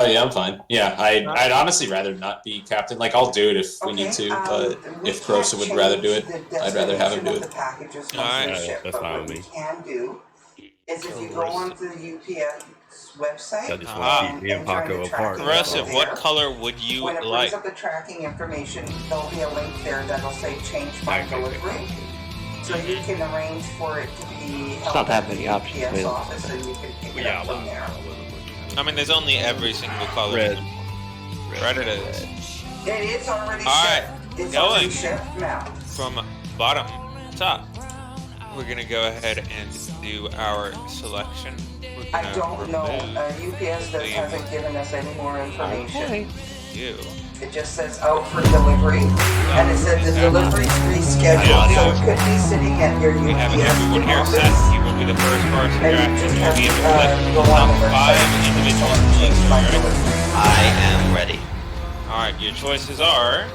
Oh yeah, I'm fine. Yeah, I'd honestly rather not be captain. Like I'll do it if we need to, but if Crosa would rather do it, I'd rather have him do it. Alright. That's fine with me. Can do is if you go Corrosive. onto the UPS website I just want to keep me and Paco apart. Corrosive, what color would you when it brings like? up the tracking information, there'll be a link there that'll say change by delivery. So you can arrange for it to be It's not that many options UPS available. office and you can pick it Yeah, up from there. I mean, there's only every single color. Red. Red it is. It is already Alright, shipped. It's going. already shipped now. From bottom to top, we're gonna go ahead and do our selection. We're I gonna don't know. remove UPS hasn't given us any more information. you. It just says out for delivery, and it said the delivery's rescheduled, so it could be sitting at your We have UPS everyone here office. set. You will be the first person And to you just actually have be to able to select go on the top 5 website. individual Change choices. by Alright? delivery. I am ready. Alright, your choices are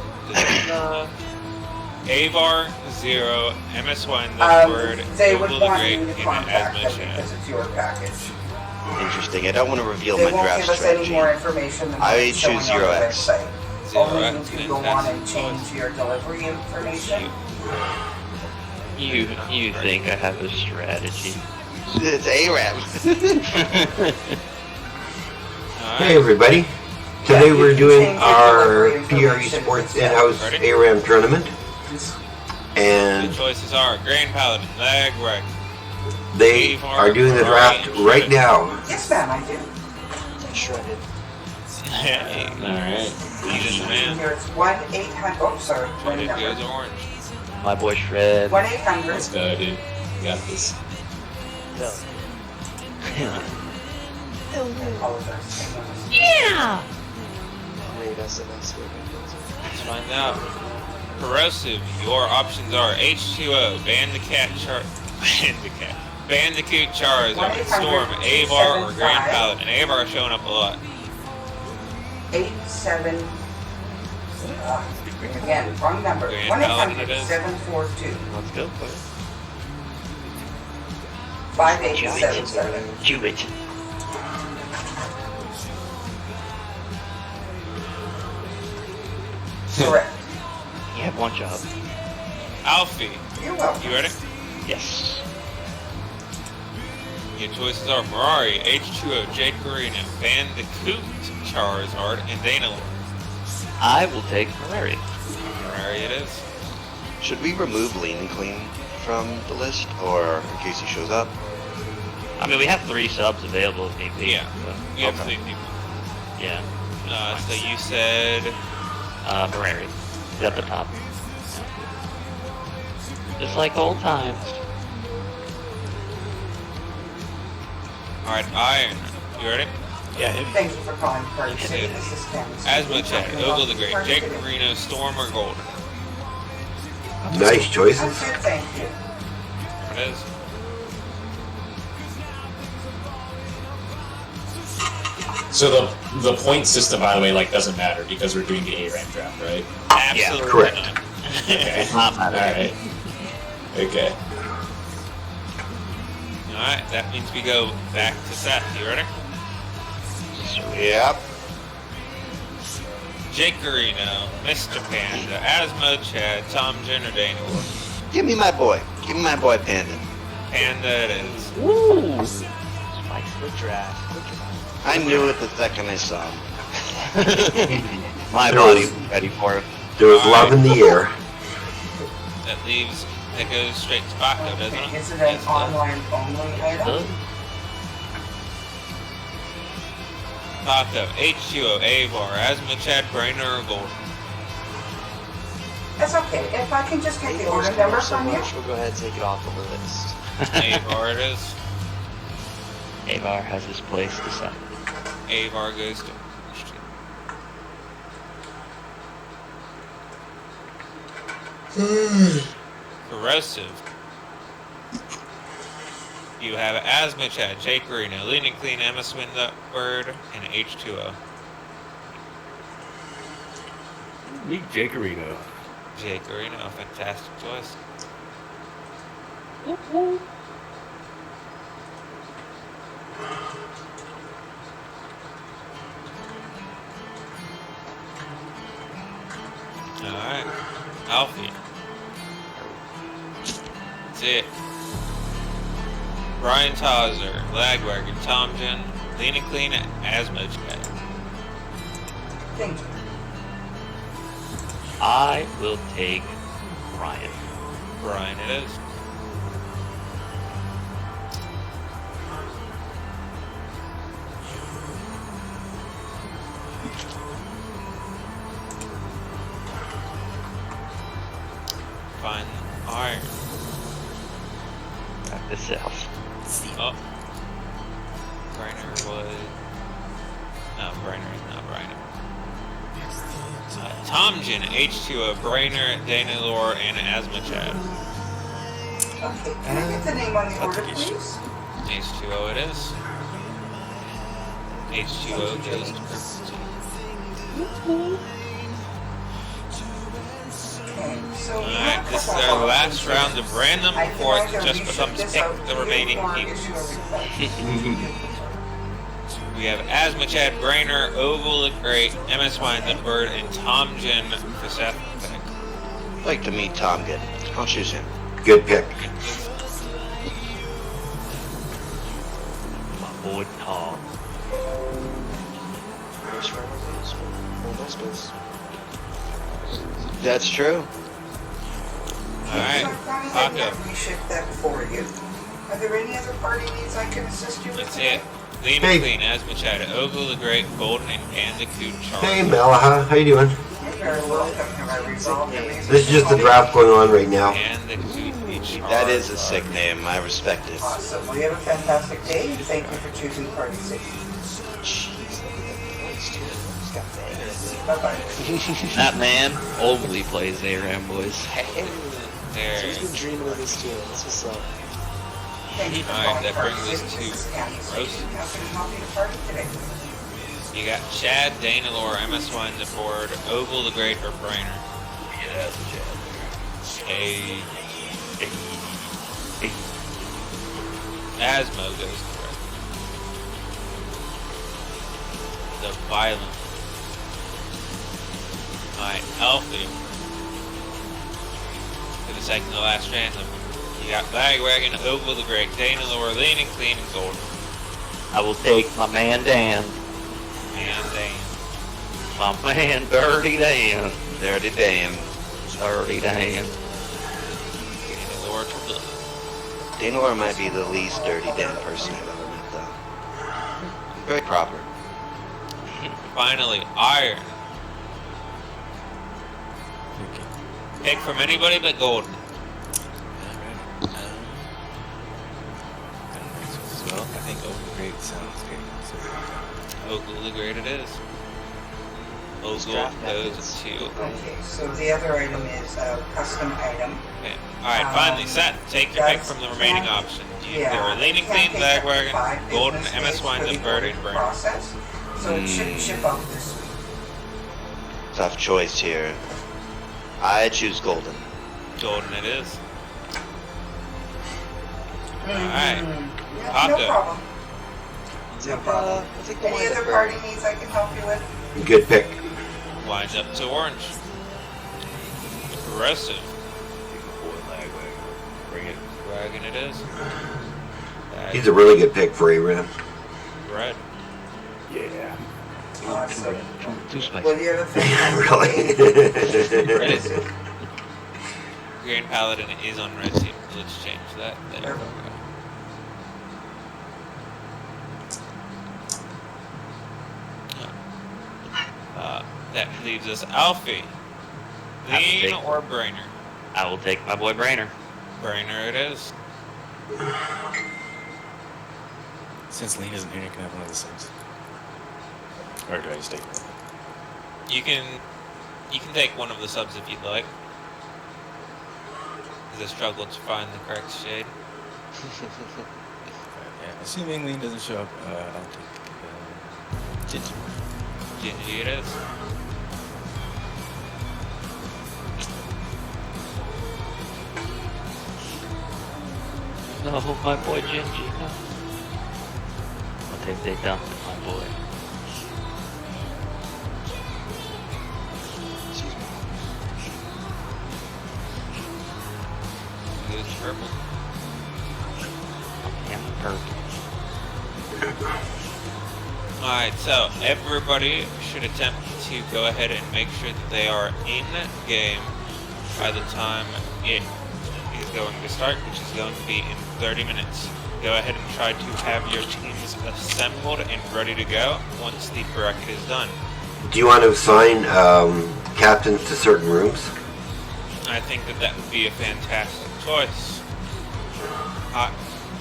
Avar, Zero, MS1, the Word, They would Google the want Great, you to and contact them Asmodee. because it's your package. Interesting. I don't want to reveal They my won't draft give us any strategy. more information than I what's showing choose on the 0x. website. Only 0x, you can go on and fantastic change your delivery information. You think I have a strategy? It's ARAM. Hey everybody, today we're doing our PREsports in-house Ready? ARAM tournament, The and choices are Grand Paladin, Lag Right. they are doing the draft right now. Yes, ma'am, I do. Shredded. Hey, Alright. he's the man. Here it's 1-800. Oh, sorry. When it Wrong goes number. orange. My boy Shred. 1-800. Let's go, dude. You got this. Yeah! Let's find out. Corrosive, your options are H2O, Bandicoot, Charizard, Storm, Avar, or Grand Paladin. And Avar is showing up a lot. 87. Again, wrong number. Grand Paladin it is. 1-800-742. Let's go, boys. 5877. Do it. Correct. You have one job. Alfie, You're welcome. you ready? Yes. Your choices are Mirari, H2O, Jake Arena, Bandicoot, Charizard, and Danalor. I will take Ferrari. Mirari it is. Should we remove Lean and Clean from the list, or in case he shows up? I mean, we have 3 subs available if need be. Yeah. So, We have Okay. 3 people. yeah. So you said Ferrari. He's at the top. Just like old times. Alright, Iron. You ready? Thank you for calling Party City. Yeah. This is Candace. Asmodee, Ogle the Great, Jake Reno, Storm, or Golden. Nice I'm choices. good, thank you. There it is. So the point system, by the way, like doesn't matter because we're doing the ARAM draft, right? Absolutely correct. not. Okay. Not matter. Alright. Okay. Alright, that means we go back to Seth. You ready? Yep. Jake Reno, Mr. Panda, Asmo Chad, Tom Jenner, Danalor. Give me my boy. Give me my boy Panda. Panda it is. Woo! Spikes the draft. I knew it the second I saw him. My There body was- was ready for it. There was love in the air. That leaves, that goes straight to Paco, doesn't it? Is it Yes, an it does. online only item? Paco, H2O, Avar, Asmo Chad, Brainer, or Golden. That's okay. If I can just get the order number from you. We'll go ahead and take it off the list. Avar it is. Avar has his place decided. Avar goes to Corrosive. You have Asthma Chad, Jake Reno, Lean and Clean, Emma Swin the Word, and H2O. Meet Jakerino. Jake Reno, fantastic choice. Alright. Alfie. That's it. Brian Tauser, Lagwagon, Tomjin, Lean and Clean, Asmochat. Thank you. I will take Ryan. Brian it is. Fine. Iron. Back to South. Oh. Briner was... No, Briner is not Briner. Tomjin, H2O, Brainer, Danilor, and Asmochat. Okay, can I get the name on the order, please? H2O it is. H2O goes to Purple. Okay, so we Alright, have a this is couple our of last options round here. of random I can before it either just reshoot becomes this pick out the to remaining you or people. issue a request. We have Asmochat, Brainer, Oval the Great, MS Wine the Bird, and Tomjin for Seth. I'd like to meet Tom again. I'll choose him. Good pick. My boy Tom. First round of those, hold no space. That's true. Alright, So Connie, I Paco. can reshift that for you. Are there any other party needs I can assist you with? That's today? it. Lean Hey. and Clean, Asmochat, Oval the Great, Golden, and Bandicoot Charles. Hey, Malaha, how you doing? You're very welcome. Have I resolved your reasons? This is just the draft going on right now. Bandicoot Charles. That is a sick name. I respect it. Awesome. Well, you have a fantastic day, and thank you for choosing Party City. Jeez, look at that voice, too. He's got bangers. Bye-bye. That man only plays ARAM, boys. Hey, There. he's been dreaming of this too. That's what's up. Thank you for Alright, calling that Party brings us City. to This is Kathy roast. speaking. How can I help you to party today? You got Chad, Danilor, MS Wine the Board, Oval the Great, or Brainer. Yeah, Chad. A Hey. Hey. Asmo goes correct. The Violent. Alright, Alfie. For the second to last random. You got Lagwagon, Oval the Great, Danilor, Lean and Clean, and Golden. I will take my man Dan. And Dan. My man Dirty Dan. Dirty Dan. Dirty Dan. Danilor to the Danor might be the least dirty Dan person I've ever met, though. Very proper. Finally, Iron. Pick from anybody but Golden. Well, I think Open Great sounds good. Ogle the Great it is. Ogle Draft goes methods. to... Okay, so the other item is a custom item. Okay. Alright, finally, Seth, take your pick from the remaining options. There are Lean and Clean, Lagwagon, Golden, MS Wine, the Bird, and Burn. Process, so it should ship out this week. Tough choice here. I choose Golden. Golden it is. Alright. Yeah, Paco. no problem. No problem. I think the Any wind other up party needs I can help you with? Good pick. Winds up to Orange. Aggressive. Boy, Lagwagon. Bring it. Wagon it is. He's a really good pick for ARAM. Red. Yeah. Awesome. Too spicy. Well, you have a fantastic Really? Red is. Green Paladin is on red team. Let's change that. There we go. That leaves us Alfie. I will Lean take- or Brainer? I will take my boy Brainer. Brainer it is. Since Lean isn't here, you can have one of the subs. Or do I just take it? You can take one of the subs if you'd like. Because I struggled to find the correct shade. Yeah, assuming Lean doesn't show up, I'll take Ginger. Gingy it is. No, my boy Gingy. No. What have they done to my boy? Excuse me. purple. Yeah, purple. Alright, so everybody should attempt to go ahead and make sure that they are in game by the time it is going to start, which is going to be in 30 minutes. Go ahead and try to have your teams assembled and ready to go once the bracket is done. Do you want to assign captains to certain rooms? I think that that would be a fantastic choice.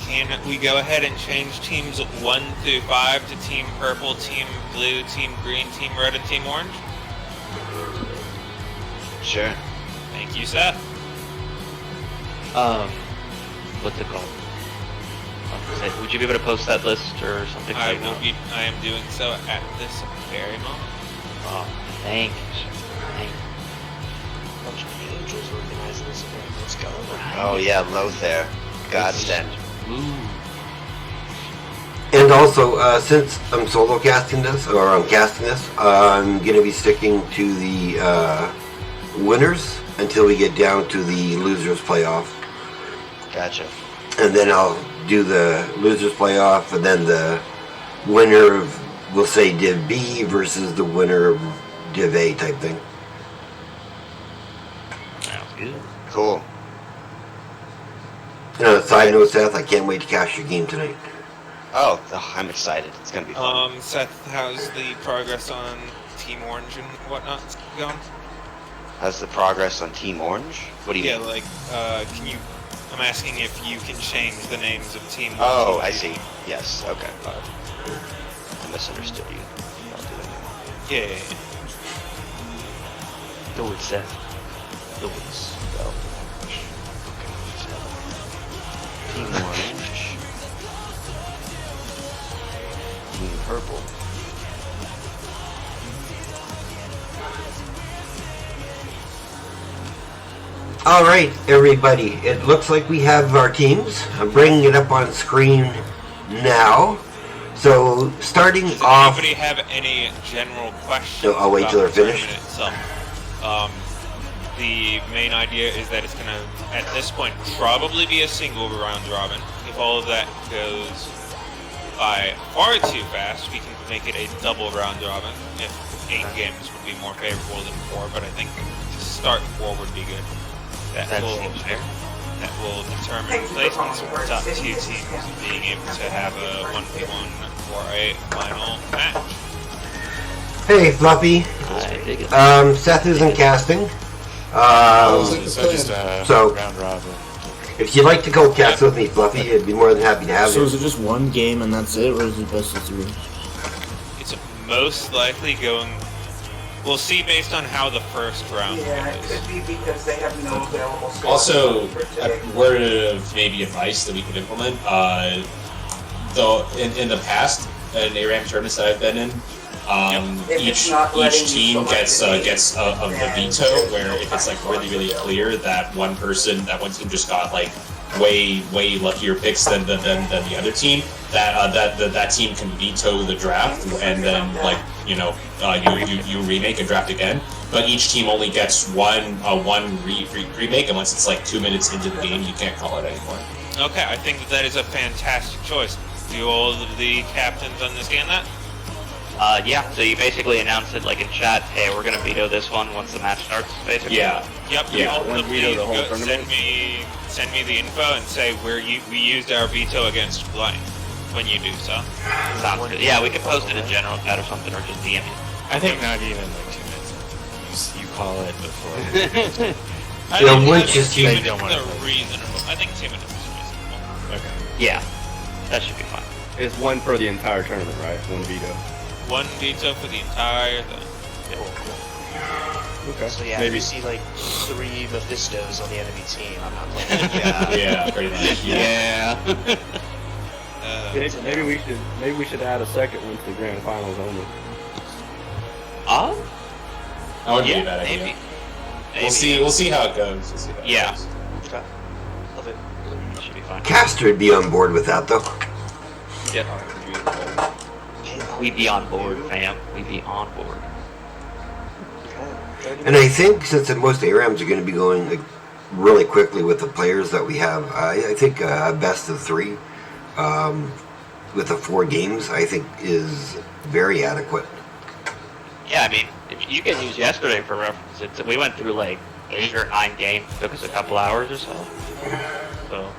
Can we go ahead and change teams 1 through 5 to Team Purple, Team Blue, Team Green, Team Red, and Team Orange? Sure. Thank you, Seth. What's it called? Would you be able to post that list or something I like that? I am doing so at this very moment. Oh, thank you, sir. Thank you. Bunch of angels organizing this event. Let's go. Oh yeah, Lothair. Godsend. Ooh. And also, since I'm solo casting this, or I'm casting this, I'm going to be sticking to the winners until we get down to the losers playoff. Gotcha. And then I'll do the losers playoff, and then the winner of, we'll say, Div B versus the winner of Div A type thing. Sounds good. Cool. And on a side note, Seth, I can't wait to cash your game tonight. Oh, I'm excited. It's gonna be fun. Seth, how's the progress on Team Orange and whatnot going? How's the progress on Team Orange? What do you Yeah, mean? like, can you... I'm asking if you can change the names of Team Orange. Oh, I see. Yes. Okay. I misunderstood you. I'll do that. Yeah. Do it, Seth. Do it. Team Orange. Team Purple. All right, everybody. It looks like we have our teams. I'm bringing it up on screen now. So, starting Does off... anybody have any general questions? No, I'll wait about till they're the finished. tournament itself? The main idea is that it's going to, at this point, probably be a single round robin. If all of that goes by far too fast, we can make it a double round robin. If 8 games would be more favorable than 4, but I think to start 4 would be good. That will determine placements of the top 2 teams being able to have a 1v1 for a final match. Hey, Fluffy. I dig it. Seth isn't casting. So just so- round robin. If you'd like to go cast with me, Fluffy, I'd be more than happy to have So you. is it just one game and that's it, or is it best of 3? It's most likely going... We'll see based on how the first round Yeah, it goes. could be because they have no available slots Also, for a today. word of maybe advice that we could implement. Though in the past, in ARAM tournaments that I've been in, If it's not letting each you team select gets a veto. Where if it's like really clear that one team just got like way luckier picks than the other team, that team can veto the draft, and then you remake and draft again. But each team only gets one remake, and once it's like 2 minutes into the game, you can't call it anymore. Okay, I think that is a fantastic choice. Do all of the captains understand that? Yeah, so you basically announced it like in chat, hey, we're gonna veto this one once the match starts, basically. Yeah. Yep. Yeah. Ultimately, send me the info and say we used our veto against blank when you do so. Sounds good. Yeah, we could post it in general chat or something, or just DM you. I think not even like 2 minutes. You call it before. I Yeah, think, once you see- 2 minutes Don't want are to- reasonable. I think 2 minutes is reasonable. Okay. Yeah, that should be fine. It's one for the entire tournament, right? One veto. 1 veto for the entire thing. Okay. So yeah, Maybe. if you see like 3 Mephistos on the enemy team, I'm not playing. Yeah, pretty much. Yeah. Maybe we should add a second one to the grand finals only. Oh? That would be Yeah, a bad idea. maybe. We'll see how it goes. We'll see how it Yeah. goes. Okay. Love it. Should be fine. Caster would be on board with that, though. Yep. Hey, We be on board, fam. We be on board. Okay. 30 And I think since most ARAMs are going to be going like really quickly with the players that we have. I think a best of 3 with the 4 games, I think, is very adequate. Yeah, I mean, if you can use yesterday for reference. We went through like 8 or 9 games. It took us a couple hours or so. So.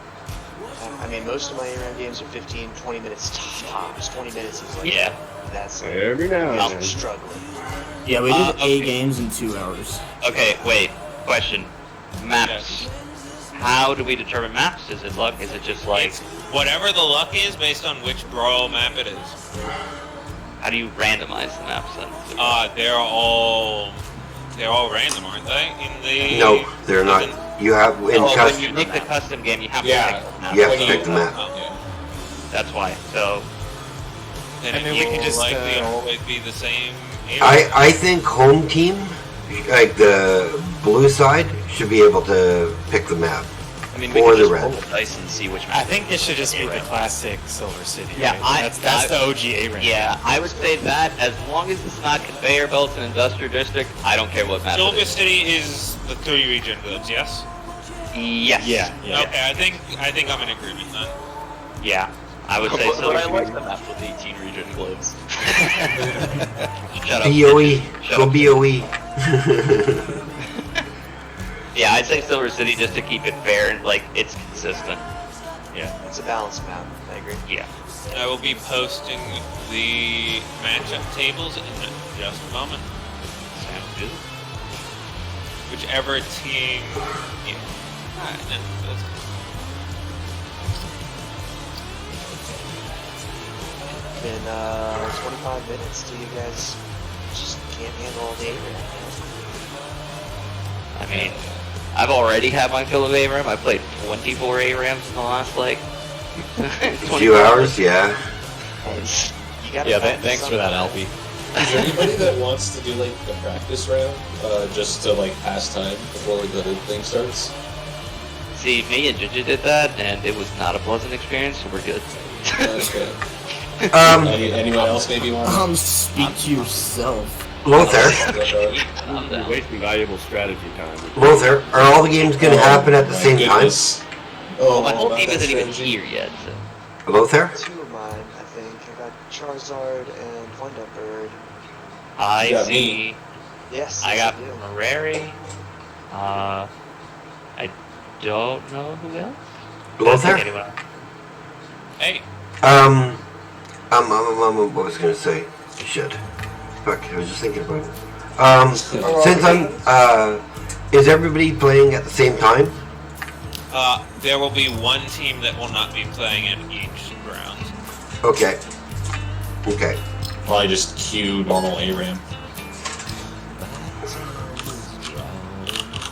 I mean, most of my ARAM games are 15, 20 minutes tops. 20 minutes is like, yeah. That's like, Every now and I'm then. struggling. Yeah, we did okay. 8 games in 2 hours. Okay, wait. Question. Maps. How do we determine maps? Is it luck? Is it just like... It's whatever the luck is based on which brawl map it is. How do you randomize the maps then? They're all random, aren't they? In the No, they're not. You have in when custom. you make the custom game, you have to Yeah. pick the map. You have When to you- pick the map. Yeah. That's why. So, Then I mean, it we will can just, likely always be the same. I think home team, like the blue side, should be able to pick the map. I mean, we Or can the just red. roll the dice and see which I map. think it should just be the classic Silver City. Yeah, right? that's the OG ARAM. Yeah, I would say that as long as it's not conveyor belts and industrial district, I don't care what map it Silver is. City is the 3 region globes, yes? Yes. Yeah. Okay, I think I'm in agreement then. Yeah. I would say But Silver I City. like the map with 18 region globes. Shut up. BOE, Shut go up. BOE. Yeah, I'd say Silver City just to keep it fair and like it's consistent. It's a balanced map. I agree. Yeah. I will be posting the matchup tables in just a moment. Sounds good. Whichever team. Yeah. Alright, no, that's good. Been 25 minutes till you guys just can't handle all the ARAM. I mean, I've already had my fill of ARAM. I played 24 ARAMs in the last like A few hours, yeah. You gotta Yeah, practice thanks for that, something. Alfie. Is there anybody that wants to do like a practice round, just to like pass time before the thing starts? See, me and Ginger did that, and it was not a pleasant experience, so we're good. Okay. Anyone else maybe want? Speak to yourself. Lothar, Calm You're down. wasting valuable strategy time. Lothar, are all the games going to happen at the My same time? goodness. Oh, My whole about team that isn't even strategy. here yet, so. Lothar? 2 of mine, I think. I got Charizard and Thunderbird. I You got see. Yes, I yes, got do. Ferrari. I don't know who else. Lothar? Anyone else? Hey, What was I going to say? Shit. Fuck, I was just thinking about it. Since I'm, is everybody playing at the same time? there will be one team that will not be playing in each round. Okay. Okay. Probably just queue normal ARAM.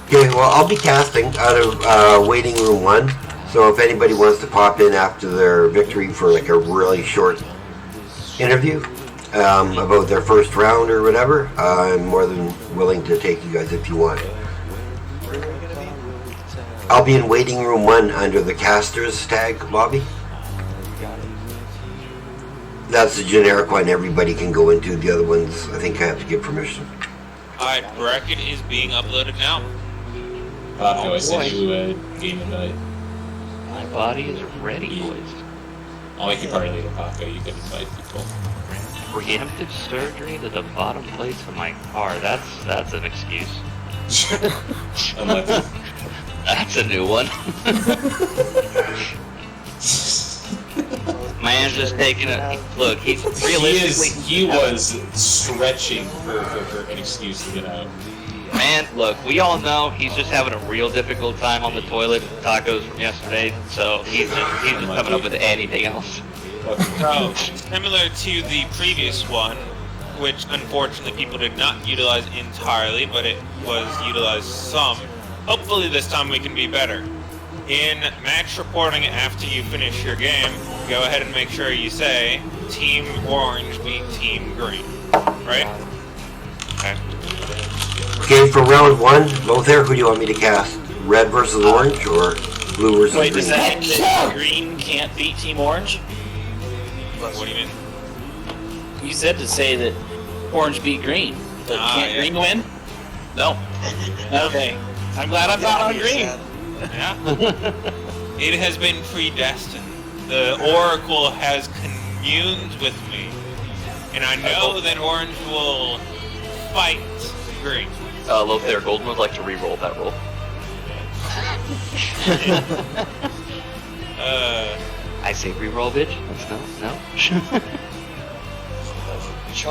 Okay, well, I'll be casting out of waiting room 1. So if anybody wants to pop in after their victory for like a really short interview about their first round or whatever, I'm more than willing to take you guys if you want. Where are we gonna be? I'll be in waiting room 1 under the casters tag lobby. That's the generic one everybody can go into. The other ones, I think I have to get permission. Alright, bracket is being uploaded now. I sent you a game invite. My body is ready, boys. I'll make you part of the Paco. You can invite people. Preemptive surgery to the bottom plates of my car. That's an excuse. Unlucky. That's a new one. Man's just taking it. Look, he's realistically. He was stretching for an excuse to get out. Man, look, we all know he's just having a real difficult time on the toilet with tacos from yesterday, so he's just coming up with anything else. So, similar to the previous one, which unfortunately people did not utilize entirely, but it was utilized some. Hopefully this time we can be better. In match reporting after you finish your game, go ahead and make sure you say Team Orange beat Team Green. Right? Okay. Okay, for round 1, Lothar, who do you want me to cast? Red versus orange or blue versus Wait, green? does that mean that green can't beat Team Orange? What do you mean? You said to say that orange beat green. But can't yeah. green win? No. Okay. I'm glad I'm not on green. Yeah. It has been predestined. The Oracle has communed with me. And I know that Orange will fight Green. Low there, Golden would like to re-roll that roll. I say re-roll, bitch. No.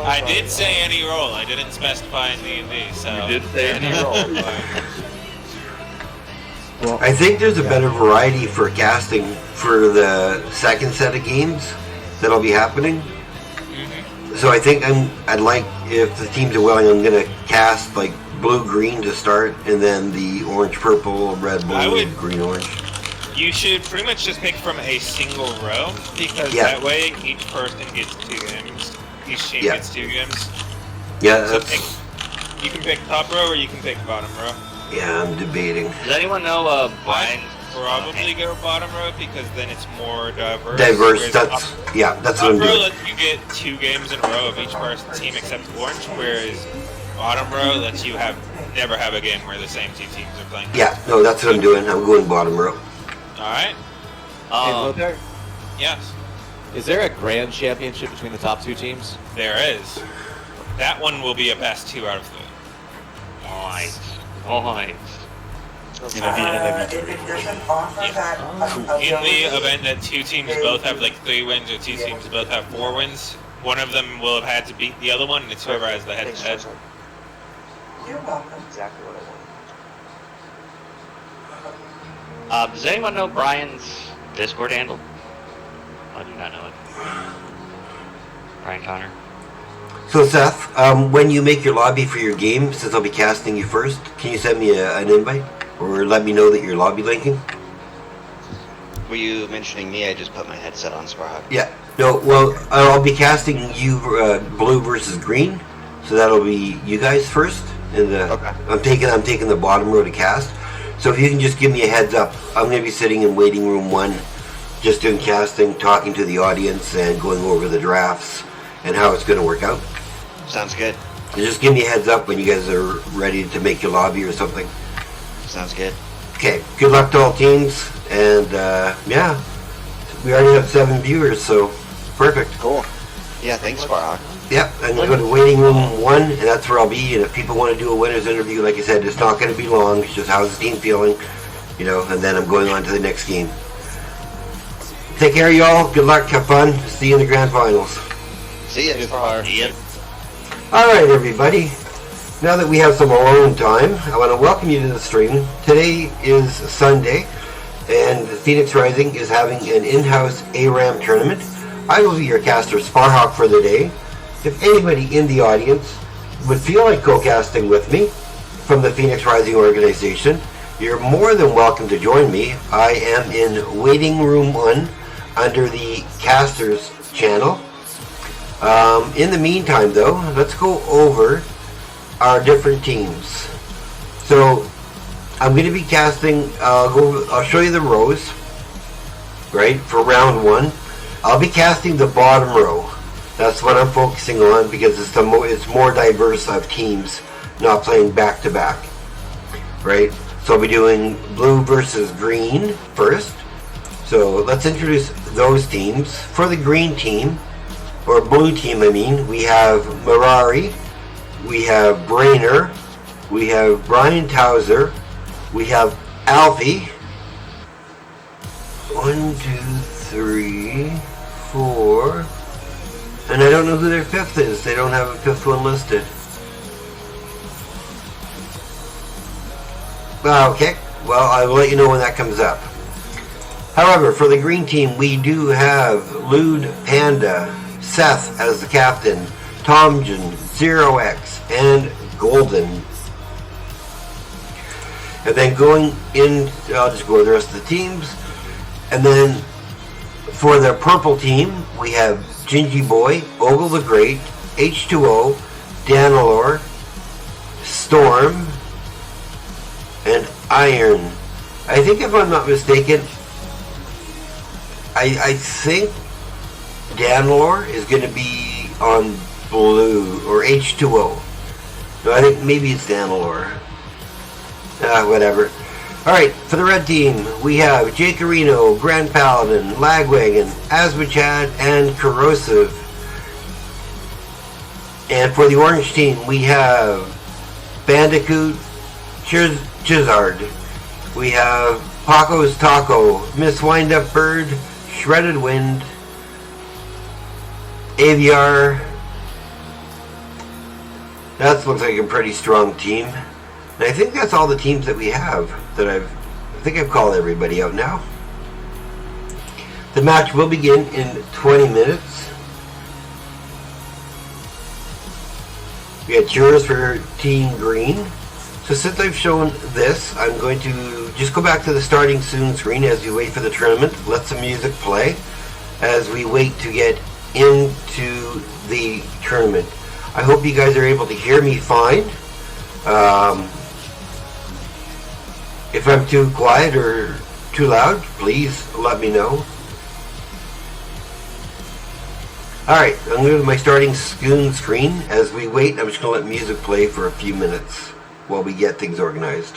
I did say any roll. I didn't specify in D&D, so... You did say any roll. I think there's a better variety for casting for the second set of games that'll be happening. So I think I'd like, if the teams are willing, I'm gonna cast like blue-green to start, and then the orange-purple, red-blue, green-orange. You should pretty much just pick from a single row, because that way each person gets 2 games. Each team gets 2 games. Yeah, so that's... you can pick top row or you can pick bottom row. Yeah, I'm debating. Does anyone know Brian? Probably go bottom row because then it's more diverse. That's what I'm doing. Top row lets you get 2 games in a row of each person's team except orange, whereas bottom row lets you never have a game where the same 2 teams are playing. Yeah, no, that's what I'm doing. I'm going bottom row. Alright. Hey, Lothar? Yes. Is there a grand championship between the top 2 teams? There is. That one will be a best 2 out of 3. Nice. If it doesn't offer that In the event that 2 teams both have like 3 wins or 2 teams both have 4 wins, one of them will have had to beat the other one, and it's whoever has the head-to-head. You're welcome. Exactly what I wanted. Does anyone know Brian's Discord handle? I do not know it. Brian Connor. So Seth, when you make your lobby for your game, since I'll be casting you first, can you send me an invite? Or let me know that you're lobby linking? Were you mentioning me? I just put my headset on, Sparhawk. Yeah. No, well, I'll be casting you blue versus green, so that'll be you guys first. And I'm taking the bottom row to cast. So if you can just give me a heads up, I'm going to be sitting in waiting room 1, just doing casting, talking to the audience, and going over the drafts and how it's going to work out. Sounds good. So just give me a heads up when you guys are ready to make your lobby or something. Sounds good. Okay, good luck to all teams, and yeah, we already have 7 viewers, so perfect. Cool. Yeah, thanks, Sparhawk. Yep, I'm going to go to waiting room 1, and that's where I'll be, and if people want to do a winner's interview, like I said, it's not going to be long, it's just how's the team feeling, you know, and then I'm going on to the next game. Take care, y'all, good luck, have fun, see you in the grand finals. See ya, Sparhawk. See ya. Alright, everybody. Now that we have some alone time, I want to welcome you to the stream. Today is Sunday, and Phoenix Rising is having an in-house ARAM tournament. I will be your caster, Sparhawk, for the day. If anybody in the audience would feel like co-casting with me from the Phoenix Rising organization, you're more than welcome to join me. I am in waiting room 1 under the casters channel. In the meantime, though, let's go over our different teams. So I'm going to be casting. I'll show you the rows, right, for round 1. I'll be casting the bottom row. That's what I'm focusing on because it's more diverse of teams not playing back to back, right? So I'll be doing blue versus green first. So let's introduce those teams. For the green team, or blue team, I mean, we have Mirari, we have Brainer, we have Brian Towser, we have Alfie. 1, 2, 3, 4, and I don't know who their 5th is. They don't have a 5th one listed. Okay, well, I will let you know when that comes up. However, for the green team, we do have Lude Panda, Seth as the captain, Tomjin, 0x, and Golden. And then going in, I'll just go over the rest of the teams. And then for the purple team, we have Gingy Boy, Ogle the Great, H2O, Danilor, Storm, and Iron. I think if I'm not mistaken, I think Danilor is going to be on blue, or H2O. No, I think maybe it's Danilor. Whatever. Alright, for the red team, we have Jake Areno, Grand Paladin, Lagwagon, Asmachad, and Corrosive. And for the orange team, we have Bandicoot, Chizard. We have Paco's Taco, Miss Windup Bird, Shredded Wind, AVR. That looks like a pretty strong team. And I think that's all the teams that we have that I think I've called everybody out now. The match will begin in 20 minutes. We got jurors for Team Green. So since I've shown this, I'm going to just go back to the starting soon screen as we wait for the tournament. Let some music play as we wait to get into the tournament. I hope you guys are able to hear me fine. If I'm too quiet or too loud, please let me know. Alright, I'm going to go to my starting screen. As we wait, I'm just going to let music play for a few minutes while we get things organized.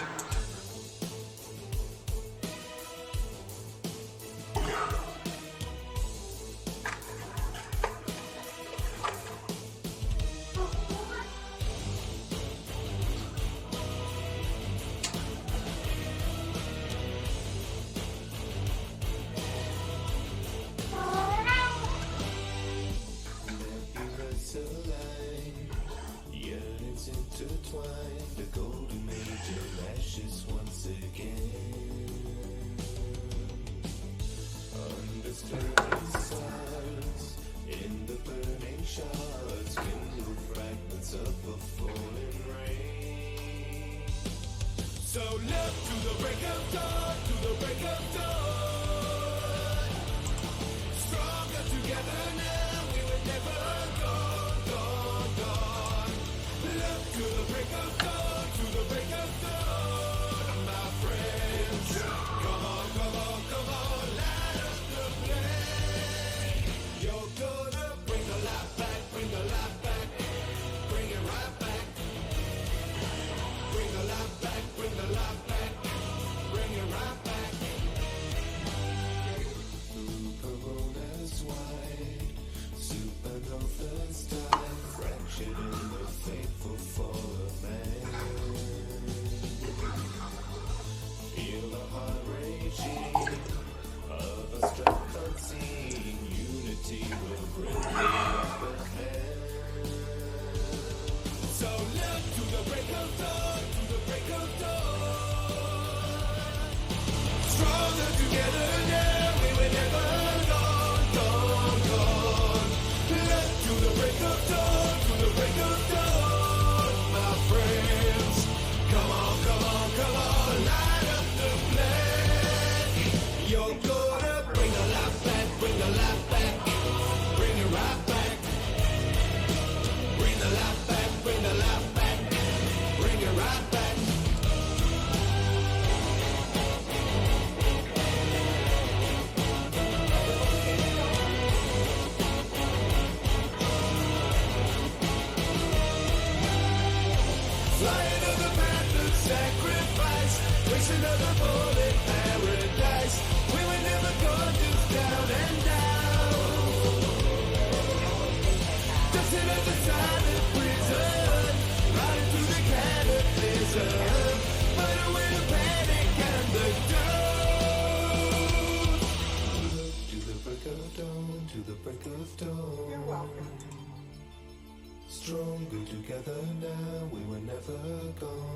Stronger together now, we were never gone.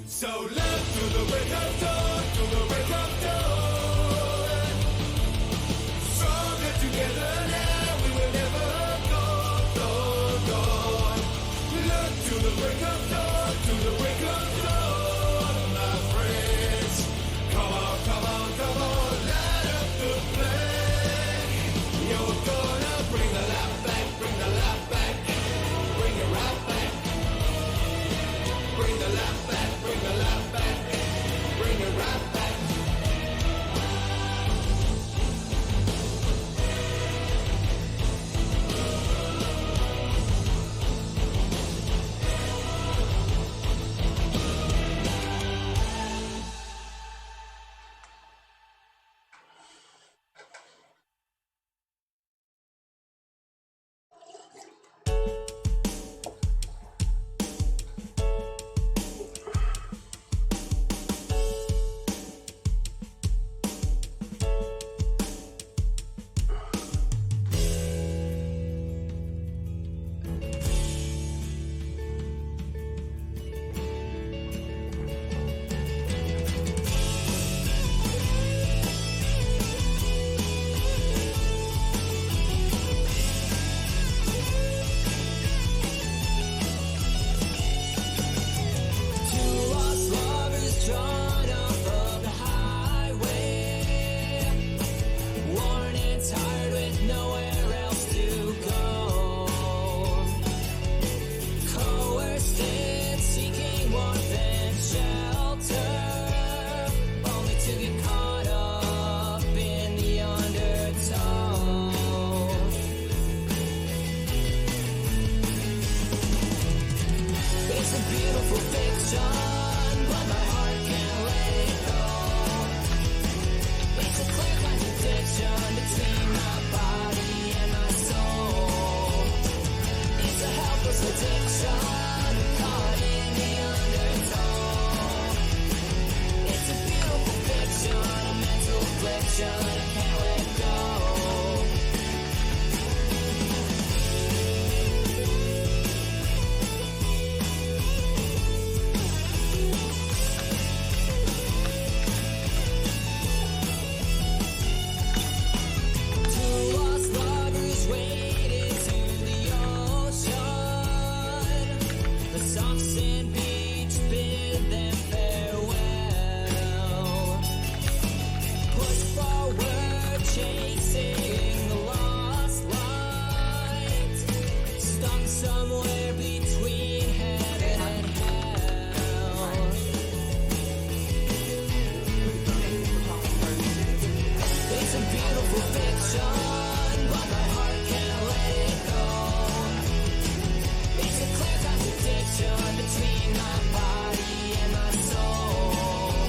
So live to the break of dawn, to the break of dawn. Stronger together now, we were never gone. Look to the break of dawn, to the break of dawn, my friends. Come on, light up the flame. You're gonna bring the light back, bring the light back, bring it right back. Bring the light back, bring the light back, bring it right back. beautiful fiction, but my heart can't let it go. It's a clear contradiction between my body and my soul. It's a helpless addiction, caught in the undertow. It's a beautiful fiction, a mental affliction, I can't let go. Two lost lovers waded to the ocean. The soft sand beach bid them farewell. Push forward, chasing the lost light. Stuck somewhere between heaven and hell. It's a beautiful fiction, but my heart can't let it go. It's a clear contradiction between my body and my soul.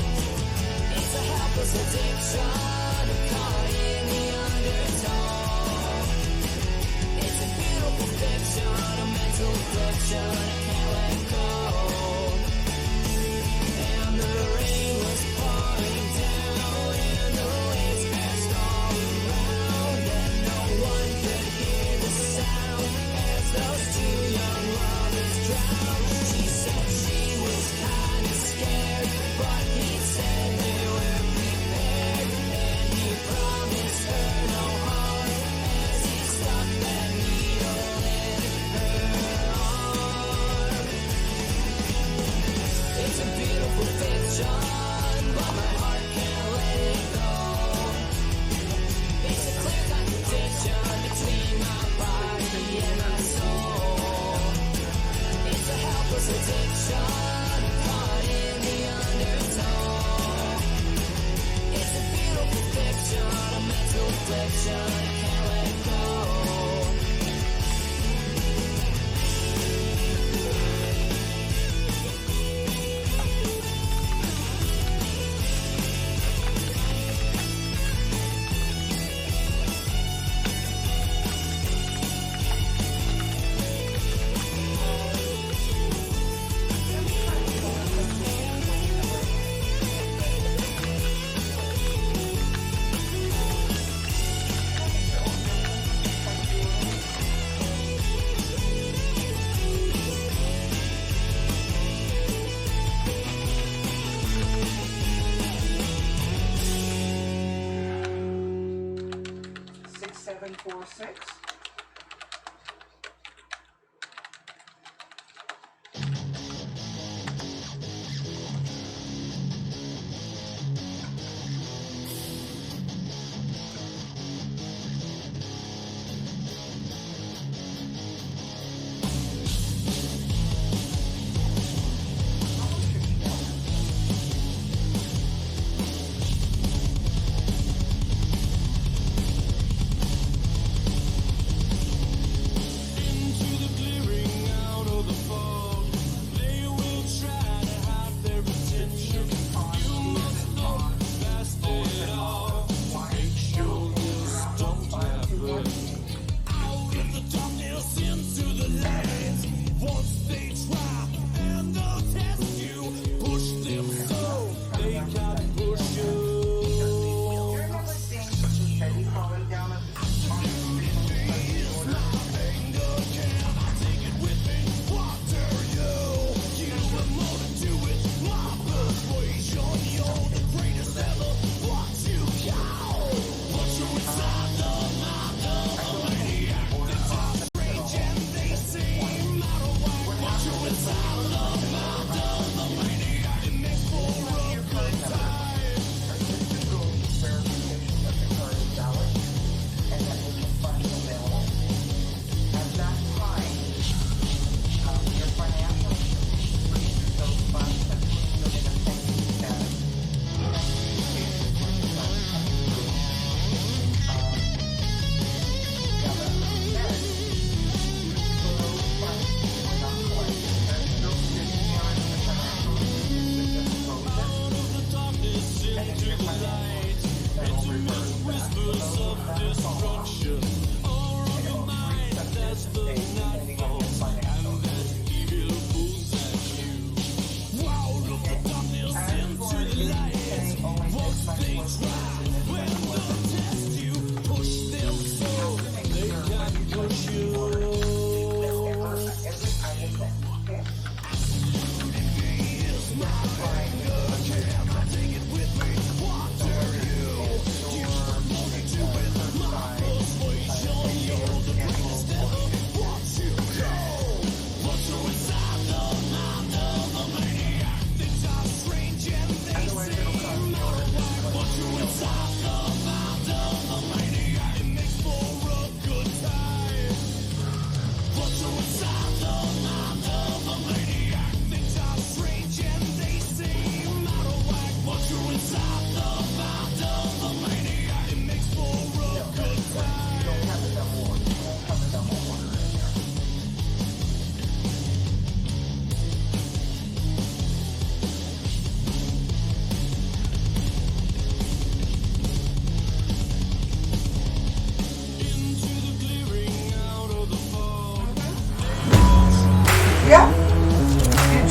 It's a helpless addiction, caught in the undertow. It's a beautiful fiction, a mental affliction, I can't let go. And the rain was pouring down, and the waves crashed all around, and no one could hear the sound as those two young lovers drowned. She said she was kinda scared, but he said they were prepared, and he promised her no harm as he stuck that needle in her arm. It's a beautiful fiction, but my heart can't let it go. It's a clear contradiction between my body and my soul. It's a helpless addiction, caught in the undertow. It's a beautiful fiction, a mental affliction, I can't let go. Six, 7, 4, 6.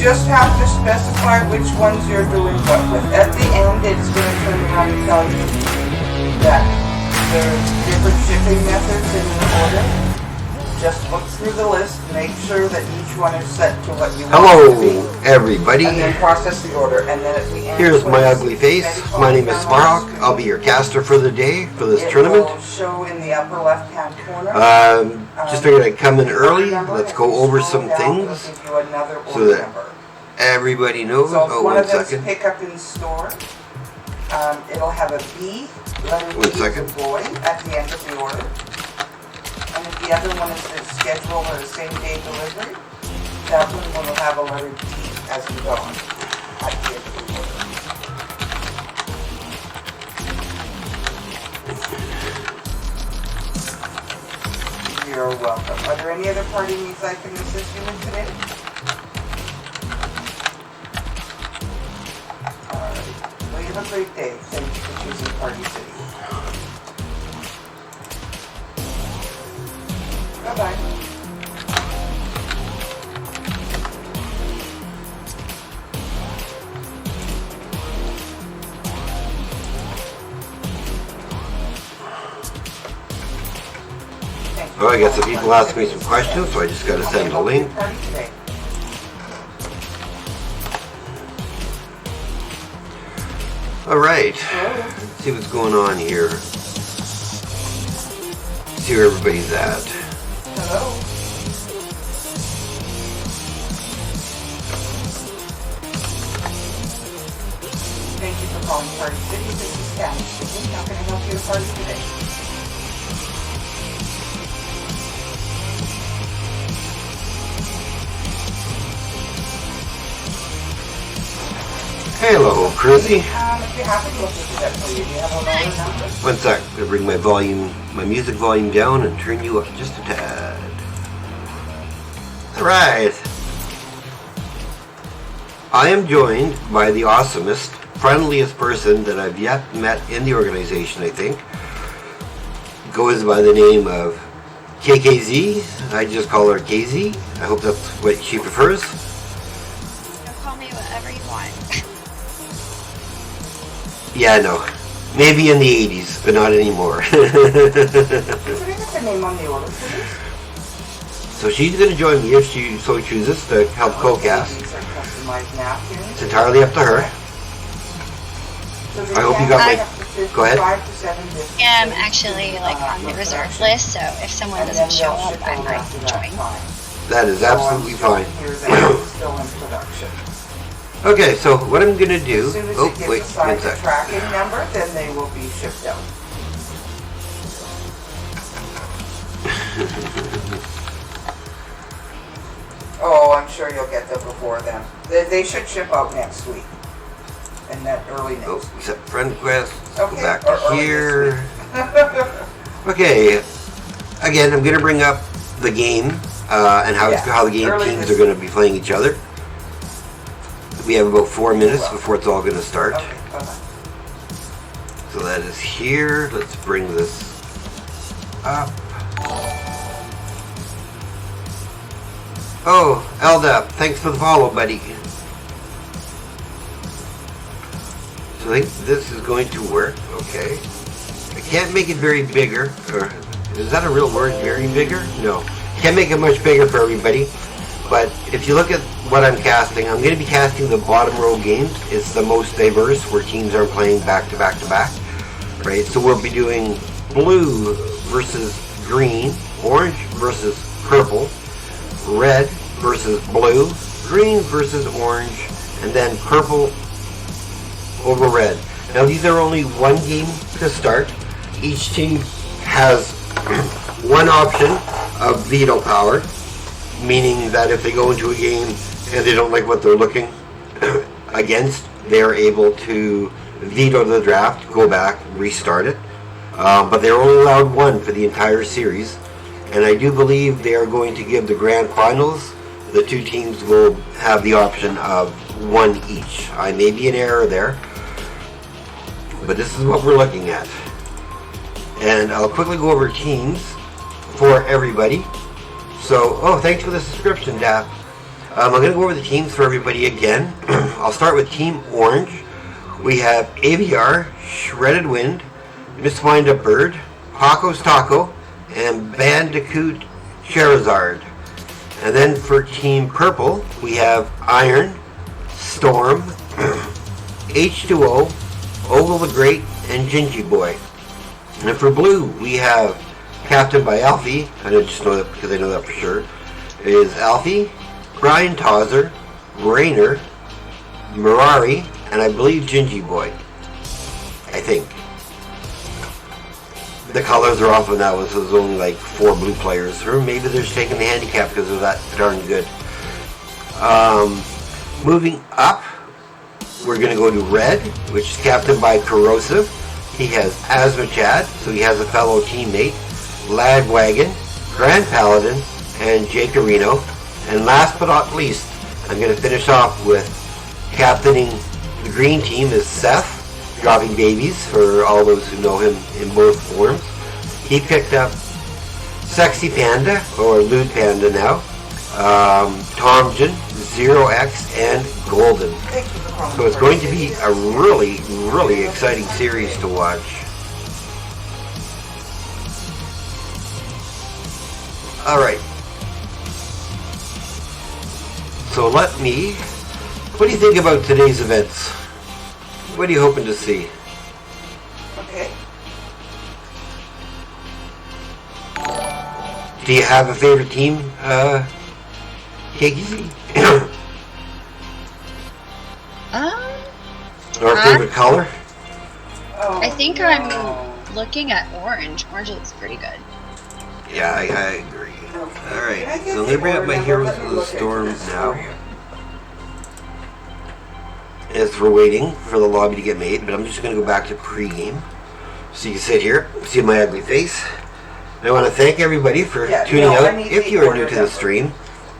just have to specify which ones you're doing what with. At the end, it's going to turn around and tell you that there's different shipping methods in your order. Just look through the list, make sure that each one is set to what you want it to be. Hello, everybody. And then process the order. And then at the end, Here's my ugly face. My name is Sparhawk. I'll be your caster for the day for this tournament. It will show in the upper left-hand corner. Just figured I'd come in early. Let's go over some things so that everybody knows. So if Oh, one one of them's second. pick up in store, it'll have a B, letter B 1 second. for boy, at the end of the order. And if the other one is the schedule or the same day delivery, that one will have a letter D as we go on at the end of the order. You're welcome. Are there any other party needs I can assist you with today? Alright. Well, you have a great day. Thank you for choosing Party City. Bye-bye. Oh, I got some people asking me some questions, so I just got to send a link. All right, let's see what's going on here. See where everybody's at. Hello. Thank you for calling Party City. This is Kathy speaking. How can I help you at Party today? Hello, Chrissy. If you're happy, we'll just do that for you. Do you have a lower number? One sec, I'm gonna bring my volume, my music volume down and turn you up just a tad. All right. I am joined by the awesomest, friendliest person that I've yet met in the organization, I think. Goes by the name of KKZ. I just call her KZ. I hope that's what she prefers. Call me whatever you want. Yeah, I know. Maybe in the 80s, but not anymore. Could I get the name on the order, please? So she's going to join me if she so chooses to help co-cast. These are customized napkins. It's entirely up to her. So they I hope you can got be my... up to Go ahead. 5 to 7 different I'm actually like on the reserve list, so if someone and then doesn't show they'll up, ship I'm over ready after to that join. time. That is So absolutely I'm still fine. here that it's still in production. Okay, so what I'm going to do... As soon as Oh, it gets wait, assigned one a sec. tracking number, then they will be shipped out. Oh, I'm sure you'll get them before then. They should ship out next week. And that early next Oh, week. accept friend request. Okay, Go back or to early here. this Okay. Again, I'm going to bring up the game and how the game early teams this are going to be playing each other. We have about 4 minutes before it's all going to start. Okay, bye-bye. So that is here. Let's bring this up. Oh, Elda, thanks for the follow, buddy. So I think this is going to work. Okay. I can't make it very bigger. Or, is that a real word, very bigger? No. Can't make it much bigger for everybody. But if you look at what I'm casting, I'm going to be casting the bottom row games. It's the most diverse, where teams are playing back to back to back. Right? So we'll be doing blue versus green, orange versus purple, red versus blue, green versus orange, and then purple over red. Now these are only one game to start. Each team has one option of veto power, meaning that if they go into a game and they don't like what they're looking against, they're able to veto the draft, go back, restart it. But they're only allowed one for the entire series. And I do believe they are going to give the grand finals. The two teams will have the option of one each. I may be in error there, but this is what we're looking at. And I'll quickly go over teams for everybody. So, oh, thanks for the subscription, Dap. I'm going to go over the teams for everybody again. I'll start with Team Orange. We have AVR, Shredded Wind, Miss Wind Up Bird, Paco's Taco, and Bandicoot Charizard. And then for Team Purple, we have Iron, Storm, H2O, Ogle the Great, and Gingy Boy. And for Blue, we have Captain by Alfie, I just know that because I know that for sure, is Alfie, Brian Tozzer, Rainer, Mirari, and I believe Gingy Boy. I think. The colors are off on that one, so there's only like 4 blue players. Or maybe they're just taking the handicap because they're that darn good. Moving up, we're going to go to Red, which is captained by Corrosive. He has Asthma Chad, so he has a fellow teammate, Lagwagon, Grand Paladin, and Jake Areno. And last but not least, I'm going to finish off with captaining the green team is Seth, dropping babies for all those who know him in both forms. He picked up Sexy Panda, or Lewd Panda now, Tomjin, 0x, and Golden. So it's going to be a really, really exciting series to watch. Alright. So what do you think about today's events? What are you hoping to see? Okay. Do you have a favorite team, KZ? Or a favorite color? I think I'm looking at orange. Orange looks pretty good. Yeah, I agree. Alright, so I'm going to bring up my Heroes of the Storm now. As we're waiting for the lobby to get made, but I'm just going to go back to pregame. So you can sit here, see my ugly face. And I want to thank everybody for tuning out. If you are new to the stream,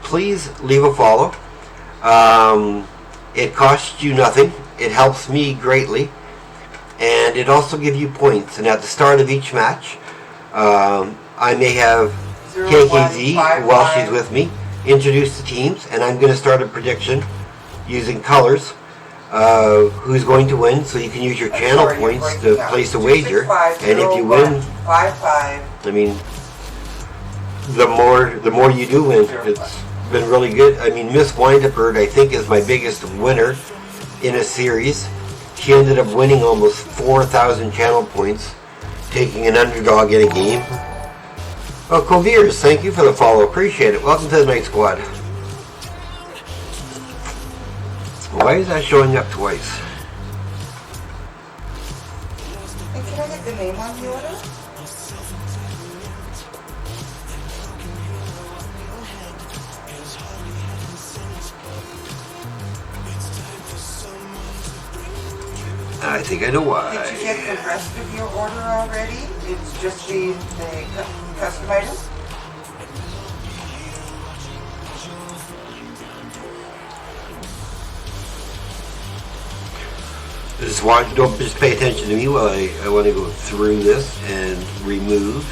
please leave a follow. It costs you nothing. It helps me greatly. And it also gives you points. And at the start of each match, I may have KKZ, while she's with me, introduce the teams. And I'm going to start a prediction using colors. Who's going to win, so you can use your channel points to place a wager, and if you win, I mean, the more you do win. It's been really good. I mean, Miss Windup Bird, I think, is my biggest winner in a series. She ended up winning almost 4,000 channel points, taking an underdog in a game. Oh, Coviers, thank you for the follow. Appreciate it. Welcome to the Night Squad. Why is that showing up twice? And can I get the name on the order? I think I know why. Did you get the rest of your order already? It's just the custom item? Don't just pay attention to me while I want to go through this and remove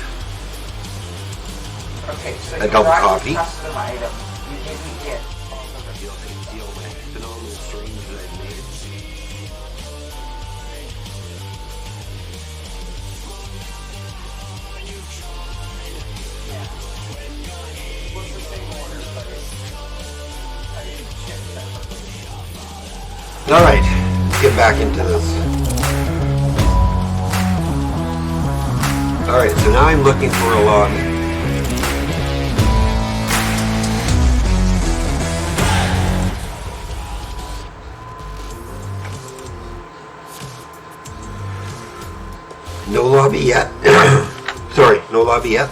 so a double coffee. Custom item. You didn't get. All right. Get back into this. Alright, so now I'm looking for a lobby. No lobby yet. Sorry, no lobby yet.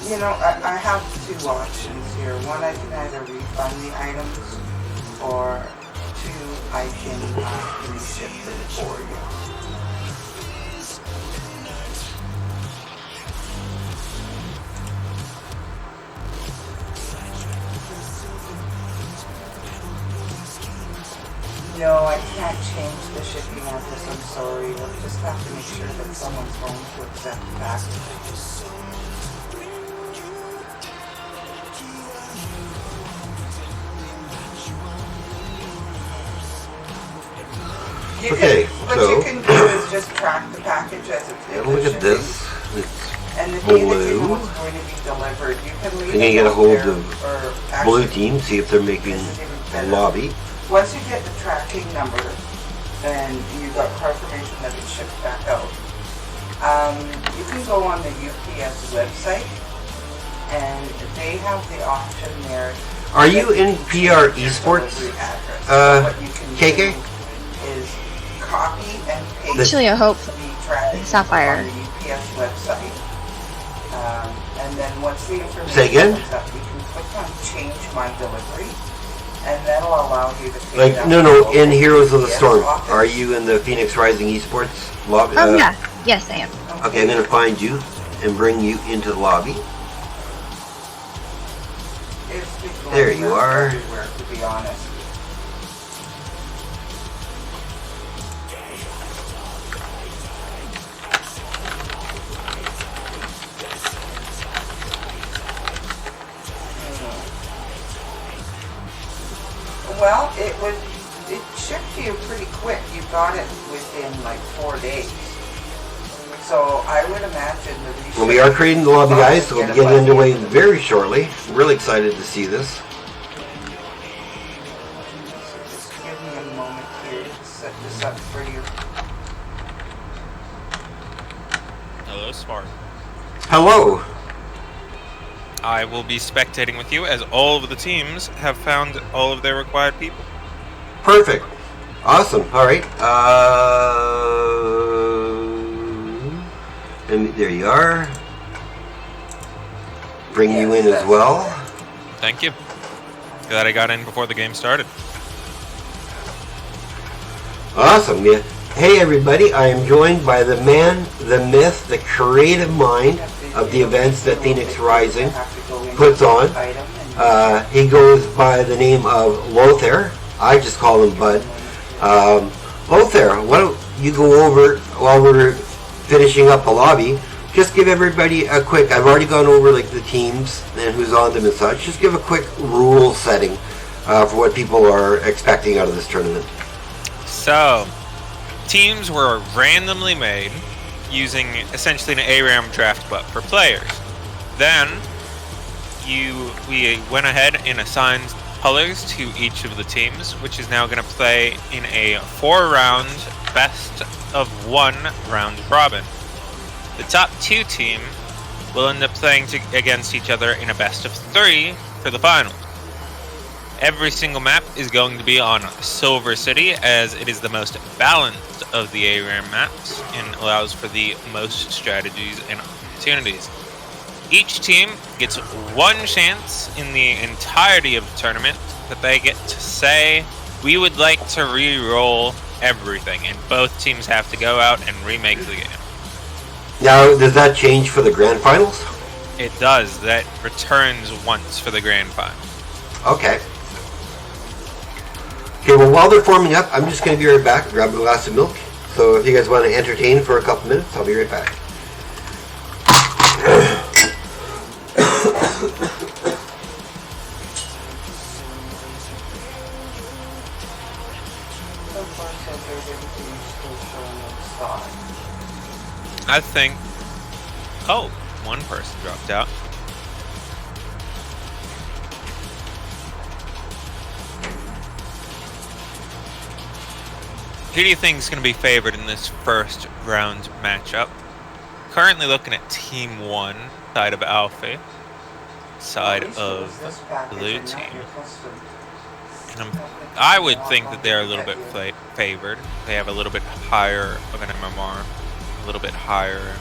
You know, I have 2 options here. One, I can either refund the items, or 2, I can reship them for you. No, I can't change the shipping address, I'm sorry. We'll just have to make sure that someone's going to accept packages. Okay, what so- you can do is just track the package as it's Yeah, look at this. And the day that you know Blue. it's going to be delivered, you can leave I'm gonna it get a out hold there, of or Blue actually, Team, see if they're making a lobby. once you get the tracking number, then you got confirmation that it's shipped back out. You can go on the UPS website, and they have the option there. Are you in PREsports? What you can KK? do is copy and paste Actually, I hope the tracking Sapphire. on the UPS website. And then once the information Say again? comes up, you can click on change my delivery, and that'll allow you to pay Like, that no, local in Heroes of the UPS Storm. office. Are you in the Phoenix Rising Esports lobby? Yeah. Yes, I am. Okay, I'm gonna find you and bring you into the lobby. It's been There going you around are. everywhere, to be honest. Well, it shipped to you pretty quick. You got it within like 4 days. So I would imagine the Well, we are creating the lobby, guys, so we'll be getting underway very shortly. Really excited to see this. Just give me a moment here to set this up for you. Hello, Smart. Hello. I will be spectating with you as all of the teams have found all of their required people. Perfect. Awesome. All right. And there you are. Bring you in as well. Thank you. Glad I got in before the game started. Awesome. Yeah. Hey, everybody. I am joined by the man, the myth, the creative mind of the events that Phoenix Rising puts on. He goes by the name of Lothar. I just call him Bud. Lothar, why don't you go over while we're finishing up a lobby? Just give everybody a quick. I've already gone over like the teams and who's on them and such. Just give a quick rule setting for what people are expecting out of this tournament. So, teams were randomly made using essentially an ARAM draft book for players. Then we went ahead and assigned colors to each of the teams, which is now going to play in a 4-round best of 1 round robin. The top 2 team will end up playing against each other in a best of 3 for the final. Every single map is going to be on Silver City, as it is the most balanced of the ARAM maps and allows for the most strategies and opportunities. Each team gets 1 chance in the entirety of the tournament that they get to say, we would like to re-roll everything, and both teams have to go out and remake the game. Now, does that change for the grand finals? It does. That returns once for the grand final. Okay. Okay, well, while they're forming up, I'm just going to be right back, grab a glass of milk. So if you guys want to entertain for a couple minutes, I'll be right back. I think... Oh, 1 person dropped out. Who do you think is going to be favored in this first round matchup? Currently looking at Team 1, side of Alpha, side of Blue Team. And I would think that they're a little bit favored. They have a little bit higher of an MMR, a little bit higher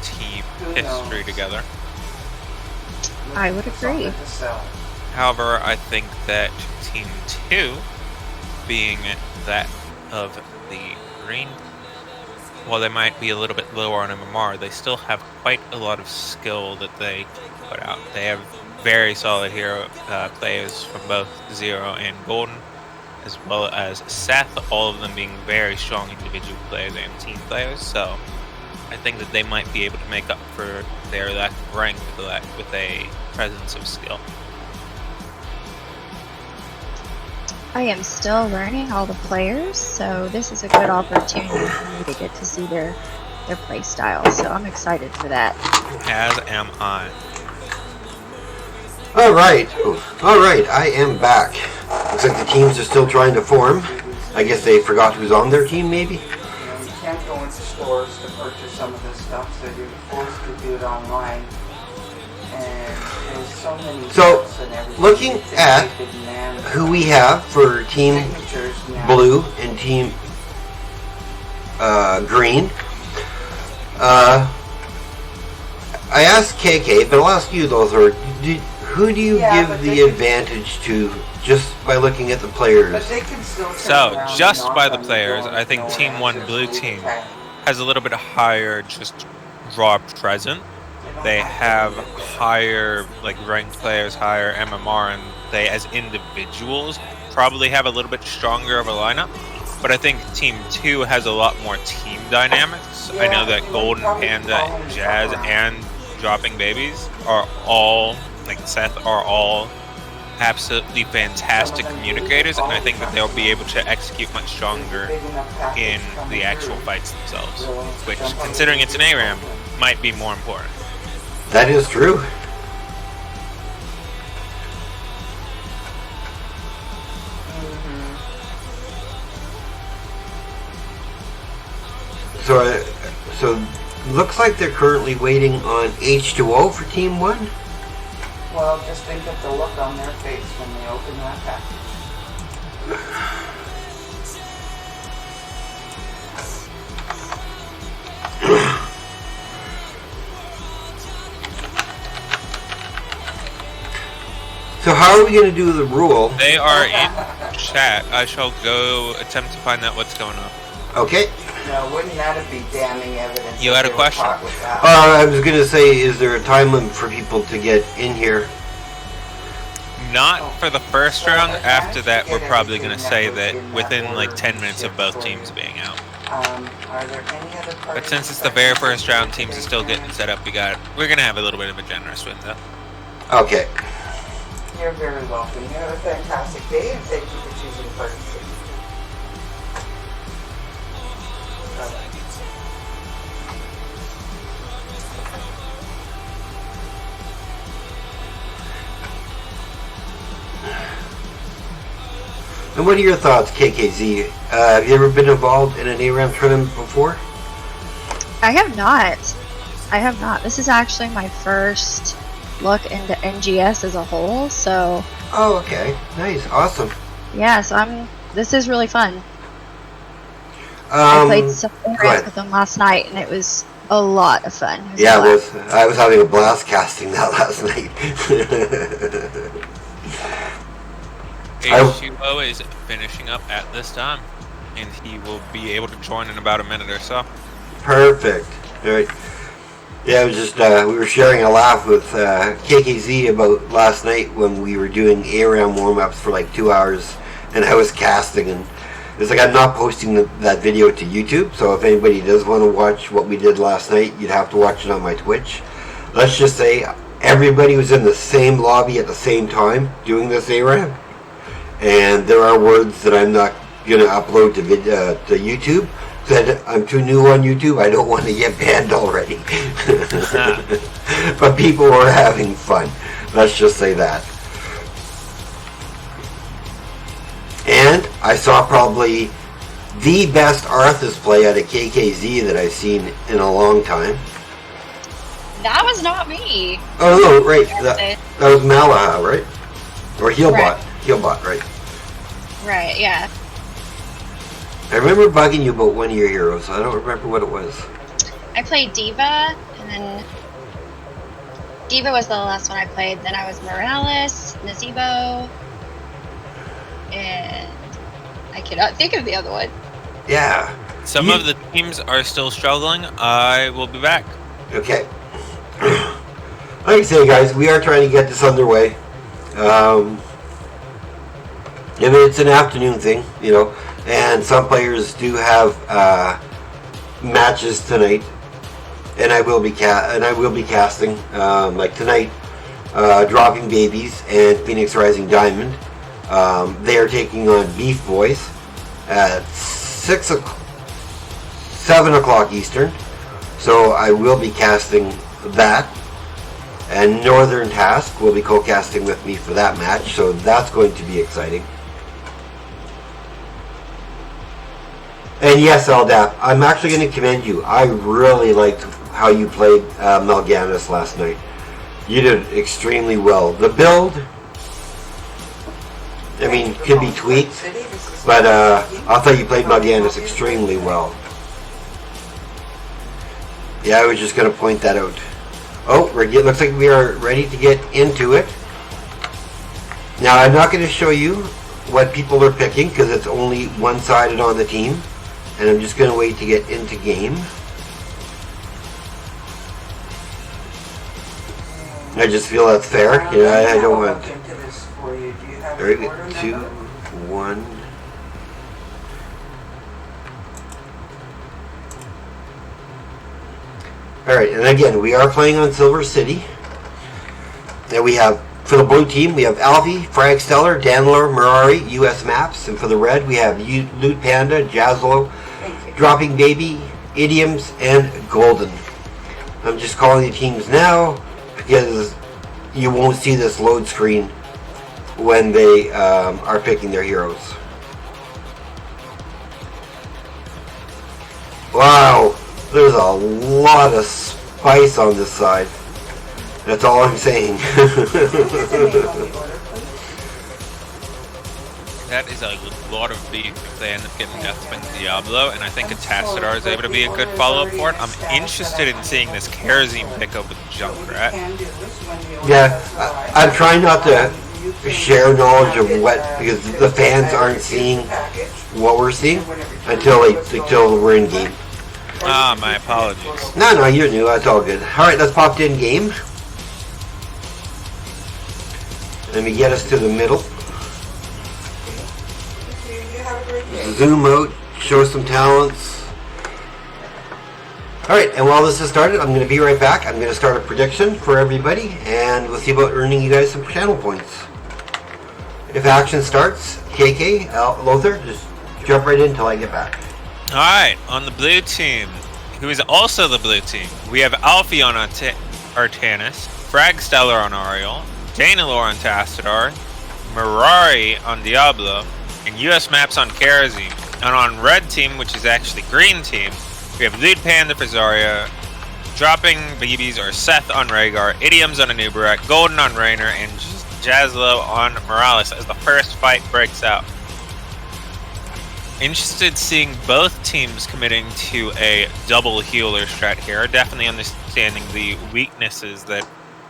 team history together. I would agree. However, I think that Team 2, being that of the green, while they might be a little bit lower on MMR, they still have quite a lot of skill that they put out. They have very solid hero players from both Zero and Golden, as well as Seth, all of them being very strong individual players and team players. So I think that they might be able to make up for their lack of rank with a presence of skill. I am still learning all the players, so this is a good opportunity for me to get to see their play style. So I'm excited for that. As am I. All right, I am back. Looks like the teams are still trying to form. I guess they forgot who's on their team, maybe? You can't go into stores to purchase some of this stuff, so you're forced to do it online. And there's so many So, steps and everything. looking It's at taken and who we have for Team signatures now. Blue and Team Green. I asked KK, but I'll ask you, Lothar, who do you Yeah, give but the they- advantage to just by looking at the players? But they can still turn So, around and just knock by the on players, door I with think no Team 1 answers, Blue so you team can- has a little bit higher just raw present. They have higher ranked players, higher MMR, and they as individuals probably have a little bit stronger of a lineup. But I think Team 2 has a lot more team dynamics. I know that Golden Panda, Jazz, and Dropping Babies are all, Seth, are all absolutely fantastic communicators, and I think that they'll be able to execute much stronger in the actual fights themselves, which, considering it's an ARAM, might be more important. That is true. So looks like they're currently waiting on H2O for Team 1. Well, just think of the look on their face when they open that package. So how are we going to do the rule? They are in chat. I shall go attempt to find out what's going on. Okay. Now, wouldn't that be damning evidence? You that had a they were question? caught with that? I was going to say, is there a time limit for people to get in here? Not for the first round. After that, we're probably going to say that within 10 minutes of both teams being out. Are there any other But since it's the very first round, teams are still getting set up. We're going to have a little bit of a generous window. Okay. You're very welcome. You have a fantastic day, and thank you for choosing to participate. Bye-bye. And what are your thoughts, KKZ? Have you ever been involved in an ARAM tournament before? I have not. This is actually my first look into NGS as a whole, so Oh, okay. Nice. Awesome. yeah, so this is really fun. I Um, played some go rounds ahead. with them last night, and it was a lot of fun. It was Yeah, a lot. I was having a blast casting that last night. H2O is finishing up at this time, and he will be able to join in about a minute or so. Perfect. All right. Yeah, it was just we were sharing a laugh with KKZ about last night when we were doing ARAM warm-ups for 2 hours, and I was casting, and it's I'm not posting that video to YouTube, so if anybody does want to watch what we did last night, you'd have to watch it on my Twitch. Let's just say everybody was in the same lobby at the same time doing this ARAM, and there are words that I'm not going to upload to YouTube. That I'm too new on YouTube, I don't want to get banned already. But people were having fun. Let's just say that. And I saw probably the best Arthas play out of KKZ that I've seen in a long time. That was not me. Oh no, right. That was Malaha, right? Or Healbot. Right. Healbot, right. Right, yeah. I remember bugging you about one of your heroes. I don't remember what it was. I played Diva, and then Diva was the last one I played. Then I was Morales, Nazebo, and I cannot think of the other one. Yeah. Some of the teams are still struggling. I will be back. Okay. Like I say, guys, we are trying to get this underway. If it's an afternoon thing, you know, and some players do have matches tonight, and I will be casting like tonight. Dropping Babies and Phoenix Rising Diamond. They are taking on Beef Boys at 7 o'clock Eastern. So I will be casting that. And Northern Task will be co-casting with me for that match. So that's going to be exciting. And yes, LDAP, I'm actually going to commend you. I really liked how you played Melganis last night. You did extremely well. The build, I mean, can be tweaked, but I thought you played Melganis extremely well. Yeah, I was just going to point that out. Oh, looks like we are ready to get into it. Now, I'm not going to show you what people are picking because it's only one-sided on the team, and I'm just going to wait to get into game. I just feel that's fair. Yeah, I don't want. Alright, 2, 1. Alright, and again, we are playing on Silver City. And we have, for the blue team, we have Alfie, Frag Stellar, Danler, Mirari, US Maps. And for the red, we have Loot Panda, Jazlo, Dropping Baby, Idioms, and Golden. I'm just calling the teams now, because you won't see this load screen when they are picking their heroes. Wow, there's a lot of spice on this side. That's all I'm saying. That is a lot of beef if they end up getting Deathspin Diablo, and I think a Tassadar is able to be a good follow-up for it. I'm interested in seeing this Kerosene pick up with Junkrat. Yeah, I'm trying not to share knowledge of what, because the fans aren't seeing what we're seeing until we're in game. Ah, my apologies. No, you're new. That's all good. All right, let's pop in game. Let me get us to the middle. Zoom out, show some talents. Alright, and while this has started, I'm going to be right back. I'm going to start a prediction for everybody, and we'll see about earning you guys some channel points. If action starts, KK, Lothar, just jump right in until I get back. Alright, on the blue team, who is also the blue team, we have Alfie on Artanis, Frag Stellar on Ariel, Danilor on Tassadar, Mirari on Diablo, and US Maps on Kerosene. And on red team, which is actually green team, we have Lude Panda for Zarya, Dropping Babies or Seth on Rhaegar, Idioms on Anubarak, Golden on Raynor, and Jazlo on Morales as the first fight breaks out. Interested seeing both teams committing to a double healer strat here, definitely understanding the weaknesses that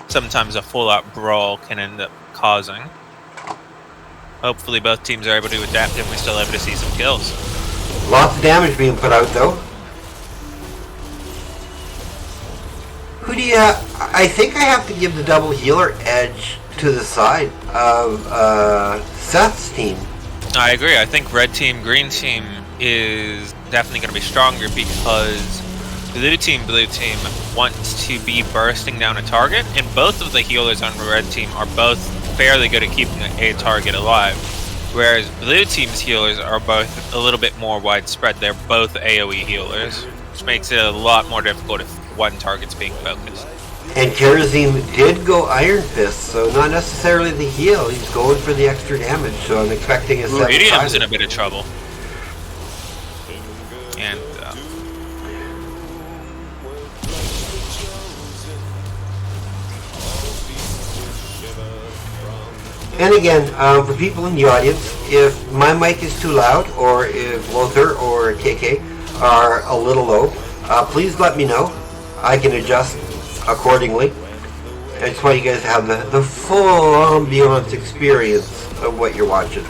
sometimes a full-out brawl can end up causing. Hopefully both teams are able to adapt and we're still able to see some kills. Lots of damage being put out though. Who do you I think I have to give the double healer edge to the side of Seth's team. I agree. I think red team, green team is definitely going to be stronger because blue team wants to be bursting down a target, and both of the healers on the red team are both fairly good at keeping a target alive, whereas blue team's healers are both a little bit more widespread. They're both AoE healers, which makes it a lot more difficult if one target's being focused. And Kerosene did go Iron Fist, so not necessarily the heal. He's going for the extra damage, so I'm expecting a 7. Idiom's in a bit of trouble. And And again, for people in the audience, if my mic is too loud, or if Lothar or KK are a little low, please let me know. I can adjust accordingly. I just want you guys to have the full ambiance experience of what you're watching.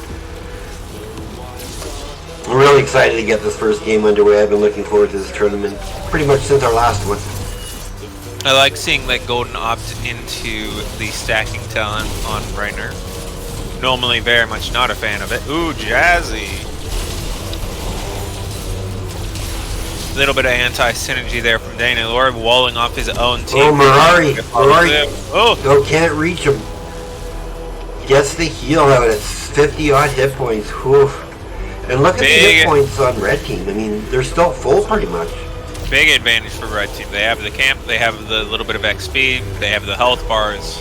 I'm really excited to get this first game underway. I've been looking forward to this tournament pretty much since our last one. I like seeing that Golden opt into the stacking talent on Raynor. Normally very much not a fan of it. Ooh, Jazzy. Little bit of anti-synergy there from Dana Lord, walling off his own team. Oh, Mirari. Oh, can't reach him. Gets the heal out at 50 odd hit points. Whew. And look at the hit points on red team. I mean, they're still full pretty much. big advantage for red team. They have the camp, they have the little bit of XP, they have the health bars.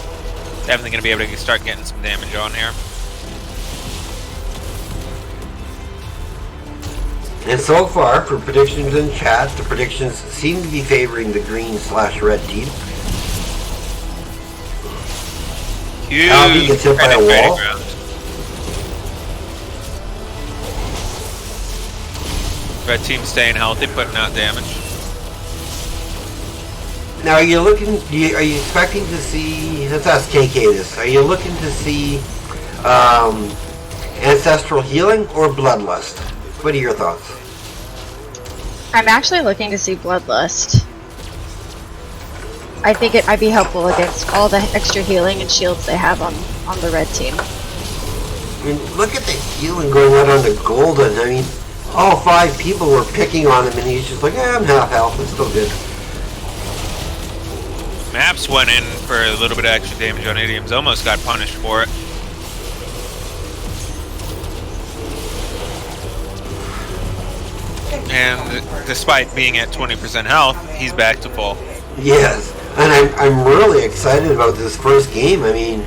Definitely going to be able to start getting some damage on here. And so far, for predictions in chat, the predictions seem to be favoring the green/red team. Huge Alfie gets hit by a wall. Red team staying healthy, putting out damage. Now, are you looking? Are you expecting to see? Let's ask KK this. Are you looking to see ancestral healing or bloodlust? What are your thoughts? I'm actually looking to see Bloodlust. I think it might be helpful against all the extra healing and shields they have on the red team. I mean, look at the healing going out on the Golden. I mean, all 5 people were picking on him, and he's just like, I'm half health. It's still good. Maps went in for a little bit of extra damage on idioms, almost got punished for it. And despite being at 20% health, he's back to full. Yes, and I'm really excited about this first game. I mean,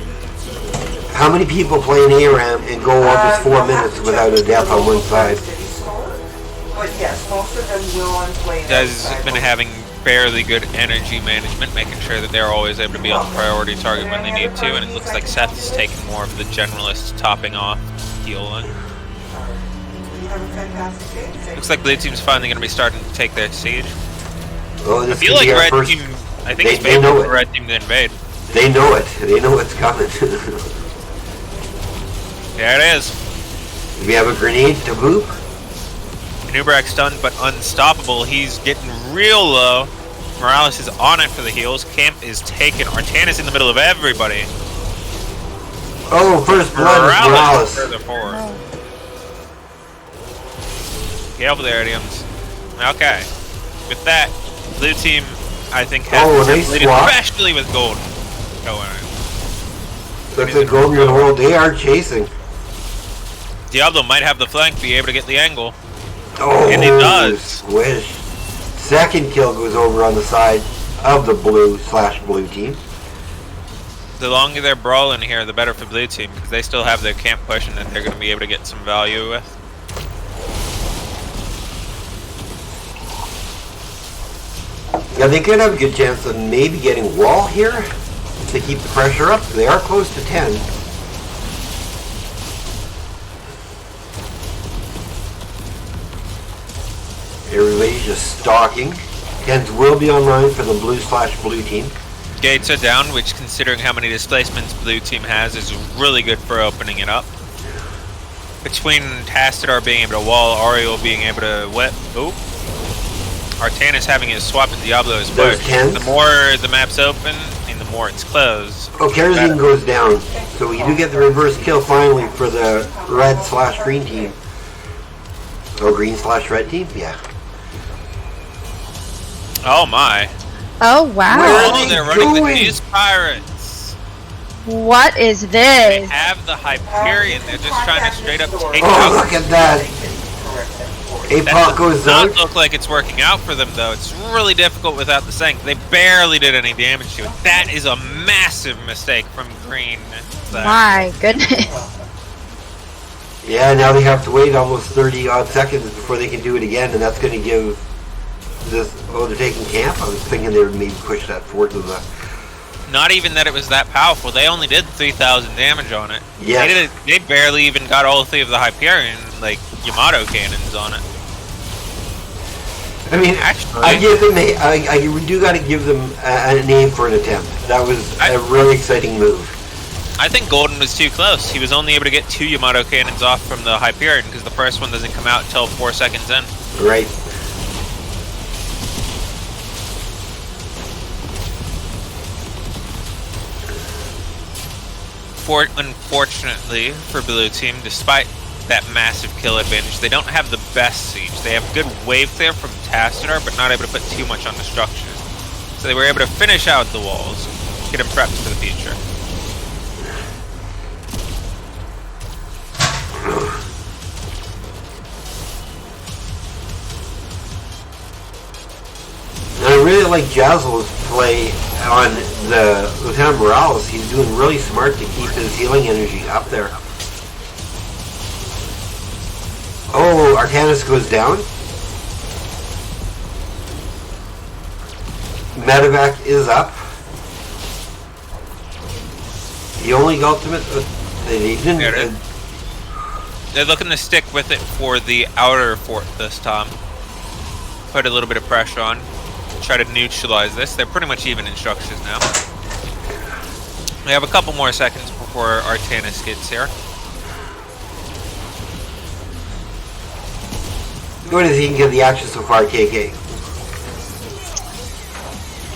how many people play an ARAM and go almost 4 minutes without a death on one side? But yes, most of them will on play. Guys have been having fairly good energy management, making sure that they're always able to be on the priority target when they need to, and it looks like Seth is taking more of the generalist topping off healing. Looks like blue team's finally going to be starting to take their siege. Oh, I feel like red team, I think it's favorable for red team to invade. They know it. They know what's coming. There it is. Do we have a grenade to boop? Nubrak stunned but unstoppable. He's getting real low. Morales is on it for the heals. Camp is taken. Artanis in the middle of everybody. Oh, first blood is Morales. Further forward. Careful there, idioms. Okay. With that, blue team, I think, has nice swap. especially with gold. Looks like Golden and World, they are chasing. Diablo might have the flank, be able to get the angle. Oh, and it does. Squish. Second kill goes over on the side of the blue/blue team. The longer they're brawling here, the better for blue team, because they still have their camp pushing that they're going to be able to get some value with. Yeah, they could have a good chance of maybe getting wall here to keep the pressure up. They are close to 10. Everybody's just stalking. 10s will be online for the blue/blue team. Gates are down, which, considering how many displacements blue team has, is really good for opening it up. Between Tastadar being able to wall, Ariel being able to whip. Ooh. Artanis having his swap and Diablo is push. The more the map's open, and the more it's closed. Oh, Kerosene goes down. So we do get the reverse kill finally for the red/green team. Oh, green/red team? Yeah. Oh my. Oh wow. Oh, they're running the Fuse Pirates. What is this? They have the Hyperion. They're just trying to straight up take out. Oh, look at that. APOC goes out. out. Look like it's working out for them though. It's really difficult without the Sank. They barely did any damage to it. That is a massive mistake from Green. My goodness. Yeah, now they have to wait almost 30 odd seconds before they can do it again, and that's going to give this. Oh, they're taking camp. I was thinking they would maybe push that forward to the. Not even that it was that powerful. They only did 3,000 damage on it. Yeah. They barely even got all 3 of the Hyperion, like Yamato cannons on it. I mean, actually, I give them I do got to give them a name for an attempt. That was a really exciting move. I think Golden was too close. He was only able to get 2 Yamato cannons off from the Hyperion because the first one doesn't come out until 4 seconds in. Right. Unfortunately for Blue Team, despite that massive kill advantage, they don't have the best siege. They have good wave clear from Tassadar, but not able to put too much on the structures. So they were able to finish out the walls, get them prepped for the future. I really like Jazzle's play on the Lieutenant Morales. He's doing really smart to keep his healing energy up there. Oh, Arcanus goes down. Medevac is up. The only ultimate that he didn't... They're looking to stick with it for the outer fort this time. Put a little bit of pressure on. Try to neutralize this. They're pretty much even in structures now. We have a couple more seconds before Arcanus gets here. What do you think of the action so far, KK?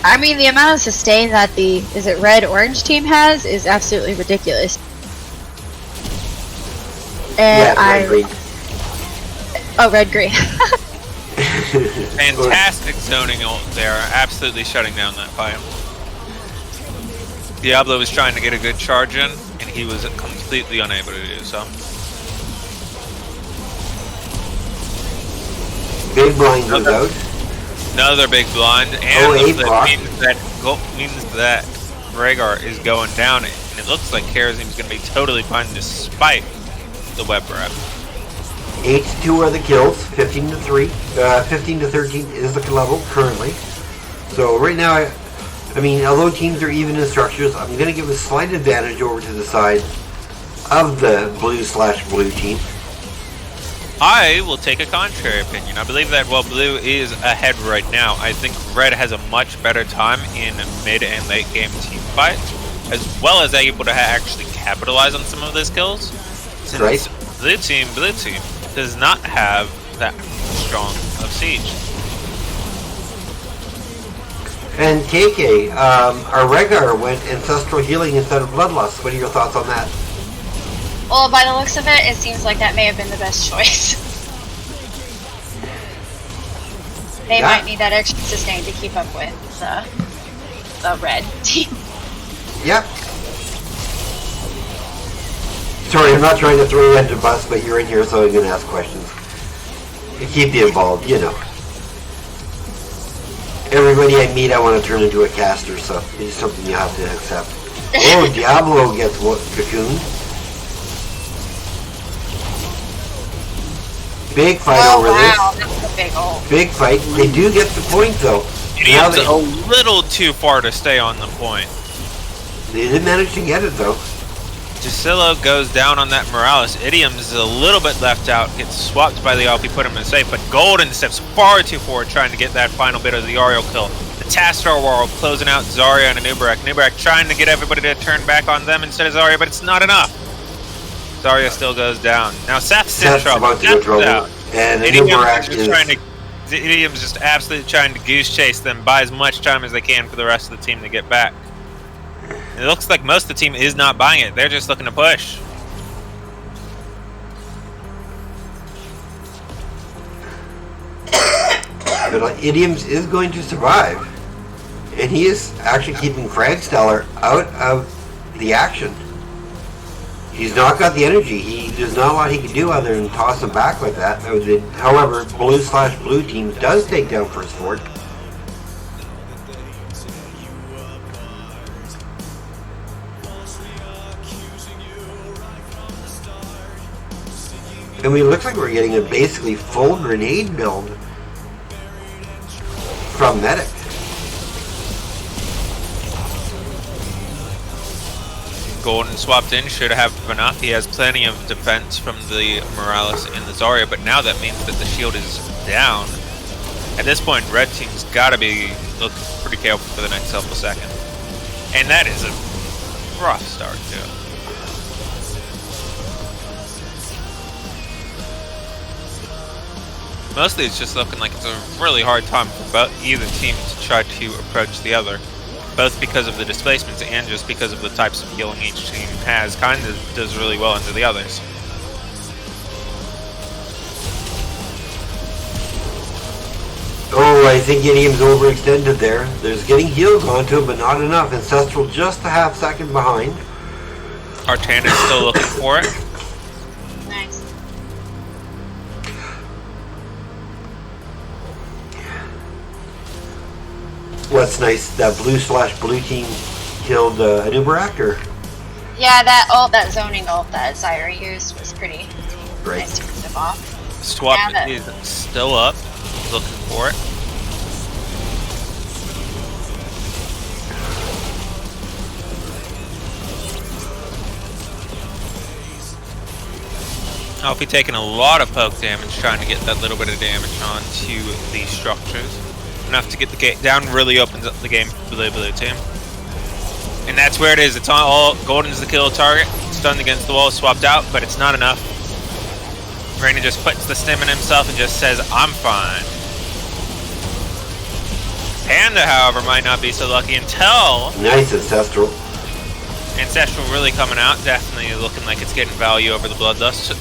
I mean, the amount of sustain that the red-orange team has is absolutely ridiculous. And red-green. Oh, red-green. Fantastic zoning ult there, absolutely shutting down that fight. Diablo was trying to get a good charge in, and he was completely unable to do so. Big blind goes out. Another big blind, and means that Rhaegar is going down, and it looks like Karazim is going to be totally fine despite the web wrap. 8-2 are the kills, 15-3, 15-13 is the level currently. So right now, I mean, although teams are even in structures, I'm going to give a slight advantage over to the side of the blue/blue team. I will take a contrary opinion. I believe that while blue is ahead right now, I think red has a much better time in mid and late game team fights, as well as able to actually capitalize on some of those kills. Since right. Blue team does not have that strong of siege. And KK, our Rhaegar went Ancestral Healing instead of Bloodlust. What are your thoughts on that? Well, by the looks of it, it seems like that may have been the best choice. They might need that extra sustain to keep up with the red team. Yep. Sorry, I'm not trying to throw you under the bus, but you're in here, so I'm going to ask questions. To keep you involved, you know. Everybody I meet, I want to turn into a caster, so it's something you have to accept. Oh, Diablo gets cocooned. Big fight over this. That's a big ult. Big fight. They do get the point, though. It's a little too far to stay on the point. They did manage to get it, though. Drusilla goes down on that Morales. Idiom is a little bit left out, gets swapped by the LP, put him in safe, but Golden steps far too forward trying to get that final bit of the Ariel kill. The Tassadar World closing out Zarya and Anubarak. Anubarak trying to get everybody to turn back on them instead of Zarya, but it's not enough. Zarya still goes down. Now Seth's in trouble. About to get trouble. And Anubarak is... Idiom's just absolutely trying to goose chase them, buy as much time as they can for the rest of the team to get back. It looks like most of the team is not buying it. They're just looking to push. But Idioms is going to survive. And he is actually keeping Cragstellar out of the action. He's not got the energy. There's not a lot he can do other than toss him back like that. However, blue/blue team does take down first fort. And it looks like we're getting a basically full grenade build from Medic. Golden swapped in, should have enough. He has plenty of defense from the Morales and the Zarya, but now that means that the shield is down. At this point, red team's got to be looking pretty careful for the next couple seconds. And that is a rough start, too. Mostly it's just looking like it's a really hard time for either team to try to approach the other. both because of the displacements and just because of the types of healing each team has, kind of does really well into the others. Oh, I think Idiom's overextended there. There's getting heals onto him, but not enough. Ancestral just a half second behind. Artana's still looking for it. Nice. What's nice, that blue/blue team killed an Uber actor. Yeah, that zoning ult that Zyra used was pretty nice to pick them off. Swap Yeah, is still up, looking for it. Alfie taking a lot of poke damage, trying to get that little bit of damage onto the structures. Enough to get the gate down, really opens up the game for the blue team. And that's where it is. It's all Golden's the kill target. Stunned against the wall, swapped out, but it's not enough. Raina just puts the stim in himself and just says, I'm fine. Panda, however, might not be so lucky until... Nice Ancestral. Ancestral really coming out, definitely looking like it's getting value over the Bloodlust.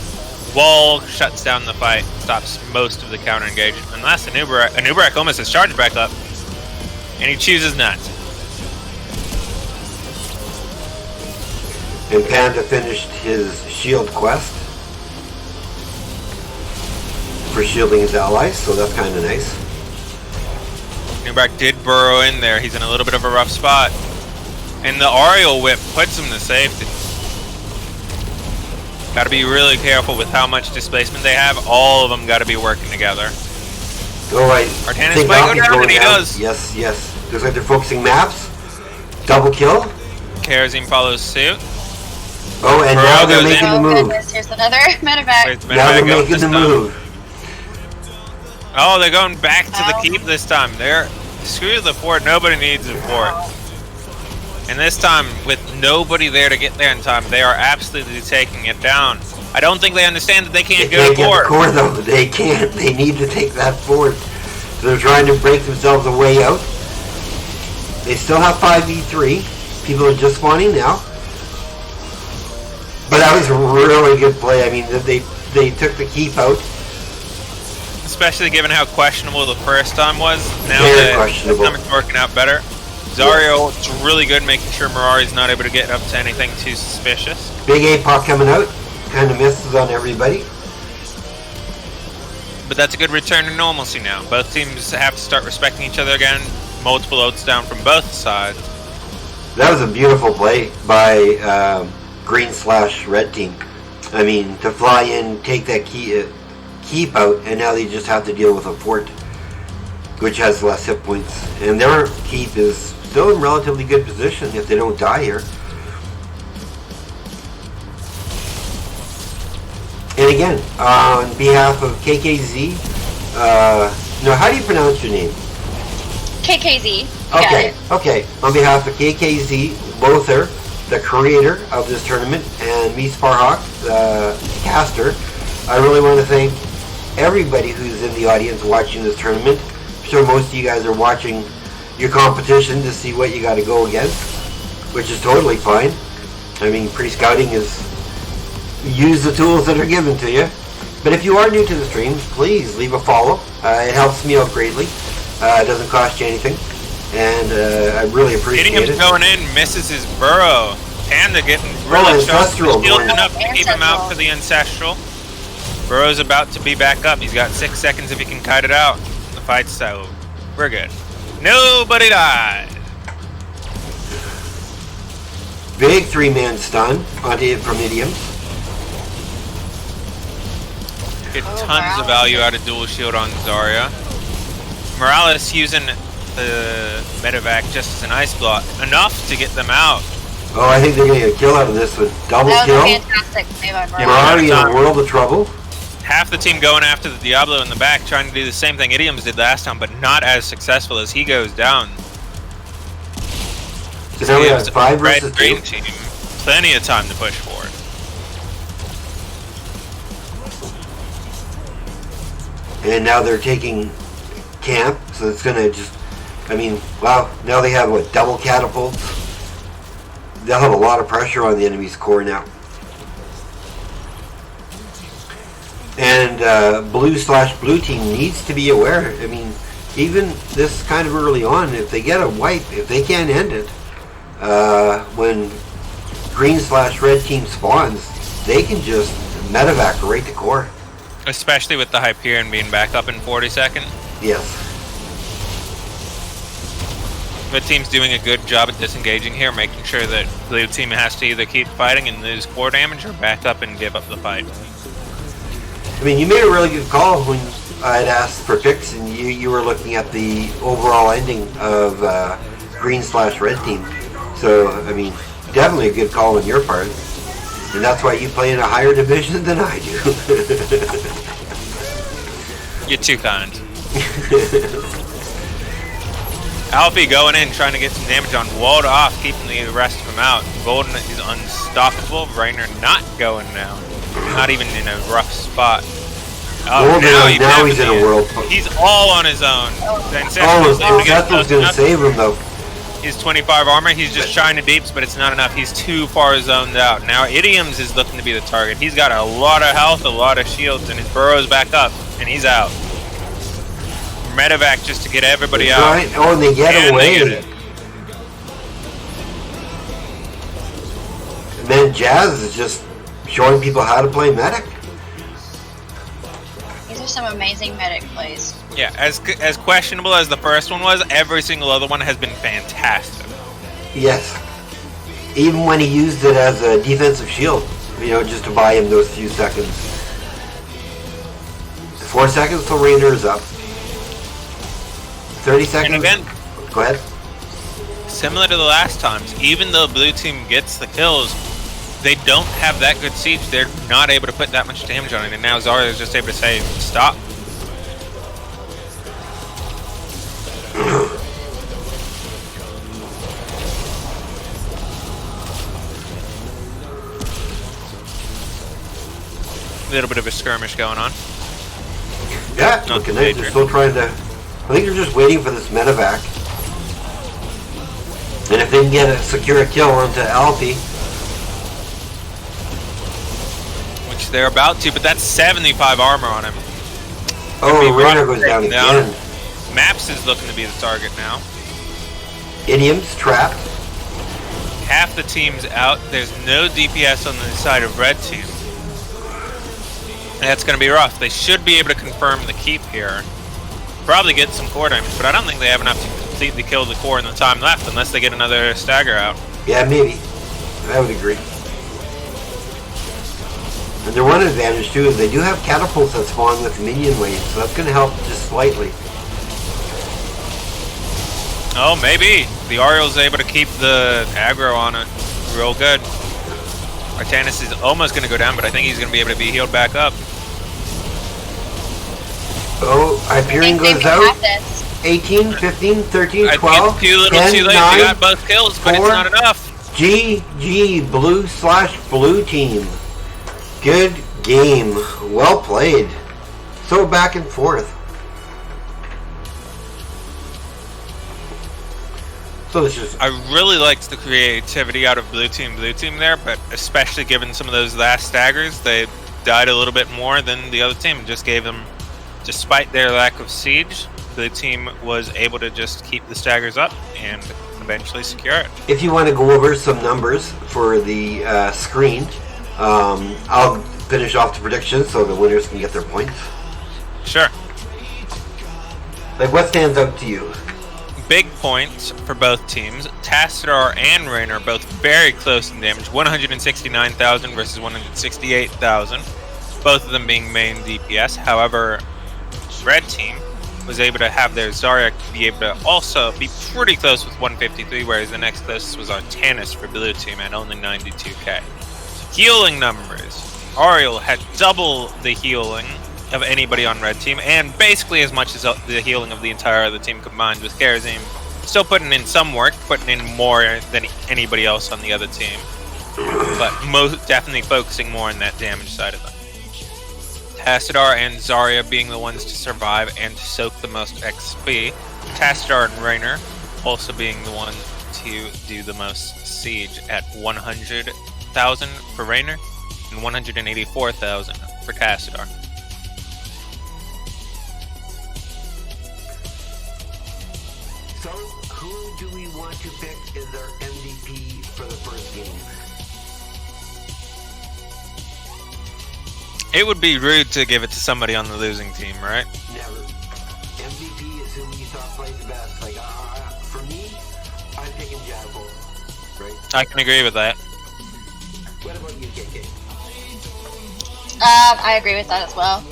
Wall shuts down the fight, stops most of the counter engagement, unless an Uberak almost has charged back up, and he chooses not. And Panda finished his shield quest for shielding his allies, so that's kind of nice. Uberak did burrow in there, he's in a little bit of a rough spot, and the Aerial Whip puts him to safety. Got to be really careful with how much displacement they have. All of them got to be working together. All right. Artanis might go down, and he does. Yes, yes. Looks like they're focusing maps. Double kill. Karazim follows suit. Oh, and now they're making the move. Goodness, here's another medevac. Now they're making the move. Oh, they're going back to the keep this time. They're screw the fort. Nobody needs a fort. And this time, with nobody there to get there in time, they are absolutely taking it down. I don't think they understand that they can't go to fort. Get the core though. They can't. They need to take that fort. So they're trying to break themselves a way out. They still have 5v3. People are just spawning now. But that was a really good play. I mean, they took the keep out. Especially given how questionable the first time was. Now Very questionable. This time it's working out better. Zario is really good making sure Mirari's not able to get up to anything too suspicious. Big APOC coming out. Kind of misses on everybody. But that's a good return to normalcy now. Both teams have to start respecting each other again. Multiple ults down from both sides. That was a beautiful play by green/red team. I mean, to fly in, take that keep out, and now they just have to deal with a fort, which has less hit points. And their keep is still in relatively good position if they don't die here. And again, on behalf of KKZ, no, how do you pronounce your name? KKZ. Okay. On behalf of KKZ, Lothar, the creator of this tournament, and me, Sparhawk, the caster, I really want to thank everybody who's in the audience watching this tournament. I'm sure most of you guys are watching your competition to see what you got to go against, which is totally fine. I mean, pre-scouting is use the tools that are given to you. But if you are new to the stream, please leave a follow. It helps me out greatly. It doesn't cost you anything, and I really appreciate it. Idiom's going in, misses his burrow. Panda getting really shot. Shield enough to keep him out for the Ancestral. Burrow's about to be back up. He's got 6 seconds if he can kite it out. The fight's over. We're good. Nobody died. Big 3-man stun from Idiom. Get tons of value out of dual shield on Zarya. Morales using the medevac just as an ice block. Enough to get them out. Oh, I think they're going to get a kill out of this with double That kill. was a fantastic play by Morales. Ferrari in a world of trouble. Half the team going after the Diablo in the back, trying to do the same thing Idioms did last time, but not as successful as he goes down. So now we have 5 versus 2. Green team, plenty of time to push forward. And now they're taking camp, so it's going to just I mean, wow, now they have, what, double catapults? They'll have a lot of pressure on the enemy's core now. And blue/blue team needs to be aware. I mean, even this kind of early on, if they get a wipe, if they can't end it, when green/red team spawns, they can just medevac right to core. Especially with the Hyperion being back up in 40 seconds. Yes. The team's doing a good job at disengaging here, making sure that blue team has to either keep fighting and lose core damage or back up and give up the fight. I mean, you made a really good call when I'd asked for picks, and you were looking at the overall ending of green/red team. So, I mean, definitely a good call on your part. And that's why you play in a higher division than I do. You're too kind. Alfie going in, trying to get some damage on. Walled off, keeping the rest of them out. Golden is unstoppable. Rainer not going now. Not even in a rough spot. Oh, now he's in a world. He's all on his own. Zethro's going to save him, though. He's 25 armor. He's just trying to deeps, but it's not enough. He's too far zoned out. Now Idioms is looking to be the target. He's got a lot of health, a lot of shields, and his burrow's back up, and he's out. Medevac just to get everybody out. Right. Oh, and they get away. And then Jazz is just showing people how to play medic. These are some amazing medic plays. Yeah, as questionable as the first one was, every single other one has been fantastic. Yes. Even when he used it as a defensive shield, you know, just to buy him those few seconds. 4 seconds till Rainer is up. 30 seconds. And again, go ahead. Similar to the last times, even though blue team gets the kills, they don't have that good siege. They're not able to put that much damage on it, and now Zarya is just able to say, stop. A little bit of a skirmish going on. Yeah, looking nice. They're still trying to... I think they're just waiting for this medevac. And if they can secure a kill onto Alfie... Which they're about to, but that's 75 armor on him. Oh, Rainer goes down again. Maps is looking to be the target now. Idiom's trapped. Half the team's out. There's no DPS on the side of red team. That's going to be rough. They should be able to confirm the keep here. Probably get some core damage, but I don't think they have enough to completely kill the core in the time left unless they get another stagger out. Yeah, maybe. I would agree. And their one advantage too is they do have catapults that spawn with minion waves, so that's going to help just slightly. Oh, maybe. The Ariel's able to keep the aggro on it real good. Artanis is almost going to go down, but I think he's going to be able to be healed back up. Oh, Hyperion goes out. 18, 15, 13, 12, I think it's too little 10, too late. 9, They got both kills, but 4, it's not enough. GG, blue/blue team. Good game. Well played. So back and forth. So it's just... I really liked the creativity out of blue team there, but especially given some of those last staggers, they died a little bit more than the other team. Just gave them, despite their lack of siege, the team was able to just keep the staggers up and eventually secure it. If you want to go over some numbers for the screen, I'll finish off the predictions so the winners can get their points. Sure. Like, what stands out to you? Big points for both teams. Tassadar and Rainer both very close in damage. 169,000 versus 168,000. Both of them being main DPS. However, red team was able to have their Zarya be able to also be pretty close with 153, whereas the next closest was Artanis for blue team at only 92k. Healing numbers. Ariel had double the healing of anybody on red team, and basically as much as the healing of the entire other team combined, with Karazim still putting in some work, putting in more than anybody else on the other team, but most definitely focusing more on that damage side of them. Tassadar and Zarya being the ones to survive and to soak the most XP. Tastar and Rainer also being the one to do the most siege at 100,000 for Rainer and 184,000 for Tastar. So, who do we want to pick as our MVP for the first game? It would be rude to give it to somebody on the losing team, right? Never. MVP is who you thought played the best. Like, for me, I'm picking Jazzo. Right? I can agree with that. What about you, KK? I agree with that as well.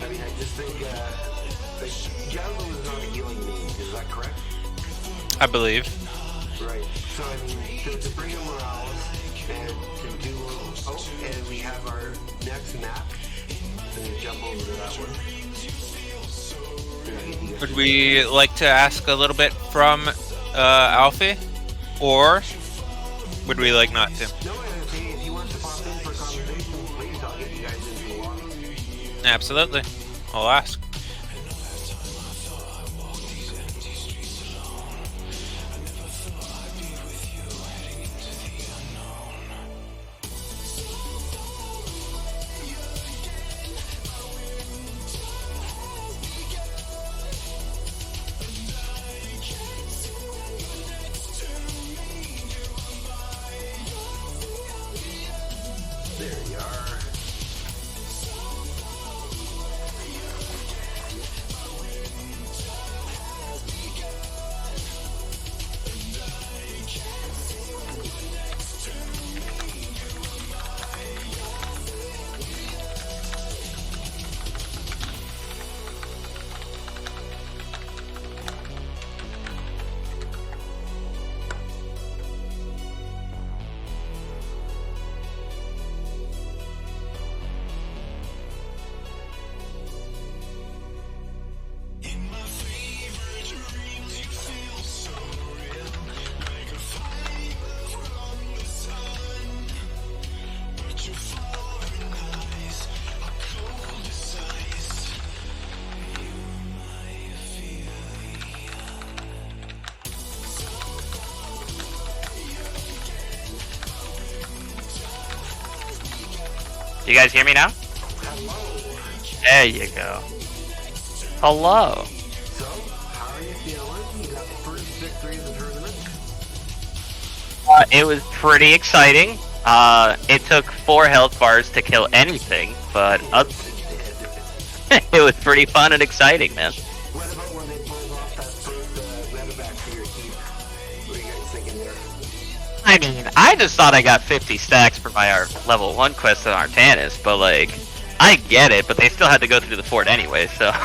I mean, I just think Jazzo is not a healing main. Is that correct? I believe. Right. So, I mean, to bring in Morales and to do... Oh, and we have our next map. I'm going to jump over to that one. Would we like to ask a little bit from Alfie? Or would we like not to? No, if he wants to pop in for a conversation, please, I'll get you guys into the lobby. Absolutely. I'll ask. There you are. You guys hear me now? There you go. Hello. So, how are you feeling? You got the first victory of the tournament? It was pretty exciting. It took 4 health bars to kill anything, but it was pretty fun and exciting, man. What about when they pulled off that first medevac for your keep? What are you guys thinking there? I mean, I just thought I got 50 stacks for my level 1 quest on Artanis, but like, I get it, but they still had to go through the fort anyway, so... Yes.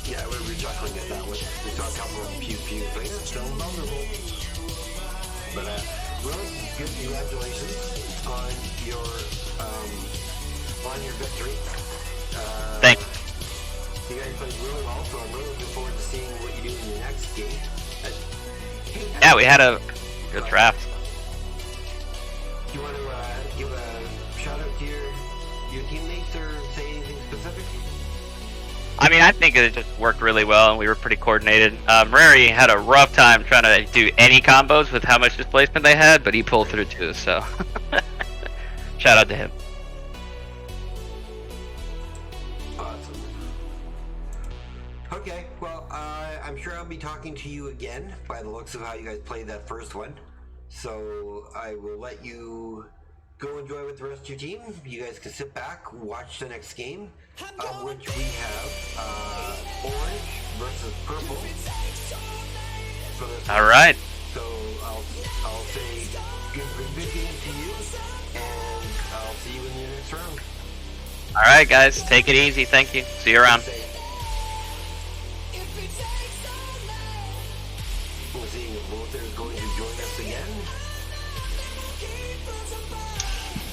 Yeah, we were chuckling at that one. We saw a couple of pew-pews, but yeah, still vulnerable. But, really, good congratulations on your victory. Thanks. You guys played really well, so I'm really looking forward to seeing what you do in your next game. Yeah, we had a good draft. Do you want to give a shout out to your teammates or say anything specific? I mean, I think it just worked really well, and we were pretty coordinated. Rary had a rough time trying to do any combos with how much displacement they had, but he pulled through too, so... Shout out to him. Awesome. Okay, well, I'm sure I'll be talking to you again by the looks of how you guys played that first one. So I will let you go enjoy with the rest of your team. You guys can sit back, watch the next game, which we have orange versus purple. All right. So I'll say good game to you, and I'll see you in the next round. All right, guys, take it easy. Thank you. See you around. We'll see if Walter is going to join us again.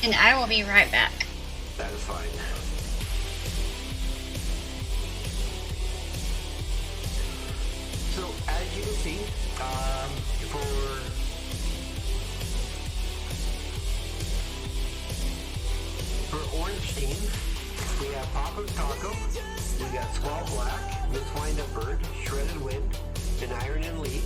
And I will be right back. That is fine. So, as you can see, for orange team, we have Papa's Taco, we got Squall Black, let's find a bird, shredded wind, and iron and lead.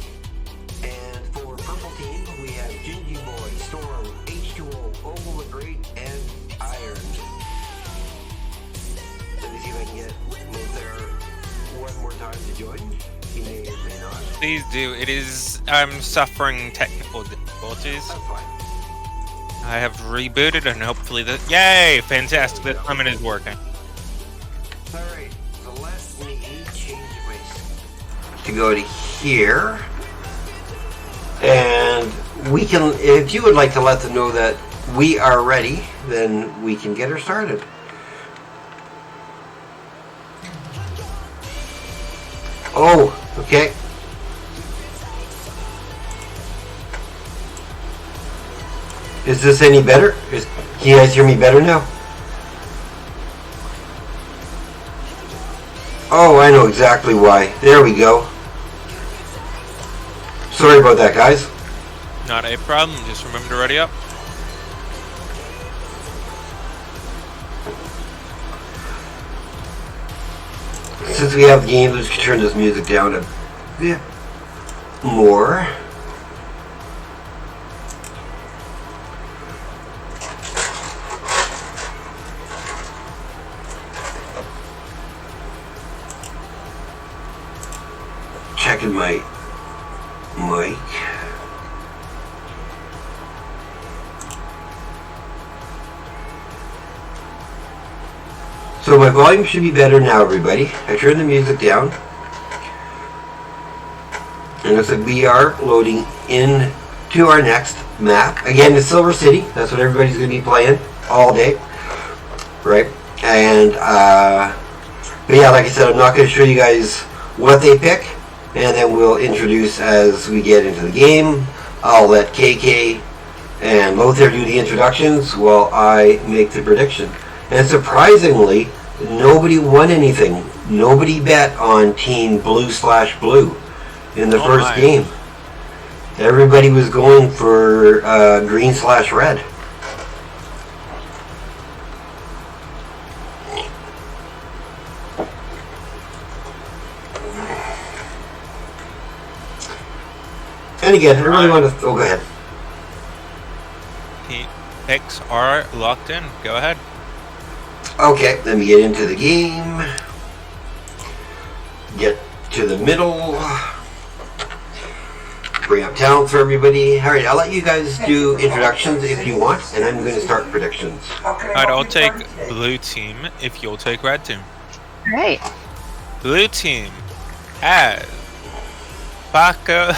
And for purple team, we have Gingy Boy, Storm, H2O, Oval the Great, and Iron. Let me see if I can get Mo there one more time to join. He may or may not. Please do. I'm suffering technical difficulties. That's fine. I have rebooted and hopefully yay! Fantastic. The summon is working. Alright, so let me change my to go to here. And we can, if you would like to let them know that we are ready, then we can get her started. Oh, okay. Is this any better? Can you guys hear me better now? Oh, I know exactly why. There we go. Sorry about that, guys. Not a problem. Just remember to ready up. Since we have the game, let's turn this music down a bit more. Checking my mic. So my volume should be better now, everybody. I turned the music down. And looks like we are loading in to our next map. Again, it's Silver City. That's what everybody's going to be playing all day. Right? And, but yeah, like I said, I'm not going to show you guys what they pick. And then we'll introduce as we get into the game. I'll let KK and Lothar do the introductions while I make the prediction. And surprisingly, nobody won anything. Nobody bet on Team Blue/Blue in the first game. Everybody was going for Green/Red. And again, I really want to... Oh, go ahead. The picks are locked in. Go ahead. Okay, let me get into the game. Get to the middle. Bring up talent for everybody. Alright, I'll let you guys do introductions if you want, and I'm going to start predictions. Alright, I'll take blue team if you'll take red team. Great. Blue team has Paco,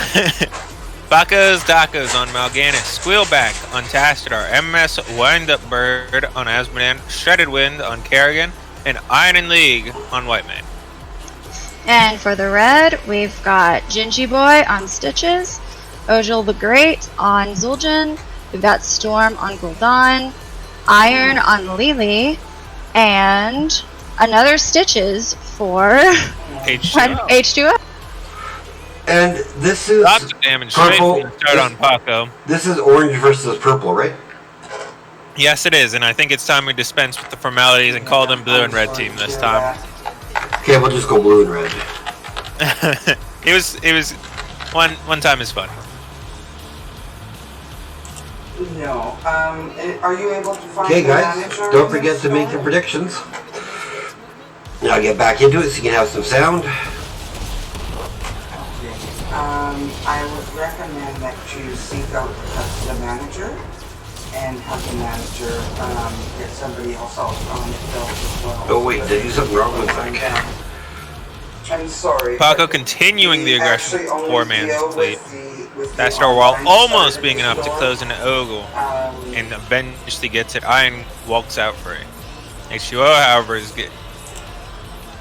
Paco's Tacos on Mal'Ganis, Squealback on Tastadar, MS Wind-Up Bird on Asmodan, Shredded Wind on Kerrigan, and Iron and League on Whitemane. And for the red, we've got Gingy Boy on Stitches, Ojal the Great on Zul'jin, we've got Storm on Gul'dan, Iron on Lily, and another Stitches for H2O. And this is lots of damage purple. Start on Paco. This is orange versus purple, right? Yes, it is, and I think it's time we dispense with the formalities and call them blue and red team this time. Okay, we'll just go blue and red. It was one time is fun. No. Are you able to find Okay, the guys, manager don't forget to make your predictions. Now get back into it so you can have some sound. I would recommend that you seek out the manager and have the manager get somebody else out on it as well. Oh wait, did I do something wrong with that? I'm sorry. Paco continuing the aggression with 4-man fleet. Tastadar while almost being enough to close into Ogle and eventually gets it. Iron walks out free. H2O, however, is good.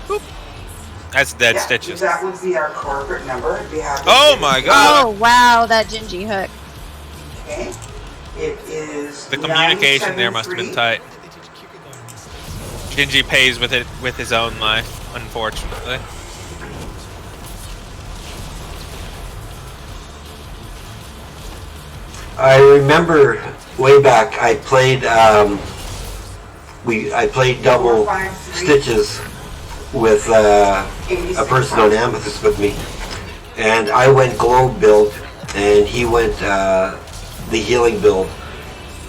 Boop. That's dead Stitches. That would be our corporate number. Oh my god! Oh wow, that Gingy hook. Okay. It is the communication there must have been tight. Gingy pays with it with his own life, unfortunately. I remember way back I played I played double Stitches with a person on Amethyst with me, and I went globe build, and he went the healing build,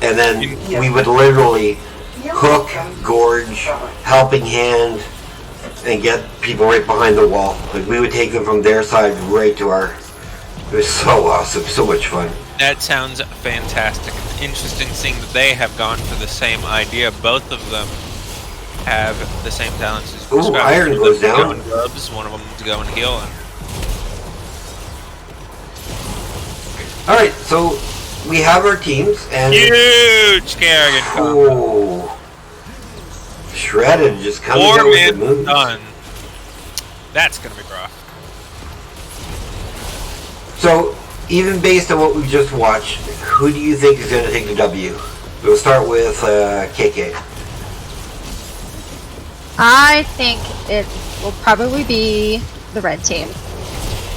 and then we would literally hook, gorge, helping hand, and get people right behind the wall. Like we would take them from their side right to our. It was so awesome, so much fun. That sounds fantastic. Interesting seeing that they have gone for the same idea. Both of them have the same talents as Ooh, Iron goes down. Gloves, one of them to go and heal. All right, so we have our teams and huge Kerrigan. Oh, shredded just coming out with the moves. Done. That's gonna be rough. So, even based on what we just watched, who do you think is going to take the W? We'll start with KK. I think it will probably be the red team.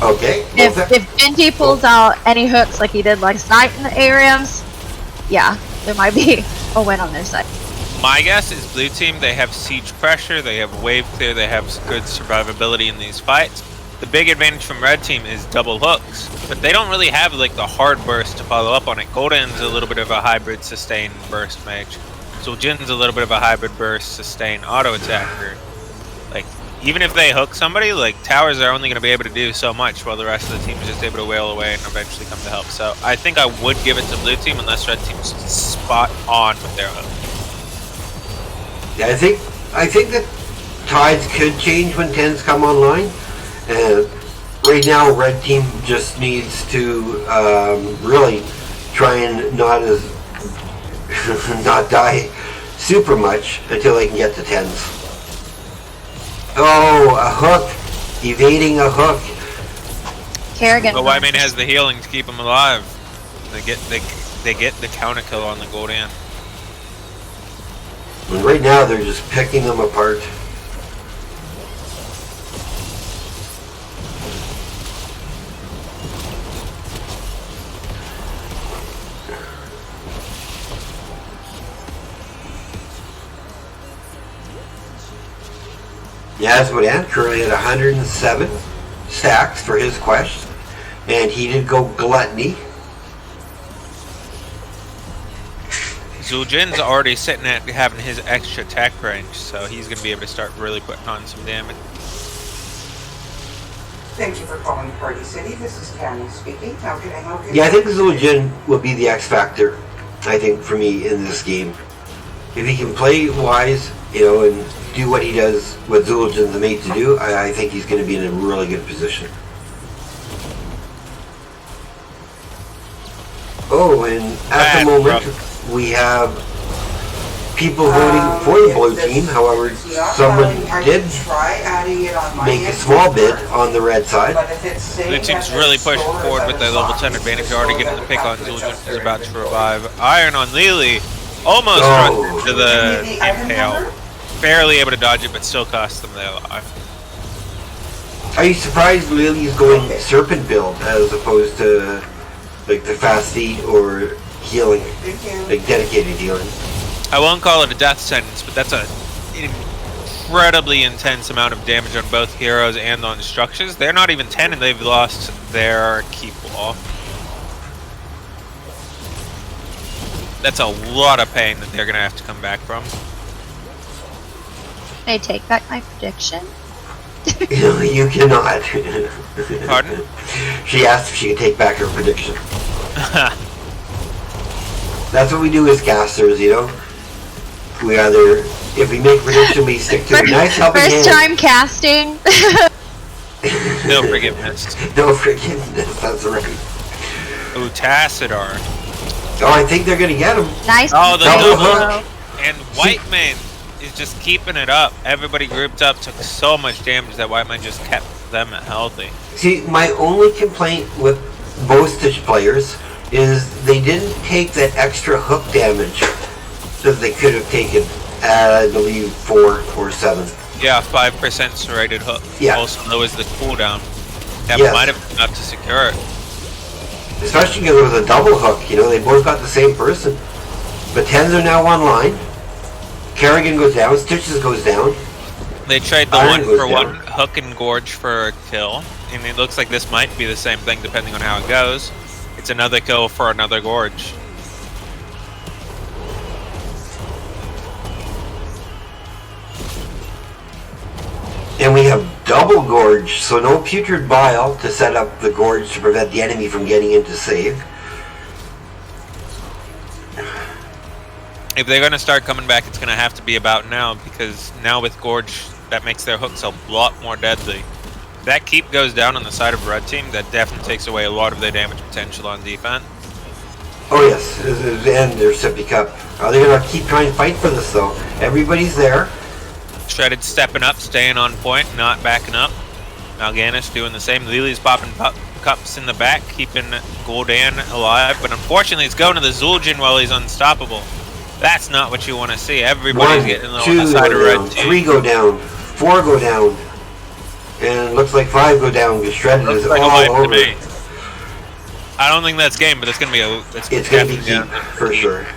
Okay. If Genji pulls out any hooks like he did last night in the ARAMs, yeah, there might be a win on their side. My guess is blue team, they have siege pressure, they have wave clear, they have good survivability in these fights. The big advantage from red team is double hooks, but they don't really have like the hard burst to follow up on it. Golden's a little bit of a hybrid sustain burst mage. Zuljin's a little bit of a hybrid burst sustain auto attacker. Like, even if they hook somebody, like towers are only going to be able to do so much while the rest of the team is just able to wail away and eventually come to help. So I think I would give it to blue team unless red team's spot on with their hook. Yeah, I think that tides could change when 10s come online. Right now, red team just needs to really try and not die super much until they can get to 10s. Oh, a hook! Evading a hook. Kerrigan. But Whitemane has the healing to keep him alive. They get the counter kill on the Golden. And right now, they're just picking them apart. Yazmodan currently at 107 stacks for his quest, and he did go gluttony. Zuljin's already sitting at having his extra attack range, so he's going to be able to start really putting on some damage. Thank you for calling Party City. This is Tammy speaking. How can I help you? Yeah, I think Zuljin will be the X factor, I think, for me in this game. If he can play wise, and do what he does, what Zuljin's made to do, I think he's going to be in a really good position. Oh, and at the moment, we have people voting for the blue team. However, someone did make a small bid on the red side. Blue team's really pushing forward with their level 10 advantage. They're already getting the pick on Zuljin, who's about to revive. Iron on Lily, almost runs into the impale. Barely able to dodge it, but still costs them their life. Are you surprised Lily's going serpent build as opposed to like the fast feet or healing, like dedicated healing? I won't call it a death sentence, but that's an incredibly intense amount of damage on both heroes and on structures. They're not even 10 and they've lost their keep wall. That's a lot of pain that they're going to have to come back from. Can I take back my prediction? You cannot. Pardon? She asked if she could take back her prediction. That's what we do as casters, We either, if we make prediction, we stick to a nice helping hand. First time casting. No forgiveness. No forgiveness, that's right. Ooh, Tassadar. Oh, I think they're going to get him. Nice. Oh, the double hook. And Whitemane is just keeping it up. Everybody grouped up, took so much damage that Whitemane just kept them healthy. See, my only complaint with both Stitch players is they didn't take that extra hook damage that they could have taken at, I believe, 4 or 7. Yeah, 5% serrated hook. Yeah. Also low is the cooldown. That Yes. might have been enough to secure it. Especially because it was a double hook, they both got the same person. But 10s are now online. Kerrigan goes down, Stitches goes down. They trade the Iron goes 1-for-1 down. hook and gorge for a kill, and it looks like this might be the same thing depending on how it goes. It's another kill for another gorge. And we have double gorge, so no putrid bile to set up the gorge to prevent the enemy from getting into save. If they're going to start coming back, it's going to have to be about now, because now with gorge, that makes their hooks a lot more deadly. If that keep goes down on the side of red team, that definitely takes away a lot of their damage potential on defense. Oh yes, and their sippy cup. Are they going to keep trying to fight for this though? Everybody's there. Shredded stepping up, staying on point, not backing up. Malganish doing the same. Lily's popping cups in the back, keeping Gul'dan alive, but unfortunately it's going to the Zul'jin while he's unstoppable. That's not what you want to see. Everybody's getting on the side of red team. 3 go down, 4 go down, and it looks like 5 go down because Shredded is Like a all life to over. me. I don't think that's game, but it's gonna be a. It's going to be keep, for sure.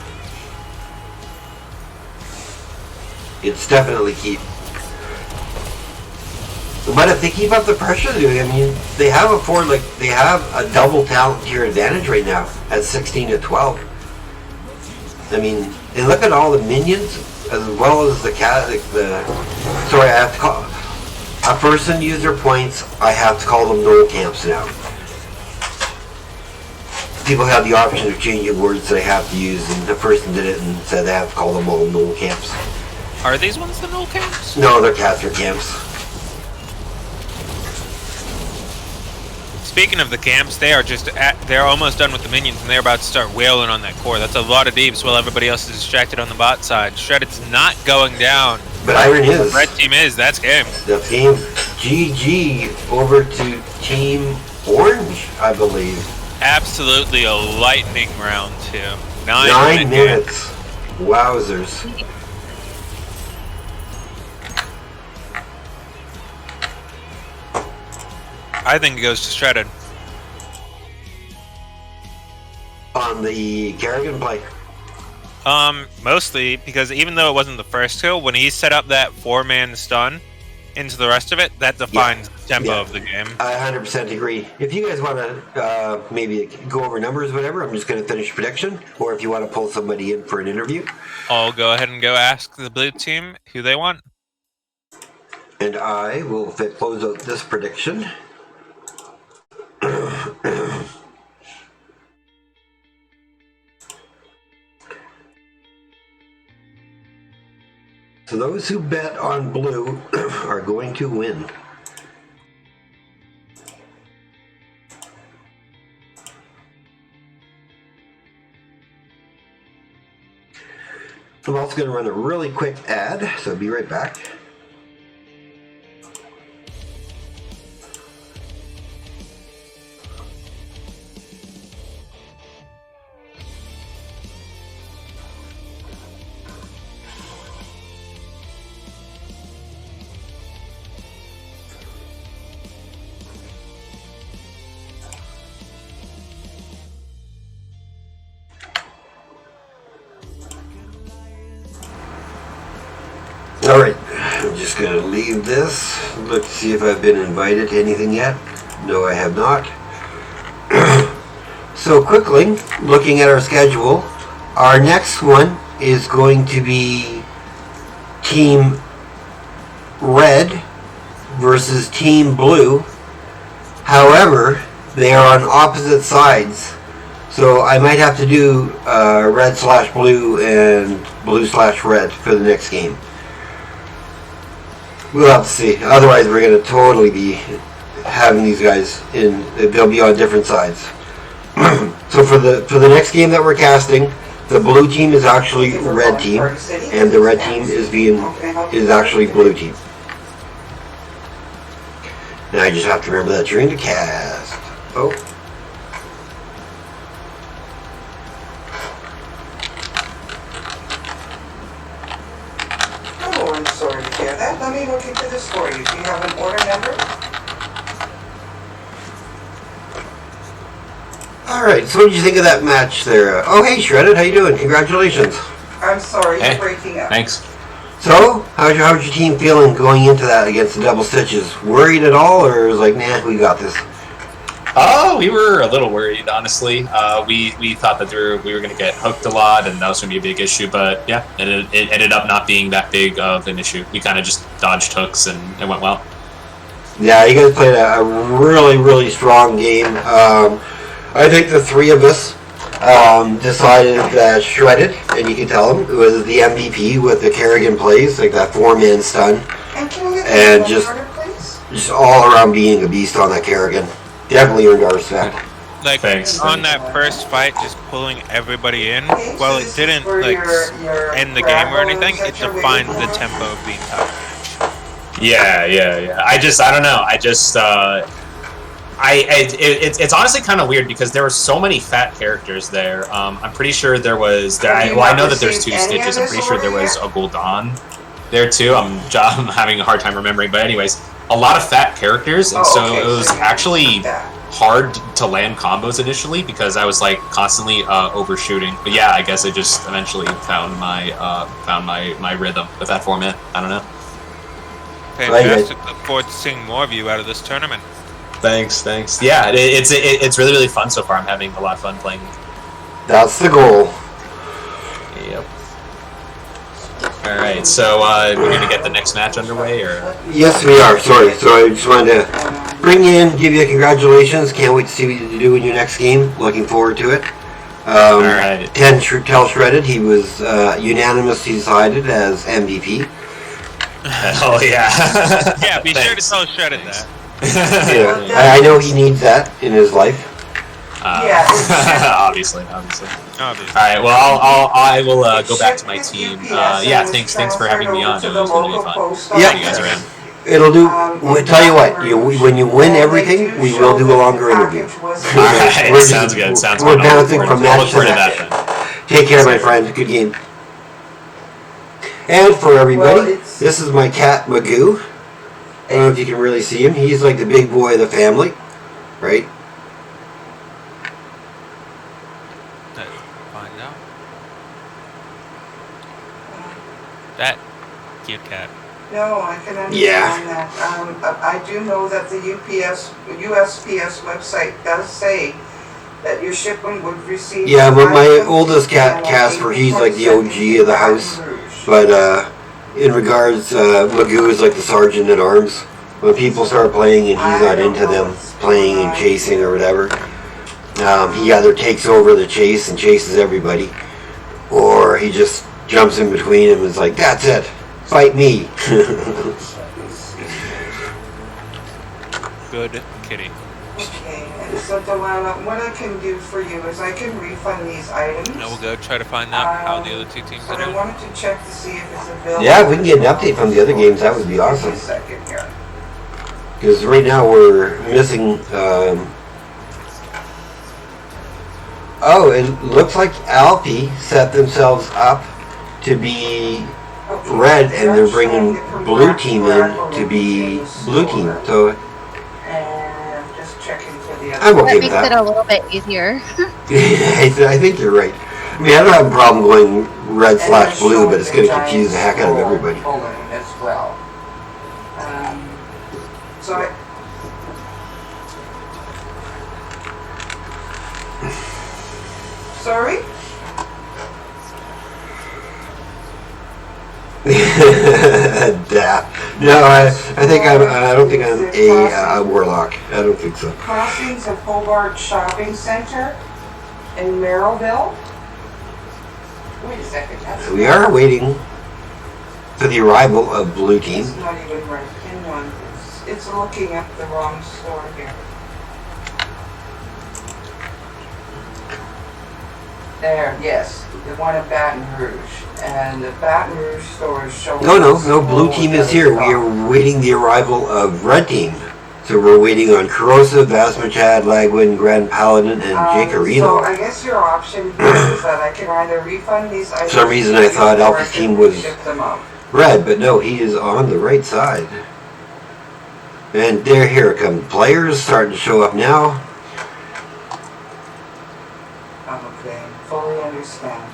It's definitely keep. But if they keep up the pressure, I mean, they have they have a double talent tier advantage right now at 16 to 12. I mean, and look at all the minions as well as the sorry, I have to call a person use their points. I have to call them null camps now. People have the option of changing words that I have to use, and the person did it and said they have to call them all null camps. Are these ones the null camps? No, they're caster camps. Speaking of the camps, they are they're almost done with the minions, and they're about to start wailing on that core. That's a lot of deeps while everybody else is distracted on the bot side. Shredded's not going down. But Iron is. Red team is. That's game. That's game. GG over to Team Orange, I believe. Absolutely a lightning round, too. 9 minutes. Wowzers. I think it goes to Shredded. On the Kerrigan play. Mostly because even though it wasn't the first kill, when he set up that 4-man stun into the rest of it, that defines the tempo of the game. I 100% agree. If you guys want to maybe go over numbers or whatever, I'm just going to finish prediction. Or if you want to pull somebody in for an interview. I'll go ahead and go ask the blue team who they want. And I will close out this prediction. So those who bet on blue are going to win. I'm also going to run a really quick ad, so be right back. Alright, I'm just going to leave this. Look to see if I've been invited to anything yet. No, I have not. So quickly, looking at our schedule, our next one is going to be Team Red versus Team Blue. However, they are on opposite sides. So I might have to do red/blue and blue/red for the next game. We'll have to see. Otherwise, we're going to totally be having these guys in. They'll be on different sides. So for the next game that we're casting, the blue team is actually red team, and the red team is actually blue team. Now I just have to remember that during the cast. Oh. Oh, I'm sorry to hear that. Let me look into this for you. Do you have an order number? Alright, so what did you think of that match there? Oh, hey, Shredded, how you doing? Congratulations. I'm sorry, you're breaking up. Thanks. So, how's your team feeling going into that against the double stitches? Worried at all, or is like, nah, we got this? Oh, we were a little worried, honestly. We thought that we were going to get hooked a lot, and that was going to be a big issue. But yeah, it ended up not being that big of an issue. We kind of just dodged hooks, and it went well. Yeah, you guys played a really, really strong game. I think the three of us decided that Shredded, and you can tell him, was the MVP with the Kerrigan plays, like that 4-man stun, and just all around being a beast on that Kerrigan. Definitely earned our respect. Like, Thanks. on that first fight, just pulling everybody in, while it didn't, like, end the game or anything, it defined the tempo of the entire match. Yeah. I don't know. It's honestly kind of weird because there were so many fat characters there. I'm pretty sure there was. I know that there's 2 stitches. I'm pretty sure there was a Gul'dan there too. I'm having a hard time remembering, but anyways, a lot of fat characters, and so it was actually hard to land combos initially because I was like constantly overshooting. But yeah, I guess I just eventually found my rhythm with that format. I don't know. Fantastic. Look forward to seeing more of you out of this tournament. Thanks. Yeah, it's really, really fun so far. I'm having a lot of fun playing. That's the goal. Yep. All right, so we're gonna get the next match underway, or? Yes, we are. Sorry. So I just wanted to bring you in, give you congratulations. Can't wait to see what you do in your next game. Looking forward to it. All right. Tell Shredded he was unanimously decided as MVP. Oh yeah. Yeah, be sure to tell Shredded that. Yeah, I know he needs that in his life. Obviously. All right. Well, I will go back to my team. Yeah. Thanks for having me on. It was going to be fun. Yeah. You guys around. It'll do. We'll tell you what. When you win everything, we will do a longer interview. All right. Sounds good. We're bouncing from match to match. Then. Take care, my friend. Good game. And for everybody, this is my cat Magoo. I don't know if you can really see him. He's like the big boy of the family, right? Find out. That cute cat. No, I can understand that. I do know that the USPS website does say that your shipment would receive. Yeah, but my oldest cat, Casper, he's like the OG of the house. But in regards, Magoo is like the sergeant at arms. When people start playing and he's not into them playing and chasing or whatever, he either takes over the chase and chases everybody, or he just jumps in between them and is like, "That's it, fight me." Good kitty. Okay, and so Delilah, what I can do for you is I can refund these items. And we'll go try to find out how the other 2 teams are But I doing. wanted to check to see if it's available. Yeah, if we can get an update from the other games, that would be awesome. Just a second here. Because right now we're missing. Oh, it looks like Alfie set themselves up to be red, and they're bringing blue team in to be blue team. So And I'm just checking for the other. I'm okay That with makes that. it a little bit easier. I think you're right. I mean, I don't have a problem going red/blue, but it's going to confuse the heck out of everybody. As well. So I, sorry? No, I think I don't think I'm a warlock. I don't think so. Crossings of Hobart Shopping Center in Merrillville. Wait a second. That's We are waiting for the arrival of blue team. It's not even right in one. It's looking at the wrong store here. There, yes, the one at Baton Rouge. And the Baton Rouge store is showing... No, blue team is here. We are waiting the arrival of red team. So we're waiting on Corrosive, Vasmachad, Lagwin, Grand Paladin, and Jacarino. So I guess your option here is that I can either refund these items... For some reason I thought or I Alpha's can team was ship them out. red, but no, he is on the right side. And there, here come players starting to show up now. Okay, fully understand.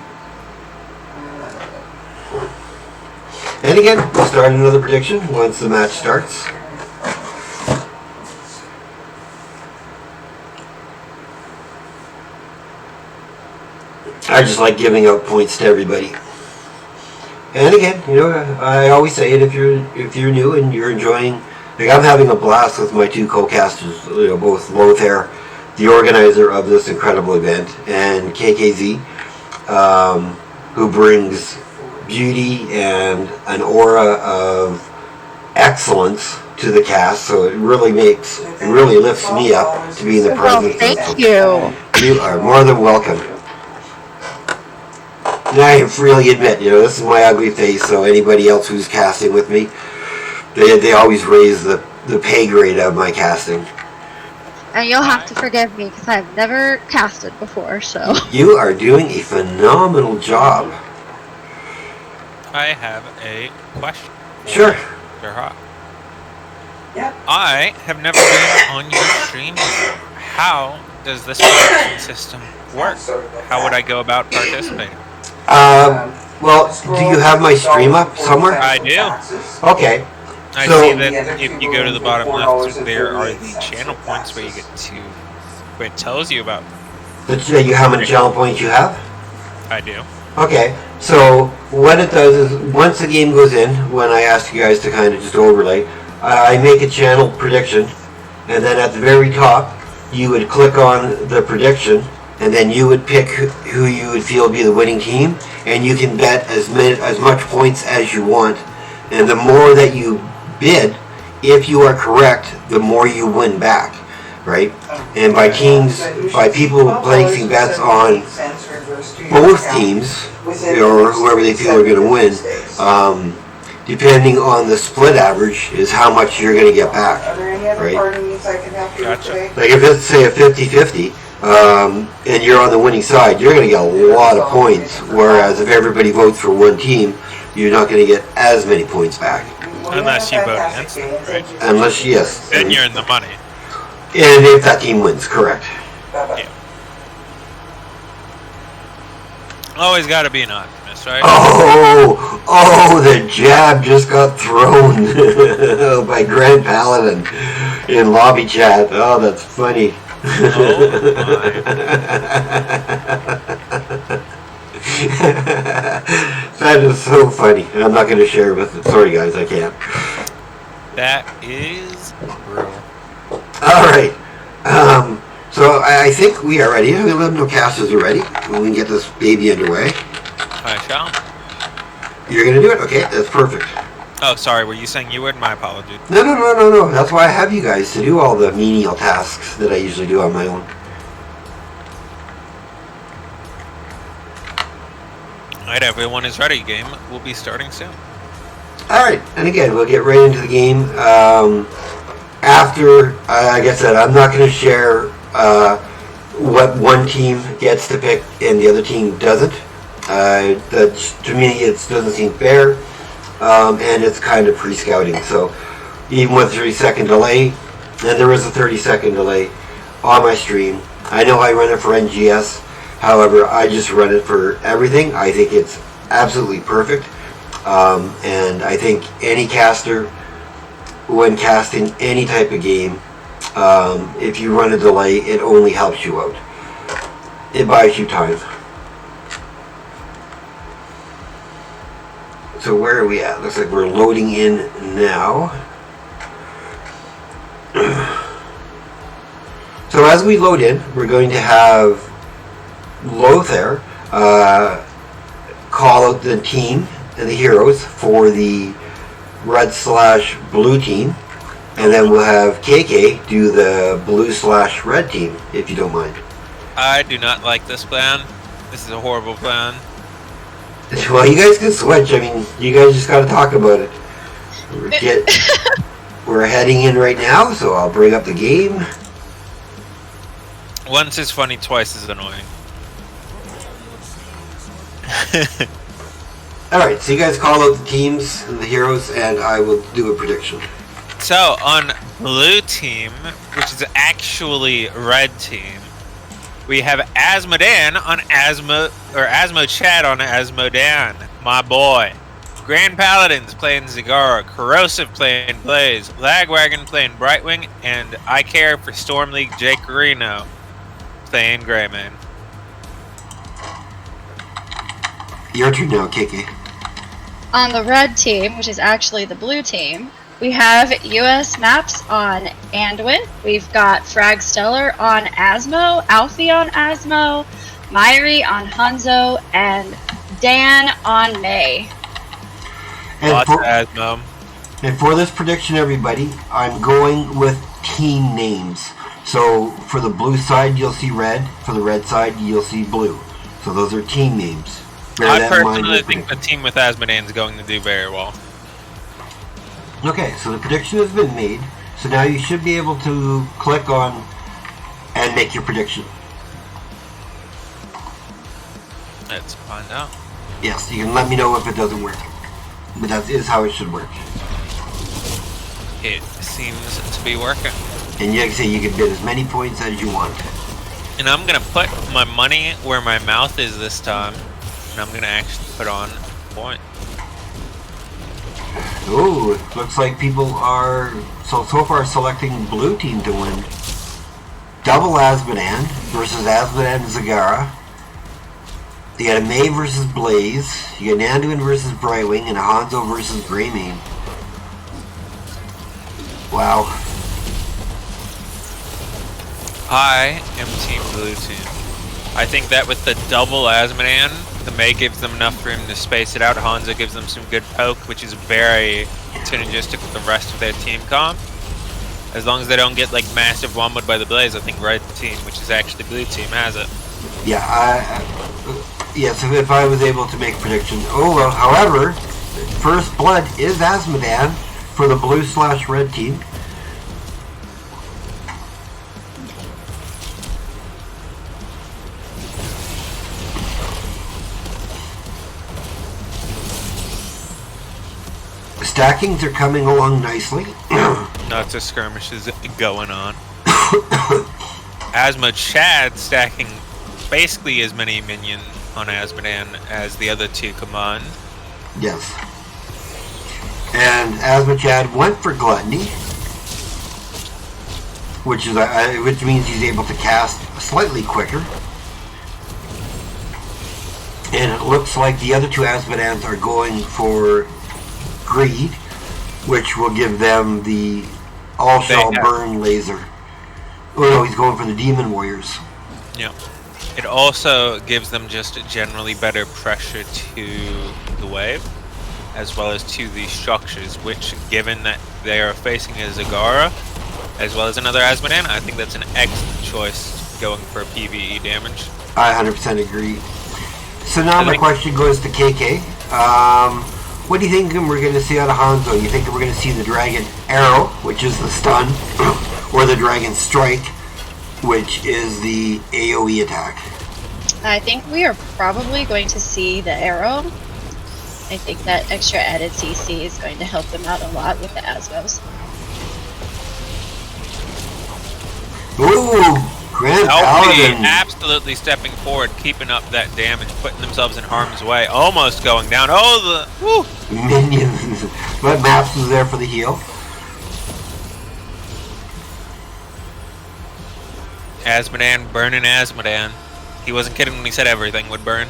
And again, we'll start another prediction once the match starts. I just like giving out points to everybody. And again, I always say it, if you're new and you're enjoying, like, I'm having a blast with my two co-casters, both Lothair, the organizer of this incredible event, and KKZ, who brings beauty and an aura of excellence to the cast. So it really lifts me up to be in the presence. Thank you. You are more than welcome. And I freely admit, this is my ugly face, so anybody else who's casting with me, they always raise the pay grade of my casting. And you'll have to forgive me because I've never casted before, so. You are doing a phenomenal job. I have a question. Sure. Yep. I have never been on your stream before. How does this production system work? How would I go about participating? Well, do you have my stream up somewhere? I do. Okay. I So- see that if you go to the bottom left, there are the channel points where you get to, where it tells you about. How many channel points you have? I do. Okay, so what it does is, once the game goes in, when I ask you guys to kind of just overlay, I make a channel prediction, and then at the very top, you would click on the prediction, and then you would pick who you would feel would be the winning team, and you can bet as much points as you want, and the more that you bid, if you are correct, the more you win back, right? And by people placing bets on both teams, or whoever they feel are going to win, depending on the split average, is how much you're going to get back, right? Gotcha. Like if it's, say, a 50-50, and you're on the winning side, you're going to get a lot of points, whereas if everybody votes for one team, you're not going to get as many points back. Unless you vote against them, right? Unless, yes. Then you're in the money. And if that team wins, correct. Yeah. Always got to be an optimist, right? Oh, the jab just got thrown by Grand Paladin in lobby chat. Oh, that's funny. That is so funny. I'm not going to share with it. Sorry, guys, I can't. That is brutal. All right. So I think we are ready. The Liminal casters are ready. We can get this baby underway. I shall. You're going to do it? Okay, that's perfect. Oh, sorry. Were you saying you would? My apologies. No. That's why I have you guys to do all the menial tasks that I usually do on my own. Alright, everyone is ready. Game will be starting soon. Alright, and again, we'll get right into the game. After, like I said, I'm not going to share what one team gets to pick and the other team doesn't. That, to me, it doesn't seem fair, and it's kind of pre-scouting. So even with a 30-second delay, and there is a 30-second delay on my stream, I know I run it for NGS. However, I just run it for everything. I think it's absolutely perfect. And I think any caster, when casting any type of game, if you run a delay, it only helps you out. It buys you time. So where are we at? Looks like we're loading in now. So as we load in, we're going to have Lothair call out the team and the heroes for the red/blue team, and then we'll have KK do the blue/red team, if you don't mind. I do not like this plan. This is a horrible plan. Well, you guys can switch. I mean, you guys just got to talk about it. We're heading in right now, so I'll bring up the game. Once is funny, twice is annoying. Alright, so you guys call out the teams and the heroes, and I will do a prediction. So, on blue team, which is actually red team, we have Asmodan on Asmo Chad on Asmodan, my boy. Grand Paladins playing Zagara, Corrosive playing Blaze, Lagwagon playing Brightwing, and I Care for Storm League Jake Reno playing Greymane. Your turn now, KK. On the red team, which is actually the blue team, we have US maps on Anduin. We've got Frag Stellar on Asmo, Alfie on Asmo, Myri on Hanzo, and Dan on May. Lots of Asmo. And for this prediction, everybody, I'm going with team names. So for the blue side, you'll see red. For the red side, you'll see blue. So those are team names. I personally think the team with Asmodan is going to do very well. Okay, so the prediction has been made. So now you should be able to click on and make your prediction. Let's find out. Yes, you can let me know if it doesn't work. But that is how it should work. It seems to be working. And like I say, you can bid as many points as you want. And I'm going to put my money where my mouth is this time. And I'm going to actually put on a point. Ooh, it looks like people are so far selecting blue team to win. Double Asmodan versus Asmodan and Zagara. You got a May versus Blaze. You got an Anduin versus Brightwing and a Hanzo versus Greymane. Wow. I am Team Blue Team. I think that with the double Asmodan, the May gives them enough room to space it out. Hanzo gives them some good poke, which is very synergistic with the rest of their team comp. As long as they don't get like massive womboed by the Blaze, I think red team, which is actually blue team, has it. Yeah, yes, if I was able to make a prediction. Oh, well, however, first blood is Asmodan for the blue/red team. Stackings are coming along nicely. Lots of skirmishes going on. Asmo Chad stacking basically as many minions on Asmodan as the other two combined. Yes. And Asmo Chad went for Gluttony, which means he's able to cast slightly quicker. And it looks like the other two Asmodans are going for Greed, which will give them the All Shall Burn laser. Oh no, he's going for the Demon Warriors. Yeah. It also gives them just generally better pressure to the wave, as well as to the structures, which, given that they are facing a Zagara, as well as another Asmodan, I think that's an excellent choice going for PvE damage. I 100% agree. So now my question goes to KK. What do you think we're going to see out of Hanzo? You think we're going to see the Dragon Arrow, which is the stun, or the Dragon Strike, which is the AoE attack? I think we are probably going to see the arrow. I think that extra added CC is going to help them out a lot with the Asmos. Ooh, Grand Paladin. Absolutely stepping forward, keeping up that damage, putting themselves in harm's way, almost going down. Oh, the woo! Minions. But Maps was there for the heal. Asmodan burning Asmodan. He wasn't kidding when he said everything would burn.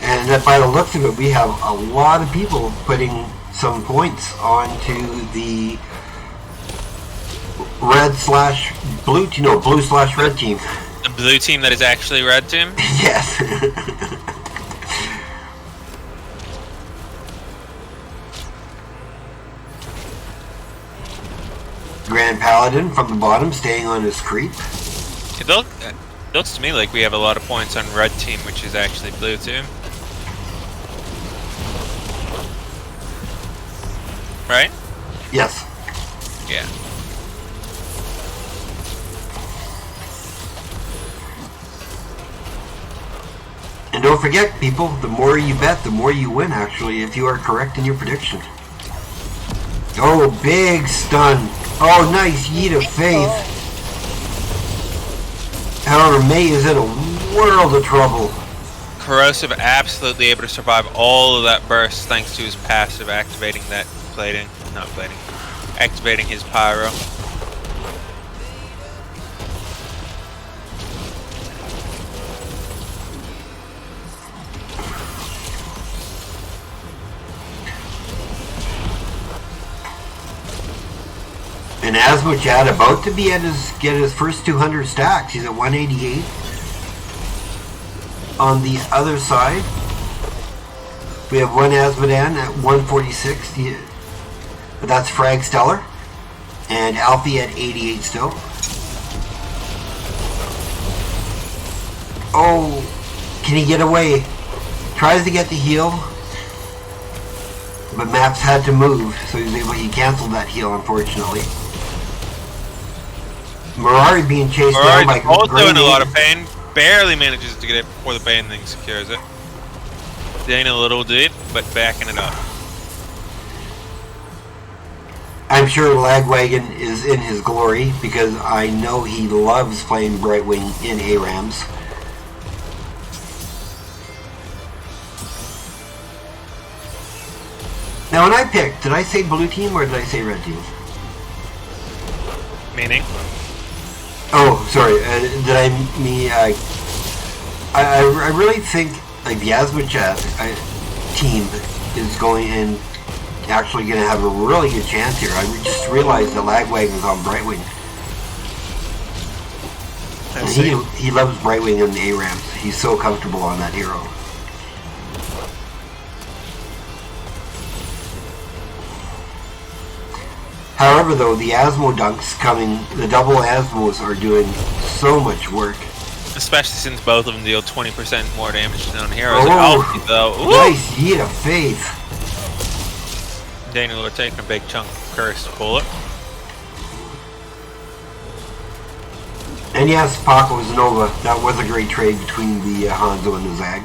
And by the looks of it, we have a lot of people putting some points onto the red/blue team, no, blue/red team. The blue team that is actually red team? Yes. Grand Paladin from the bottom, staying on his creep. It looks to me like we have a lot of points on red team, which is actually blue team. Right? Yes. Yeah. And don't forget, people, the more you bet, the more you win, actually, if you are correct in your prediction. Oh, big stun. Oh, nice yeet of faith. However, May is in a world of trouble. Corrosive absolutely able to survive all of that burst thanks to his passive activating that activating his pyro. And Asmochad about to be at get his first 200 stacks. He's at 188. On the other side, we have one Asmodan at 146. But that's Frag Stellar. And Alfie at 88 still. Oh, can he get away? Tries to get the heal. But Maps had to move, so he canceled that heal, unfortunately. Mirari being chased down by also in a lot of pain. Barely manages to get it before the pain thing secures it. Dane a little deep, but backing it up. I'm sure Lagwagon is in his glory because I know he loves playing Brightwing in ARAMs. Now when I picked, did I say blue team or did I say red team? Meaning? Oh, sorry. Did I mean? I really think like the Asmochad team is going and actually going to have a really good chance here. I just realized that Lagwagon is on Brightwing. And he loves Brightwing in the ARAMs. He's so comfortable on that hero. However, though, the Asmo dunks coming, the double Asmos are doing so much work. Especially since both of them deal 20% more damage than on heroes. Oh, Alfie, though. Ooh. Nice yeet of faith. Daniel are taking a big chunk of curse to pull it. And yes, Paco's Nova. That was a great trade between the Hanzo and the Zag.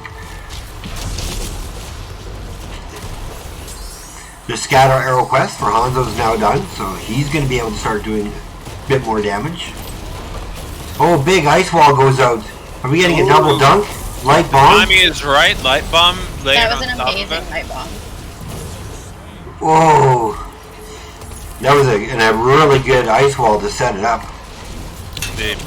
The Scatter Arrow Quest for Hanzo is now done, so he's going to be able to start doing a bit more damage. Oh, big Ice Wall goes out. Are we getting a double dunk? Light Bomb? Tommy is right, Light Bomb. That was an amazing Light Bomb. Whoa. That was a really good Ice Wall to set it up. Indeed.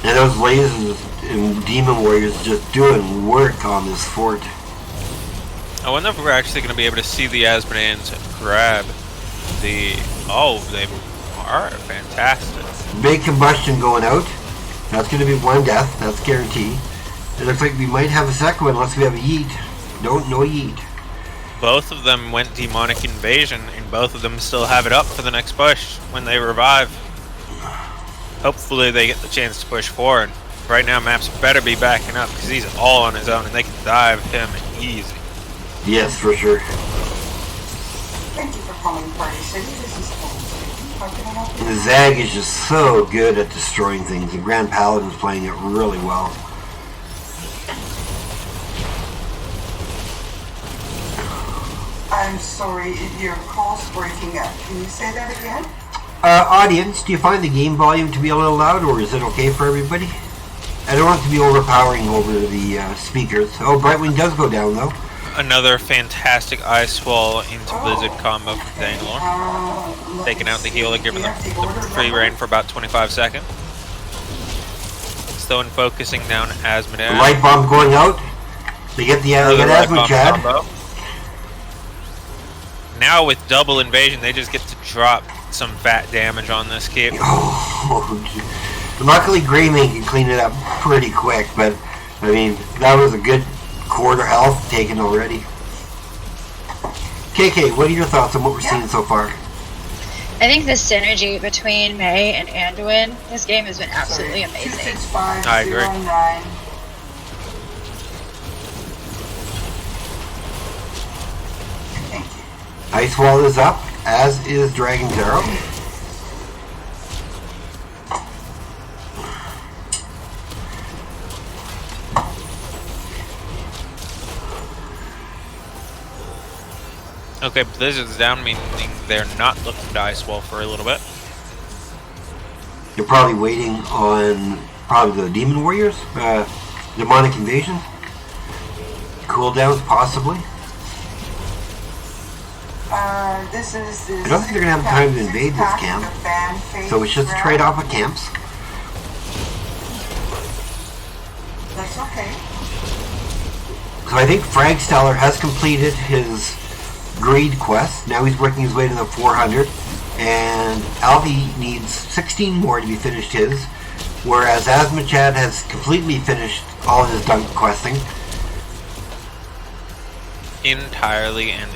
And those lasers and Demon Warriors just doing work on this fort. I wonder if we're actually going to be able to see the Asmodans grab the... Oh, they are fantastic. Big combustion going out. That's going to be one death. That's guaranteed. It looks like we might have a second one unless we have a yeet. No yeet. Both of them went Demonic Invasion, and both of them still have it up for the next push when they revive. Hopefully they get the chance to push forward. Right now, Maps better be backing up because he's all on his own and they can dive him easy. Yes, for sure. Thank you for calling Party City. This is How can I help you? And the Zag is just so good at destroying things. The Grand Paladin's playing it really well. I'm sorry, your call's breaking up. Can you say that again? Audience, do you find the game volume to be a little loud, or is it okay for everybody? I don't want it to be overpowering over the speakers. Oh, Brightwing does go down, though. Another fantastic Ice Wall into Blizzard combo from Danglor. Taking out the healer, giving them the free reign for about 25 seconds. Still focusing down Asmodan. The Light Bomb going out. They get the Asmochad. Now with double invasion, they just get to drop some fat damage on this kid. Oh, luckily Greymane can clean it up pretty quick, but I mean, that was a good quarter health taken already. KK, what are your thoughts on what we're seeing so far? I think the synergy between May and Anduin, this game has been absolutely amazing. I agree. Ice Wall is up, as is Dragon's Arrow. Okay, Blizzard's down, meaning they're not looking to Ice Wall for a little bit. You're probably waiting on probably the Demon Warriors, Demonic Invasion. Cooldowns, possibly. This is I don't think they're going to have time to invade this camp. So it's just a trade-off of camps. That's okay. So I think Fragsteller has completed his greed quest. Now he's working his way to the 400. And Alfie needs 16 more to be finished his. Whereas Asmachad has completely finished all of his dunk questing. Entirely and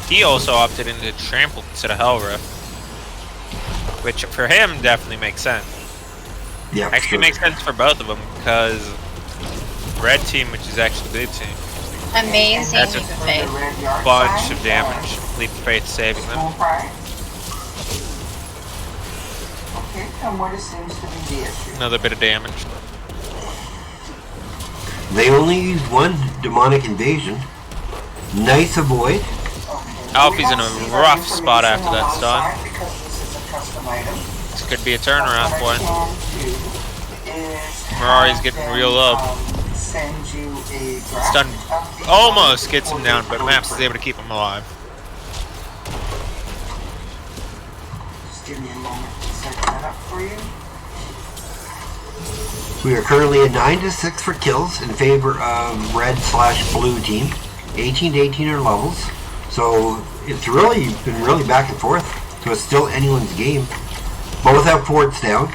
he also opted into Trample instead of Hellrift, which for him definitely makes sense. Yeah, actually makes sense for both of them because red team, which is actually blue team, Amazing. that's a bunch of damage. Leap of Faith saving them. Okay, and what seems to be the issue? Another bit of damage. They only used one Demonic Invasion. Nice avoid. Alfie's in a rough spot after that stun. This could be a turnaround for him. Mirari's getting real up. Stun almost gets him down, but Maps is able to keep him alive. Just give me a moment to set that up for you. We are currently at 9-6 for kills in favor of red/blue team. 18 to 18 are levels. So it's really been really back and forth. So it's still anyone's game. Both have forts down.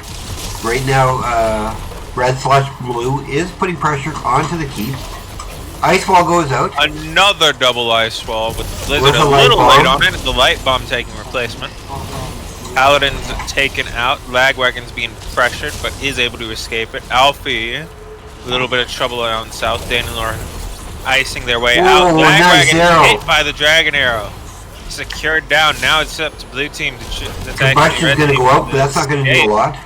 Right now, red/blue is putting pressure onto the keep. Ice wall goes out. Another double ice wall with Blizzard With a a light little bomb. late on it. The light bomb taking replacement. Paladin's taken out. Lagwagon's being pressured, but is able to escape it. Alfie, a little bit of trouble on south. Danilor icing their way out. Nice Lagwagon arrow. hit by the dragon arrow. Secured down. Now it's up to blue team to Combustion's going to go out, but that's not going to do a lot.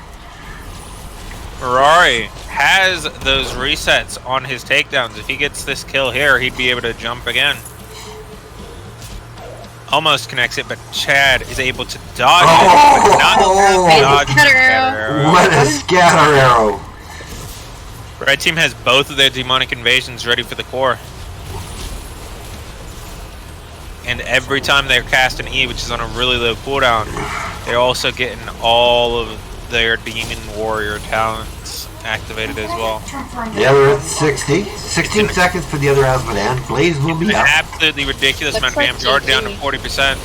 Ferrari has those resets on his takedowns. If he gets this kill here, he'd be able to jump again. Almost connects it, but Chad is able to dodge it. But not dodge the scatter arrow. What a scatter arrow! Red team has both of their demonic invasions ready for the core. And every time they're casting E, which is on a really low cooldown, they're also getting all of their demon warrior talents activated as well. Yeah, we're at 60. 16 seconds for the other Asmodan. Blaze will be An up. absolutely ridiculous amount of damage. Already down to 40%.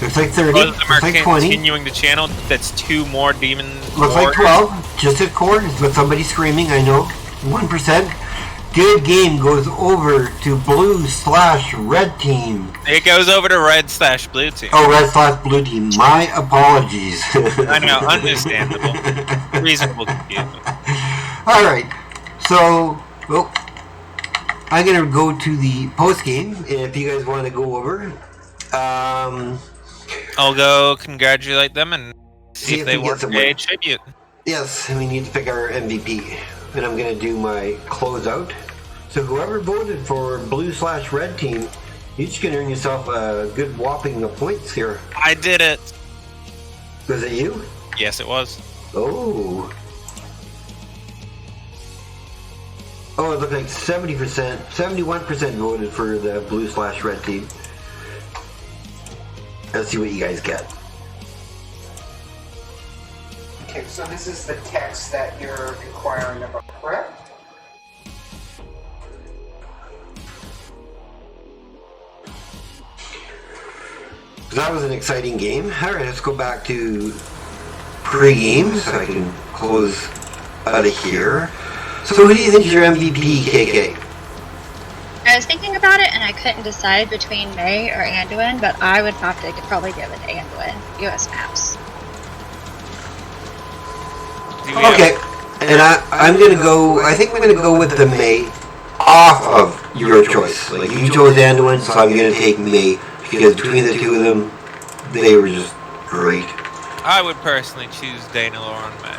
Looks like 30. Both of them are Looks like 20. continuing to channel. That's 2 more demon Looks like warriors. 12. Just at core, with somebody screaming, I know. 1%. Good game goes over to blue/red team. It goes over to red/blue team. Oh, red/blue team. My apologies. I know, understandable. Reasonable confusion. Alright, so, well, I'm going to go to the post game if you guys want to go over. I'll go congratulate them and see if they we get want some a win. tribute. Yes, we need to pick our MVP. And I'm going to do my closeout. So whoever voted for blue/red team, you're just going to earn yourself a good whopping of points here. I did it. Was it you? Yes, it was. Oh. Oh, it looked like 70%, 71% voted for the blue/red team. Let's see what you guys get. Okay, so this is the text that you're inquiring about, correct? That was an exciting game. Alright, let's go back to pre-game so I can close out of here. So who do you think is your MVP, KK? I was thinking about it and I couldn't decide between May or Anduin, but I would have to probably give it to Anduin. US Maps. Okay, and I'm going to go, I think I'm going to go with the May off of your choice. Like, you chose Anduin, so I'm going to take May, because between the two of them, they were just great. I would personally choose Danilor on May.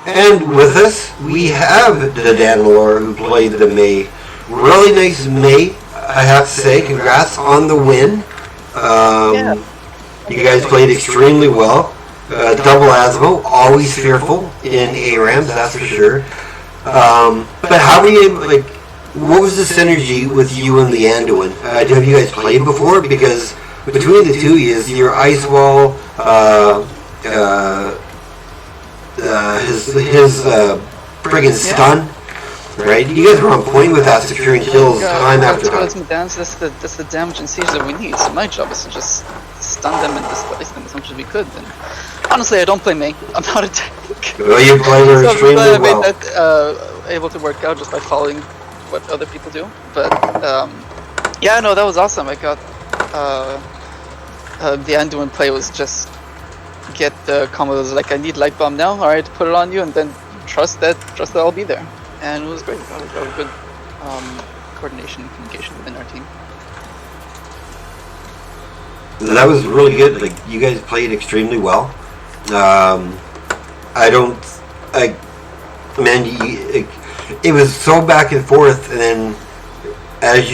And with us, we have the Dan Laura who played the May. Really nice May, I have to say. Congrats on the win. You guys played extremely well. Double Asmo, always fearful in ARAMs, that's for sure. But how were you, like, what was the synergy with you and the Anduin? Have you guys played before? Because between the two of you, your ice wall, his friggin' stun, right? You guys were on point with that, securing kills time after time. That's the damage and siege that we need. So my job is to just stun them and displace them as much as we could. And honestly, I don't play Mei. I'm not a tank. Well, you play her extremely well. I made that able to work out just by following what other people do. But yeah, no, that was awesome. I got the Anduin play was just get the combos like I need light bomb now. All right, put it on you, and then trust that I'll be there. And it was great. That was good coordination and communication within our team. That was really good. Like, you guys played extremely well. It was so back and forth, and then as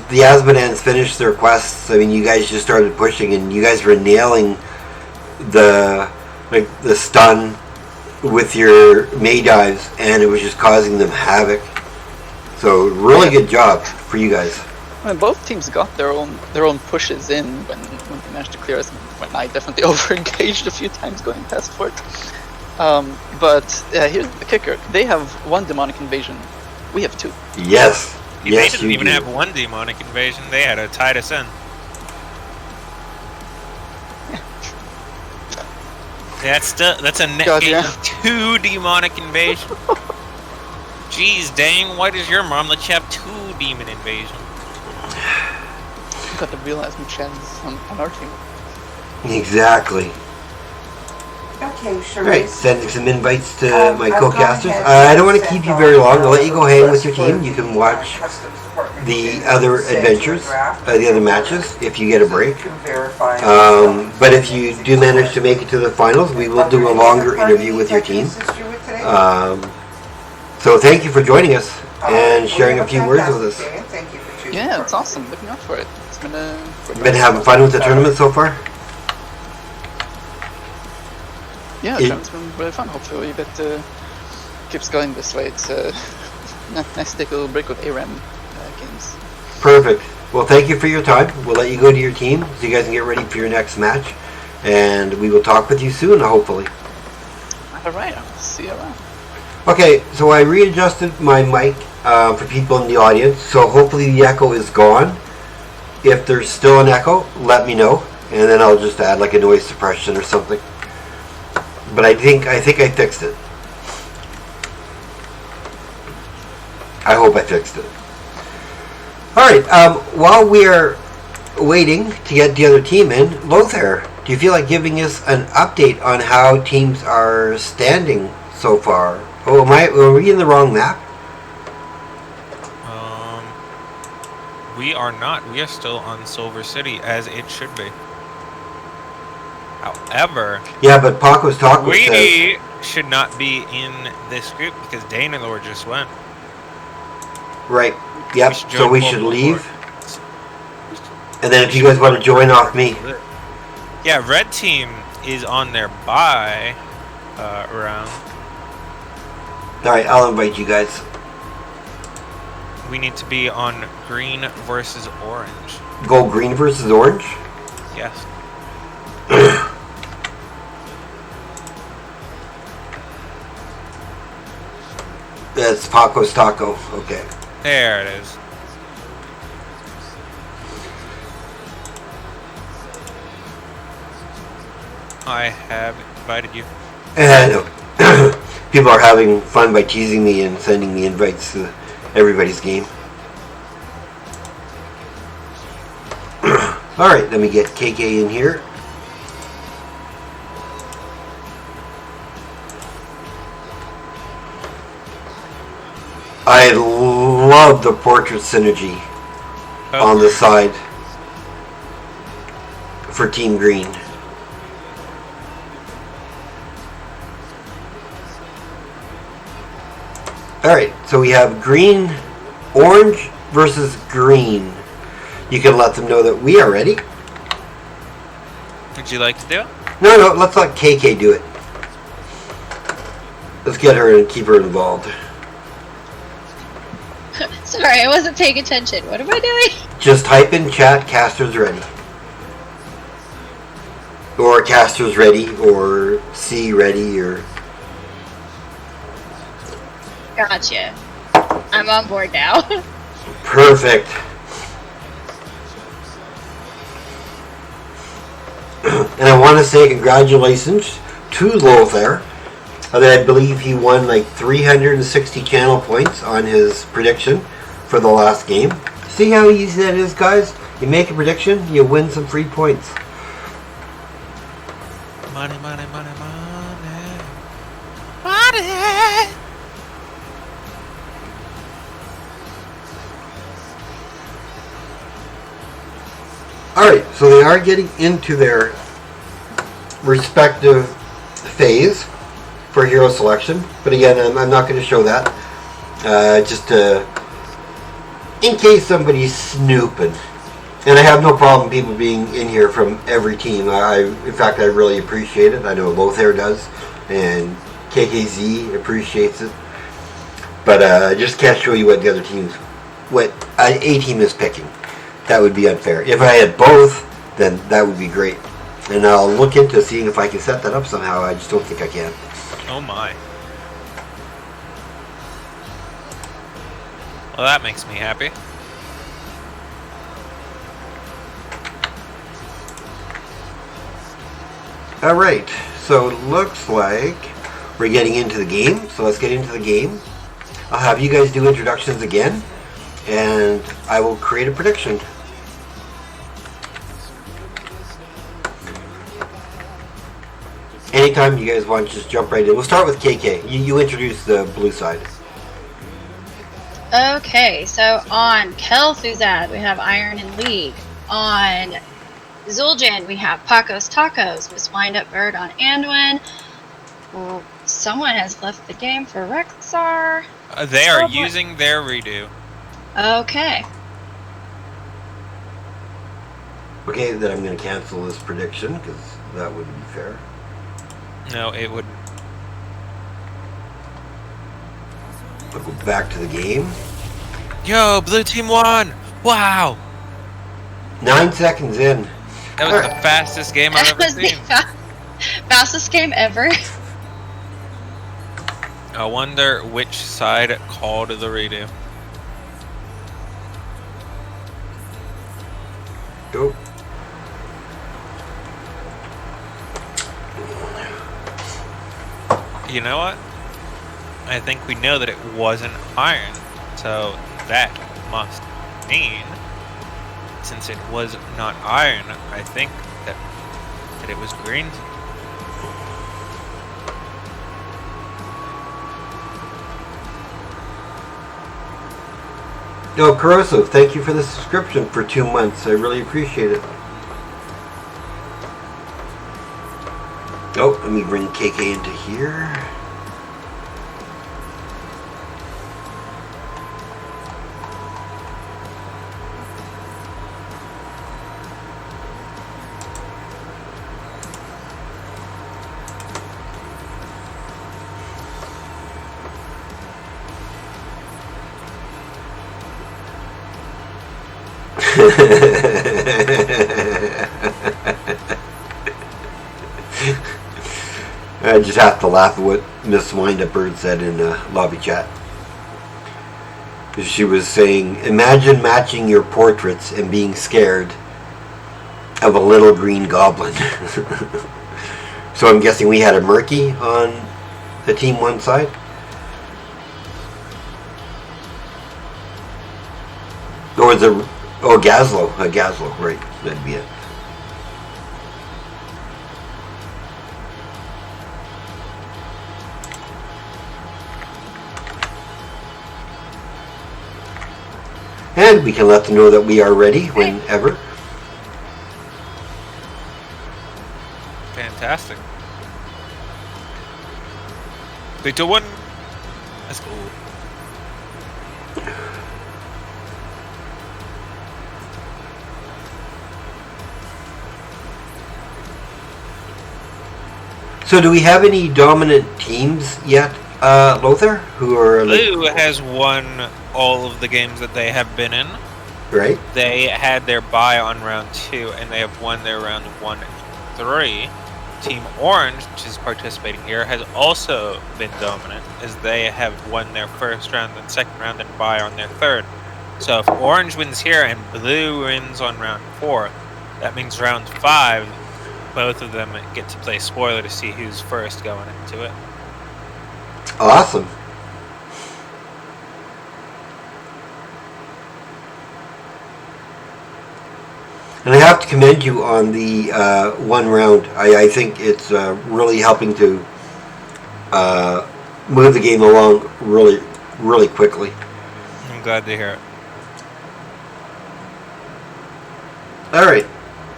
the Asmodans finished their quests, I mean, you guys just started pushing, and you guys were nailing the stun with your May dives, and it was just causing them havoc. So really good job for you guys. I mean, both teams got their own pushes in when they managed to clear us. When I definitely over-engaged a few times going past fort. But here's the kicker: they have one demonic invasion, we have two. Yes. They didn't even have one demonic invasion; they had to tide us in. That's a net gain of 2 demonic invasion. Jeez, dang! Why does your mom let you have 2 demon invasion? Got to realize my chance on our team. Exactly. Okay, sure. Right, sending some invites to my co-casters. I don't want to keep you very long. I'll let you go hang with your team. You can watch the other adventures, the other matches, if you get a break. But if you do manage to make it to the finals, we will do a longer interview with your team. So thank you for joining us and sharing a few words with us. Yeah, it's awesome. Looking out for it. It's been having fun with the tournament so far? Yeah, it's been really fun. Hopefully it keeps going this way. It's nice to take a little break with ARAM games. Perfect. Well, thank you for your time. We'll let you go to your team so you guys can get ready for your next match. And we will talk with you soon, hopefully. Alright, I'll see you around. Okay, so I readjusted my mic for people in the audience, so hopefully the echo is gone. If there's still an echo, let me know, and then I'll just add like a noise suppression or something. But I think I fixed it. I hope I fixed it. Alright, while we are waiting to get the other team in, Lothar, do you feel like giving us an update on how teams are standing so far? Oh, are we in the wrong map? We are not. We are still on Silver City, as it should be. However... Yeah, but Paco's talk was we should not be in this group, because Dana Lord just went. Right. Yep, so we should leave. And then if you guys want to join off me. Yeah, red team is on their bye round. Alright, I'll invite you guys. We need to be on green versus orange. Go green versus orange? Yes. That's Paco's Taco. Okay. There it is. I have invited you. And people are having fun by teasing me and sending me invites to everybody's game. Alright, let me get KK in here. I love the portrait synergy on the side for Team Green. Alright, so we have green, orange versus green. You can let them know that we are ready. Would you like to do it? No, let's let KK do it. Let's get her and keep her involved. Sorry, I wasn't paying attention. What am I doing? Just type in chat, caster's ready. Or caster's ready, or C ready, or... Gotcha. I'm on board now. Perfect. And I want to say congratulations to Lothar. I believe he won like 360 channel points on his prediction for the last game. See how easy that is, guys? You make a prediction, you win some free points. Money, money, money, money. Money! Alright, so they are getting into their respective phase for hero selection. But again, I'm not going to show that. Just in case somebody's snooping. And I have no problem people being in here from every team. In fact, I really appreciate it. I know Lothar does. And KKZ appreciates it. But I just can't show you what the other teams, what a team is picking. That would be unfair. If I had both, then that would be great. And I'll look into seeing if I can set that up somehow. I just don't think I can. Oh my. Well, that makes me happy. Alright, so it looks like we're getting into the game. So let's get into the game. I'll have you guys do introductions again. And I will create a prediction. Anytime you guys want to just jump right in. We'll start with KK. You introduce the blue side. Okay, so on Kel'Thuzad, we have Iron and League. On Zul'jin, we have Paco's Tacos, Miss Wind-Up Bird on Anduin. Well, someone has left the game for Rexar. They are using their redo. Okay. Okay, then I'm going to cancel this prediction, because that wouldn't be fair. No, it wouldn't. I'll go back to the game. Yo, blue team won! Wow! 9 seconds in. That was the fastest game I've ever That was the seen. fastest game ever. I wonder which side called the redo. Go. You know what? I think we know that it wasn't iron, so that must mean, since it was not iron, I think that it was green. No, Caruso, thank you for the subscription for 2 months. I really appreciate it. Oh, let me bring KK into here. I just have to laugh at what Miss Wind-Up Bird said in lobby chat. She was saying, imagine matching your portraits and being scared of a little green goblin. So I'm guessing we had a Murky on the team one side. Or was it, oh, Gazlo, Gazlo, right, that'd be it. And we can let them know that we are ready whenever. Fantastic. 3, 2, 1. Let's go. So do we have any dominant teams yet, Lothar? Who are Blue has won all of the games that they have been in. right? They had their bye on round 2, and they have won their round 1 and 3. Team Orange, which is participating here, has also been dominant, as they have won their first round and second round and bye on their third. So if Orange wins here and Blue wins on round 4, that means round 5, both of them get to play spoiler to see who's first going into it. Awesome. And I have to commend you on the one round. I think it's really helping to move the game along really quickly. I'm glad to hear it. All right.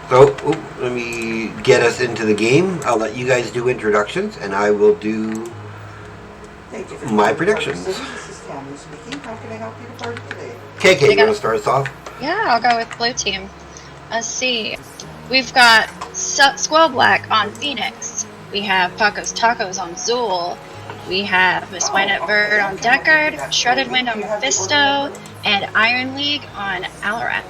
So let me get us into the game. I'll let you guys do introductions, and I will do my predictions. This is Tammy speaking. How can I help you to party today? KK, you want to start us off? Yeah, I'll go with blue team. Let's see. We've got Squall Black on Phoenix. We have Paco's Tacos on Zool. We have Miss Wynette Bird on Deckard, Shredded Wind on Mephisto, and Iron League on Alarak.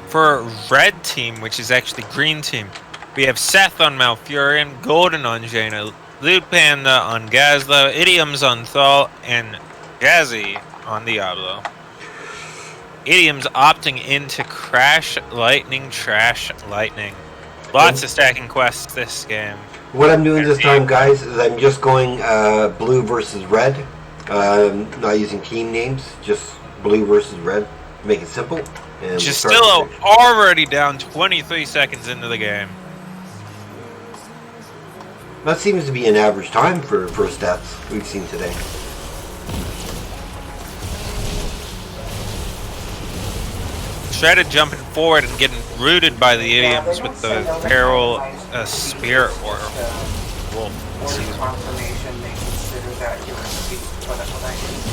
For red team, which is actually green team, we have Seth on Malfurion, Golden on Jaina, Loot Panda on Gazlo, Idioms on Thal, and Jazzy on Diablo. Idiom's opting into Crash Lightning, Trash Lightning. Lots of stacking quests this game. What I'm doing this time, guys, is I'm just going blue versus red. Not using team names, just blue versus red. Make it simple. And Justillo already down 23 seconds into the game. That seems to be an average time for stats we've seen today. Shredded jumping forward and getting rooted by the idioms with the feral spirit or wolf.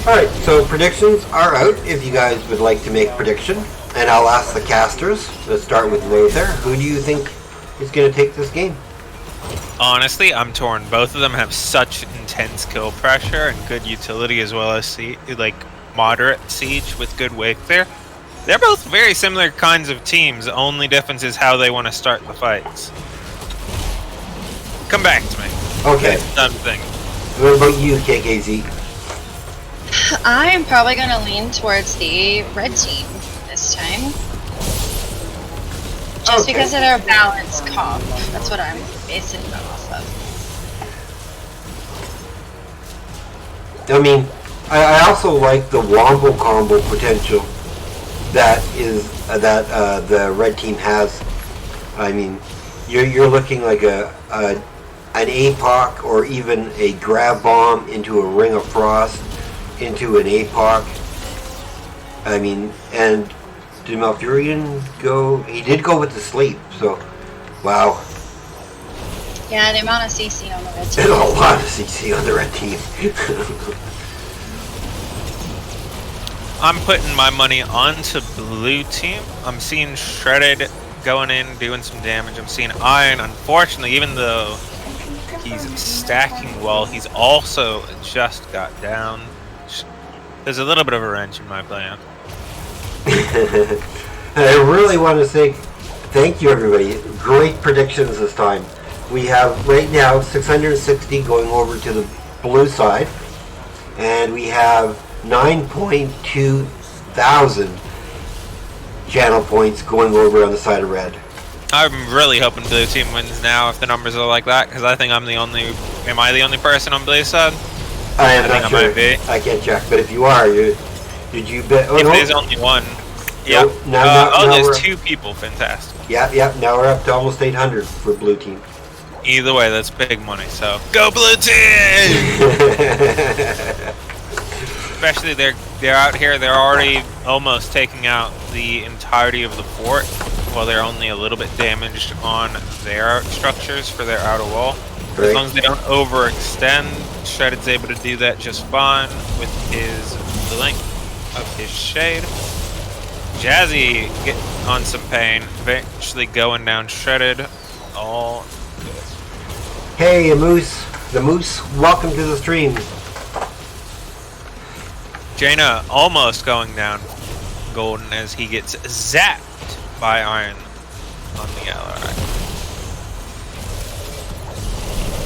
Alright, so predictions are out if you guys would like to make prediction. And I'll ask the casters. Let's start with Lothar. Who do you think is going to take this game? Honestly, I'm torn. Both of them have such intense kill pressure and good utility, as well as moderate siege with good wake there. They're both very similar kinds of teams. The only difference is how they want to start the fights. Come back to me. Okay. Something. What about you, KKZ? I am probably going to lean towards the red team this time. Just because of their balanced comp. That's what I'm basing it off of. I mean, I also like the wombo combo potential that is the red team has. I mean, you're looking like an APOC or even a grab bomb into a Ring of Frost into an APOC. I mean, and did Malfurion go? He did go with the sleep. So, wow. Yeah, the amount of CC on the red team. There's a lot of CC on the red team. I'm putting my money onto blue team. I'm seeing Shredded going in, doing some damage. I'm seeing Iron, unfortunately, even though he's stacking well, he's also just got down. There's a little bit of a wrench in my plan. I really want to say thank you, everybody. Great predictions this time. We have right now 660 going over to the blue side, and we have 9.2 thousand channel points going over on the side of red. I'm really hoping blue team wins now if the numbers are like that, because I think I'm the only. Am I the only person on blue side? I am not I sure. might be. I can't check, but if you are, did you bet? Oh, If no. there's only one. Yep. Now there's we're- 2 people. Fantastic. Yeah. Now we're up to almost 800 for blue team. Either way, that's big money. So go blue team! Especially they're out here. They're already almost taking out the entirety of the fort, while they're only a little bit damaged on their structures for their outer wall. Right. As long as they don't overextend, Shredded's able to do that just fine with his the length of his shade. Jazzy getting on some pain, eventually going down shredded. All good. Hey, the Moose, welcome to the stream. Jaina almost going down golden as he gets zapped by Iron on the Alarak.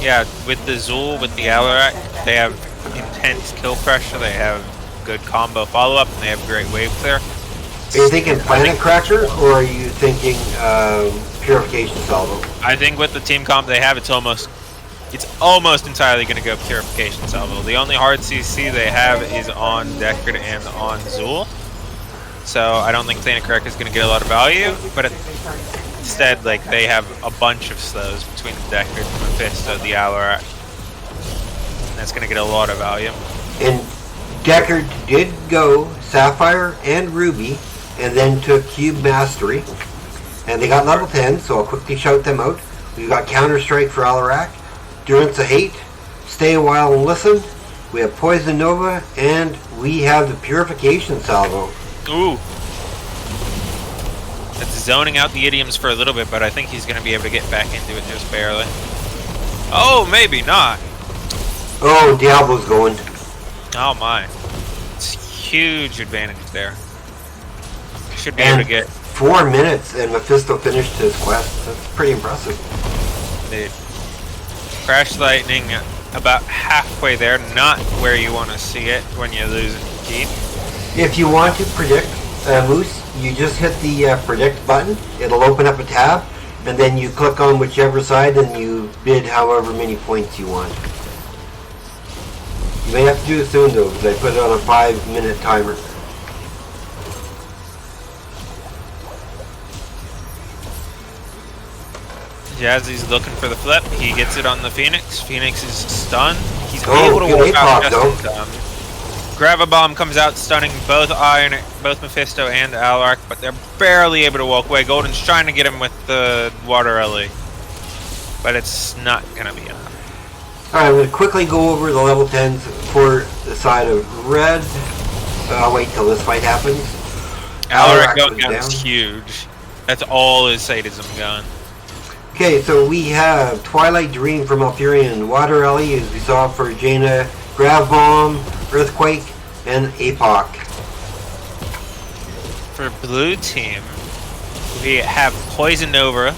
Yeah, with the Zul, with the Alarak, they have intense kill pressure, they have good combo follow-up, and they have great wave clear. Are you thinking Planet Cracker, or are you thinking Purification Salvo? I think with the team comp they have, it's almost entirely going to go Purification Salvo. The only hard CC they have is on Deckard and on Zul. So I don't think Planet Cracker is going to get a lot of value, but instead, like, they have a bunch of slows between the Deckard, the Mephisto, the Alarak. And that's going to get a lot of value. And Deckard did go Sapphire and Ruby, and then took Cube Mastery. And they got level 10, so I'll quickly shout them out. We've got Counter Strike for Alarak, Durance of Hate, Stay a While and Listen, we have Poison Nova, and we have the Purification Salvo. Ooh. It's zoning out the idioms for a little bit, but I think he's going to be able to get back into it just barely. Oh, maybe not. Oh, Diablo's going. Oh my. It's huge advantage there. Should be able to get 4 minutes and Mephisto finished his quest. That's pretty impressive. the Crash Lightning about halfway there, not where you want to see it when you're losing keep. If you want to predict Moose, you just hit the predict button. It'll open up a tab, and then you click on whichever side and you bid however many points you want. You may have to do it soon though, because I put it on a 5-minute timer. Jazzy's looking for the flip. He gets it on the Phoenix. Phoenix is stunned. He's able to walk out just in time. Grav-a-Bomb comes out, stunning both Mephisto and Alarak, but they're barely able to walk away. Golden's trying to get him with the Water Ellie, but it's not gonna be enough. Alright, I'm going to quickly go over the level 10s for the side of red. I'll wait till this fight happens. Alarak going down is huge. That's all his sadism gone. Okay, so we have Twilight Dream from Malfurion, Water Ellie, as we saw for Jaina, Grav Bomb, Earthquake, and APOC. For blue team, we have Poison Nova,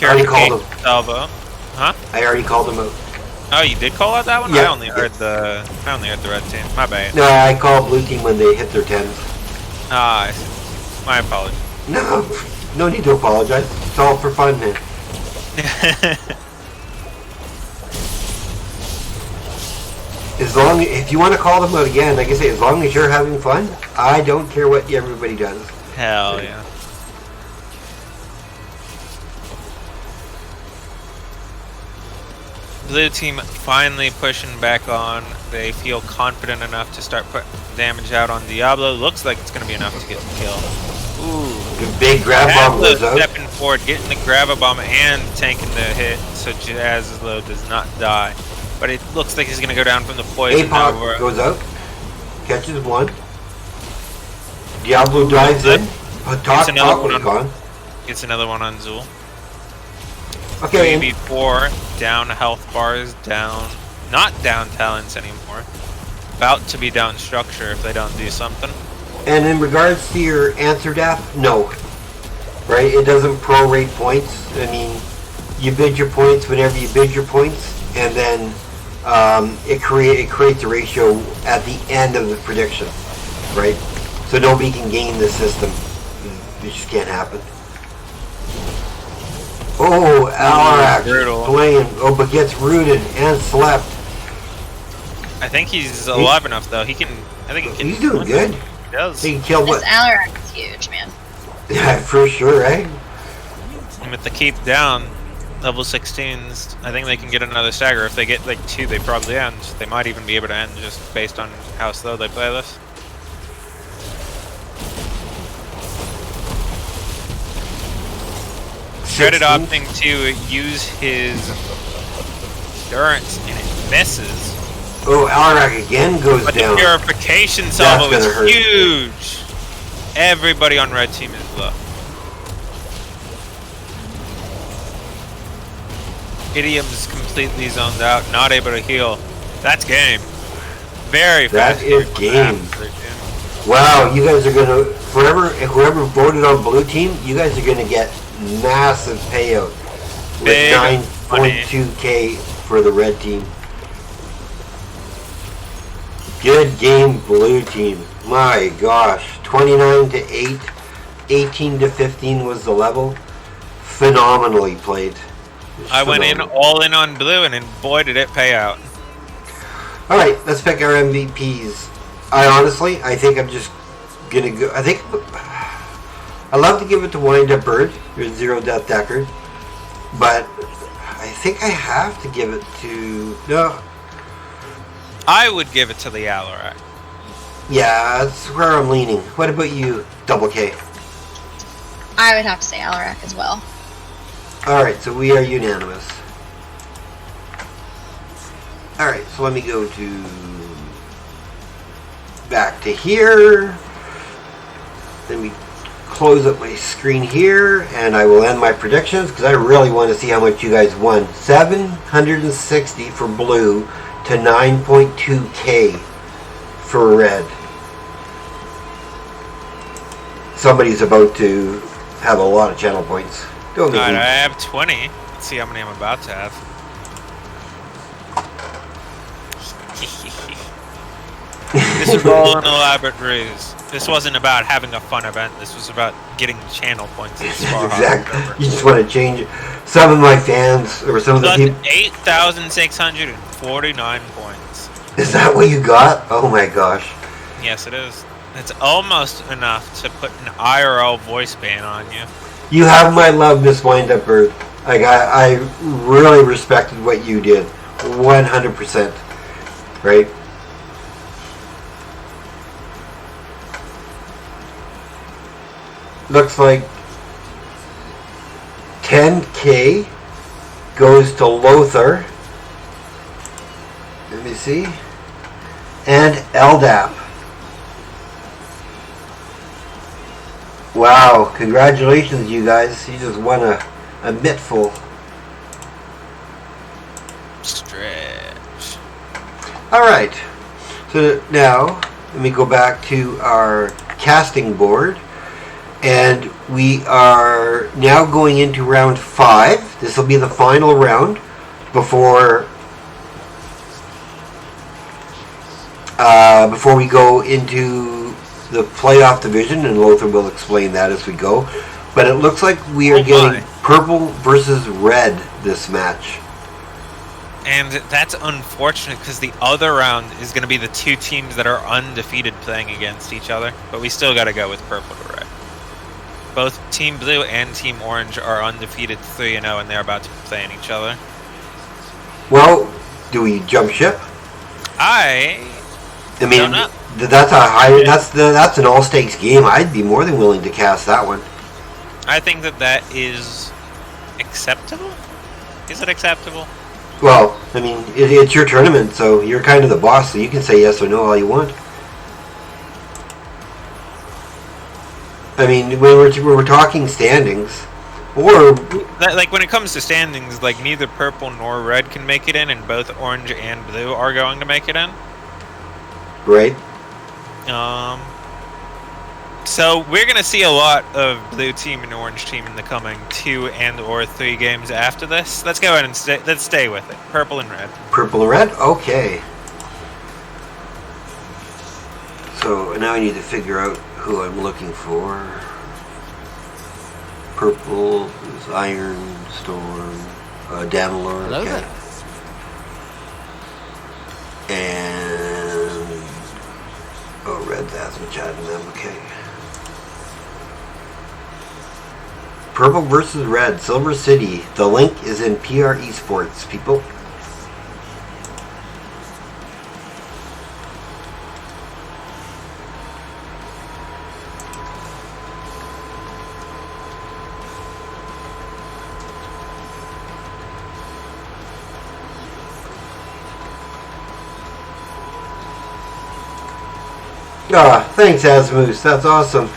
already called Purification Salvo. Huh? I already called him out. Oh, you did call out that one? Yeah. I only heard the red team. My bad. No, I called blue team when they hit their 10s. Ah, I see. My apologies. No need to apologize. It's all for fun, man. If you want to call them out again, like I say, as long as you're having fun, I don't care what everybody does. Hell yeah. Blue team finally pushing back on. They feel confident enough to start putting damage out on Diablo. Looks like it's going to be enough to get the kill. Ooh. The big Grav-a-Bomb goes out. Stepping forward, getting the Grav-a-Bomb and tanking the hit, so Jazlo does not die. But it looks like he's going to go down from the poison. APOC goes out. Catches one. Diablo dives in. Gets another one was gone. Gets another one on Zul. Okay. 3v4, down health bars, down, not down talents anymore. About to be down structure if they don't do something. And in regards to your answer death, no. Right? It doesn't prorate points. I mean, you bid your points whenever you bid your points, and then it creates a ratio at the end of the prediction. Right? So nobody can game the system. It just can't happen. Oh, Alarak playing. Oh, but gets rooted and slept. I think he's alive enough though. He can. I think he can. He's doing good. He does. He can kill This what? Alarak is huge, man. Yeah, for sure, right? And with the keep down, level 16s, I think they can get another stagger. If they get like 2, they probably end. They might even be able to end just based on how slow they play this. Shredded opting to use his endurance and it misses. Oh, Alarak again goes But down. the purification That's salvo gonna is hurt. huge. Everybody on red team is low. Idiom's completely zoned out, not able to heal. That's game. Very fast. That is game. Wow, you guys are gonna whoever voted on blue team, you guys are gonna get massive payout with Big 9.2k for the red team. Good game, blue team. My gosh, 29 to 8, 18 to 15 was the level. Phenomenally played. I went in all in on blue, and then boy did it pay out. All right, let's pick our MVPs. I think I'm just gonna go. I love to give it to Wind Up Bird, your 0 death Deckard, but I think I have to give it to no. I would give it to the Alarak. Yeah, that's where I'm leaning. What about you, Double K? I would have to say Alarak as well. All right, so we are unanimous. All right, so let me go to back to here. Let me close up my screen here, and I will end my predictions because I really want to see how much you guys won. 760 for blue to 9.2k for red. Somebody's about to have a lot of channel points. Go, Alright, Mickey. I have 20. Let's see how many I'm about to have. This was all an elaborate ruse. This wasn't about having a fun event. This was about getting channel points. Exactly. You just want to change it. Some of my fans, or some of the people. 8,649 points. Is that what you got? Oh my gosh. Yes, it is. It's almost enough to put an IRL voice ban on you. You have my love, Miss Wind Up Bird. Like, I really respected what you did. 100%. Right? Looks like 10k goes to Lothar. Let me see. And LDAP. Wow, congratulations you guys. You just won a mittful. Stretch. Alright. So now, let me go back to our casting board. And we are now going into round 5. This will be the final round before we go into the playoff division, and Lothar will explain that as we go. But it looks like we are getting purple versus red this match. And that's unfortunate because the other round is going to be the two teams that are undefeated playing against each other. But we still got to go with purple to red. Both Team Blue and Team Orange are undefeated 3-0, and they're about to be playing each other. Well, do we jump ship? I mean, don't know. That's a high. That's an all stakes game. I'd be more than willing to cast that one. I think that is acceptable. Is it acceptable? Well, I mean, it's your tournament, so you're kind of the boss, so you can say yes or no all you want. I mean, when we're talking standings, or like when it comes to standings, like neither purple nor red can make it in, and both orange and blue are going to make it in. Right. So we're gonna see a lot of blue team and orange team in the coming 2 and/or 3 games after this. Let's go ahead and let's stay with it. Purple and red. Purple and red. Okay. So now I need to figure out who I'm looking for. Purple is Iron Storm, Damalor. Hello Okay. And red. That's what chatting them. Okay. Purple versus red. Silver City. The link is in PREsports, people. Ah, thanks, Asmus. That's awesome.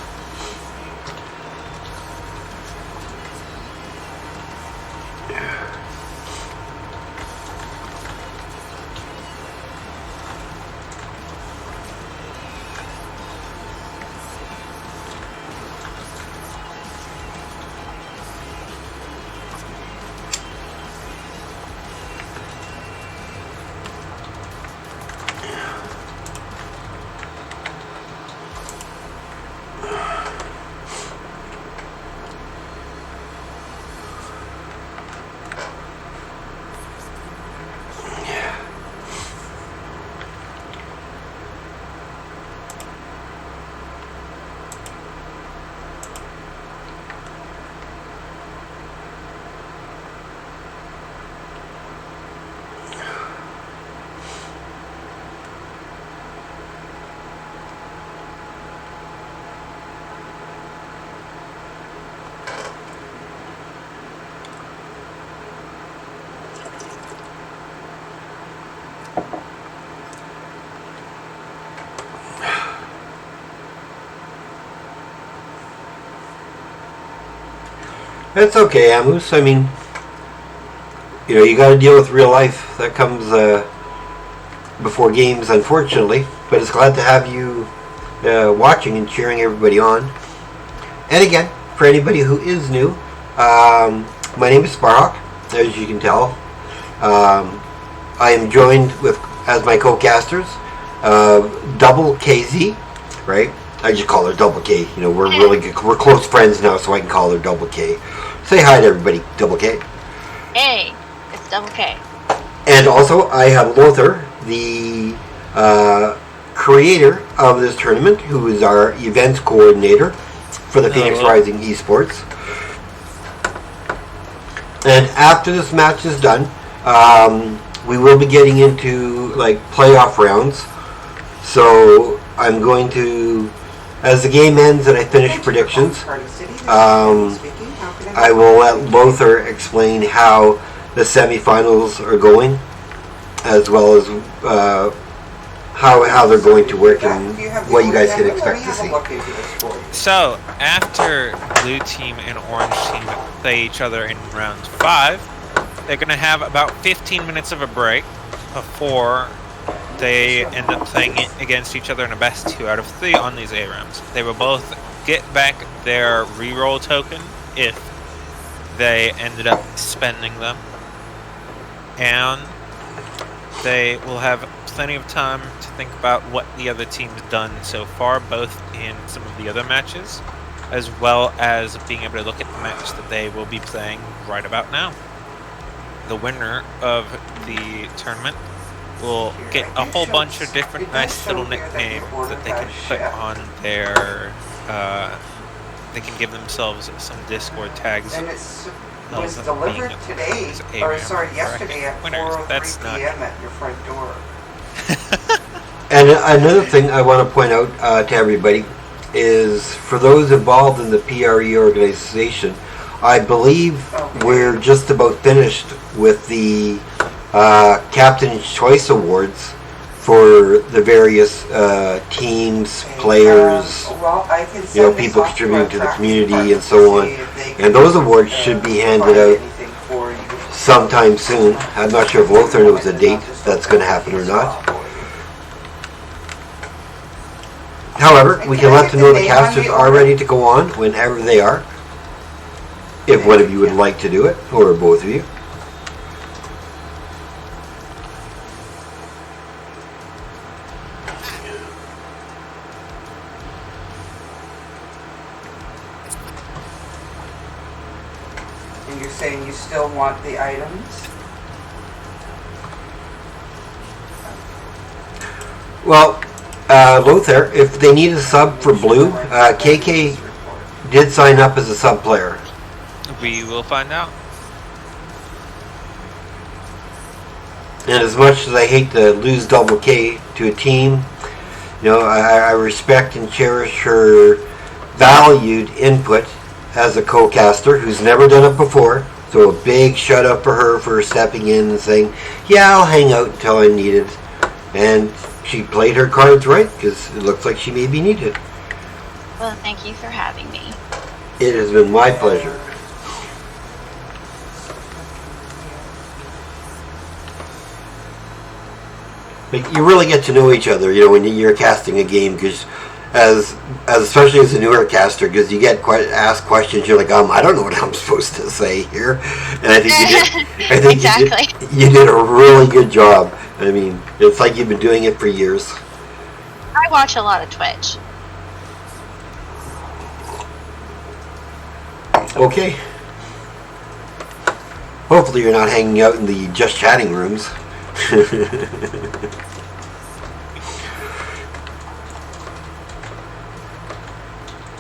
That's okay, Amos. I mean, you know, you got to deal with real life. That comes before games, unfortunately. But it's glad to have you watching and cheering everybody on. And again, for anybody who is new, my name is Sparhawk, as you can tell. I am joined with, as my co-casters, Double KZ, right? I just call her Double K. You know, we're really good. We're close friends now, so I can call her Double K. Say hi to everybody, Double K. Hey, it's Double K. And also, I have Lothar, the creator of this tournament, who is our events coordinator for the Phoenix Rising Esports. And after this match is done, we will be getting into like playoff rounds. So I'm going to, as the game ends and I finish predictions, I will let Lothar explain how the semifinals are going, as well as how they're going to work and what you guys can expect to see. So, after blue team and orange team play each other in round 5, they're going to have about 15 minutes of a break before they end up playing against each other in a best 2 out of 3 on these ARAMs. They will both get back their reroll token if they ended up spending them, and they will have plenty of time to think about what the other team's done so far, both in some of the other matches, as well as being able to look at the match that they will be playing right about now. The winner of the tournament will get a whole bunch of different nice little nicknames that they can put on their, they can give themselves some Discord tags. And it was delivered today, or sorry, yesterday at 4:03 p.m. at your front door. And another thing I want to point out to everybody is, for those involved in the PRE organization, I believe we're just about finished with the Captain's Choice Awards for the various teams, players, you know, people contributing to the community and so on. And those awards should be handed out sometime soon. I'm not sure if Lothar knows a date that's going to happen or not. However, we can let them know the casters are ready to go on whenever they are, if one of you would like to do it, or both of you. And you're saying you still want the items? Well, Lothar, if they need a sub for blue, KK did sign up as a sub player. We will find out. And as much as I hate to lose Double K to a team, you know, I respect and cherish her valued input as a co-caster who's never done it before. So a big shout out for her for stepping in and saying, yeah, I'll hang out until I'm needed. And she played her cards right, because it looks like she may be needed. Well, thank you for having me. It has been my pleasure. But you really get to know each other, you know, when you're casting a game, because as especially as a newer caster, because you get asked questions, you're like, I don't know what I'm supposed to say here, and I think Exactly. you did a really good job. I mean, it's like you've been doing it for years. I watch a lot of Twitch. Okay. Hopefully you're not hanging out in the just chatting rooms.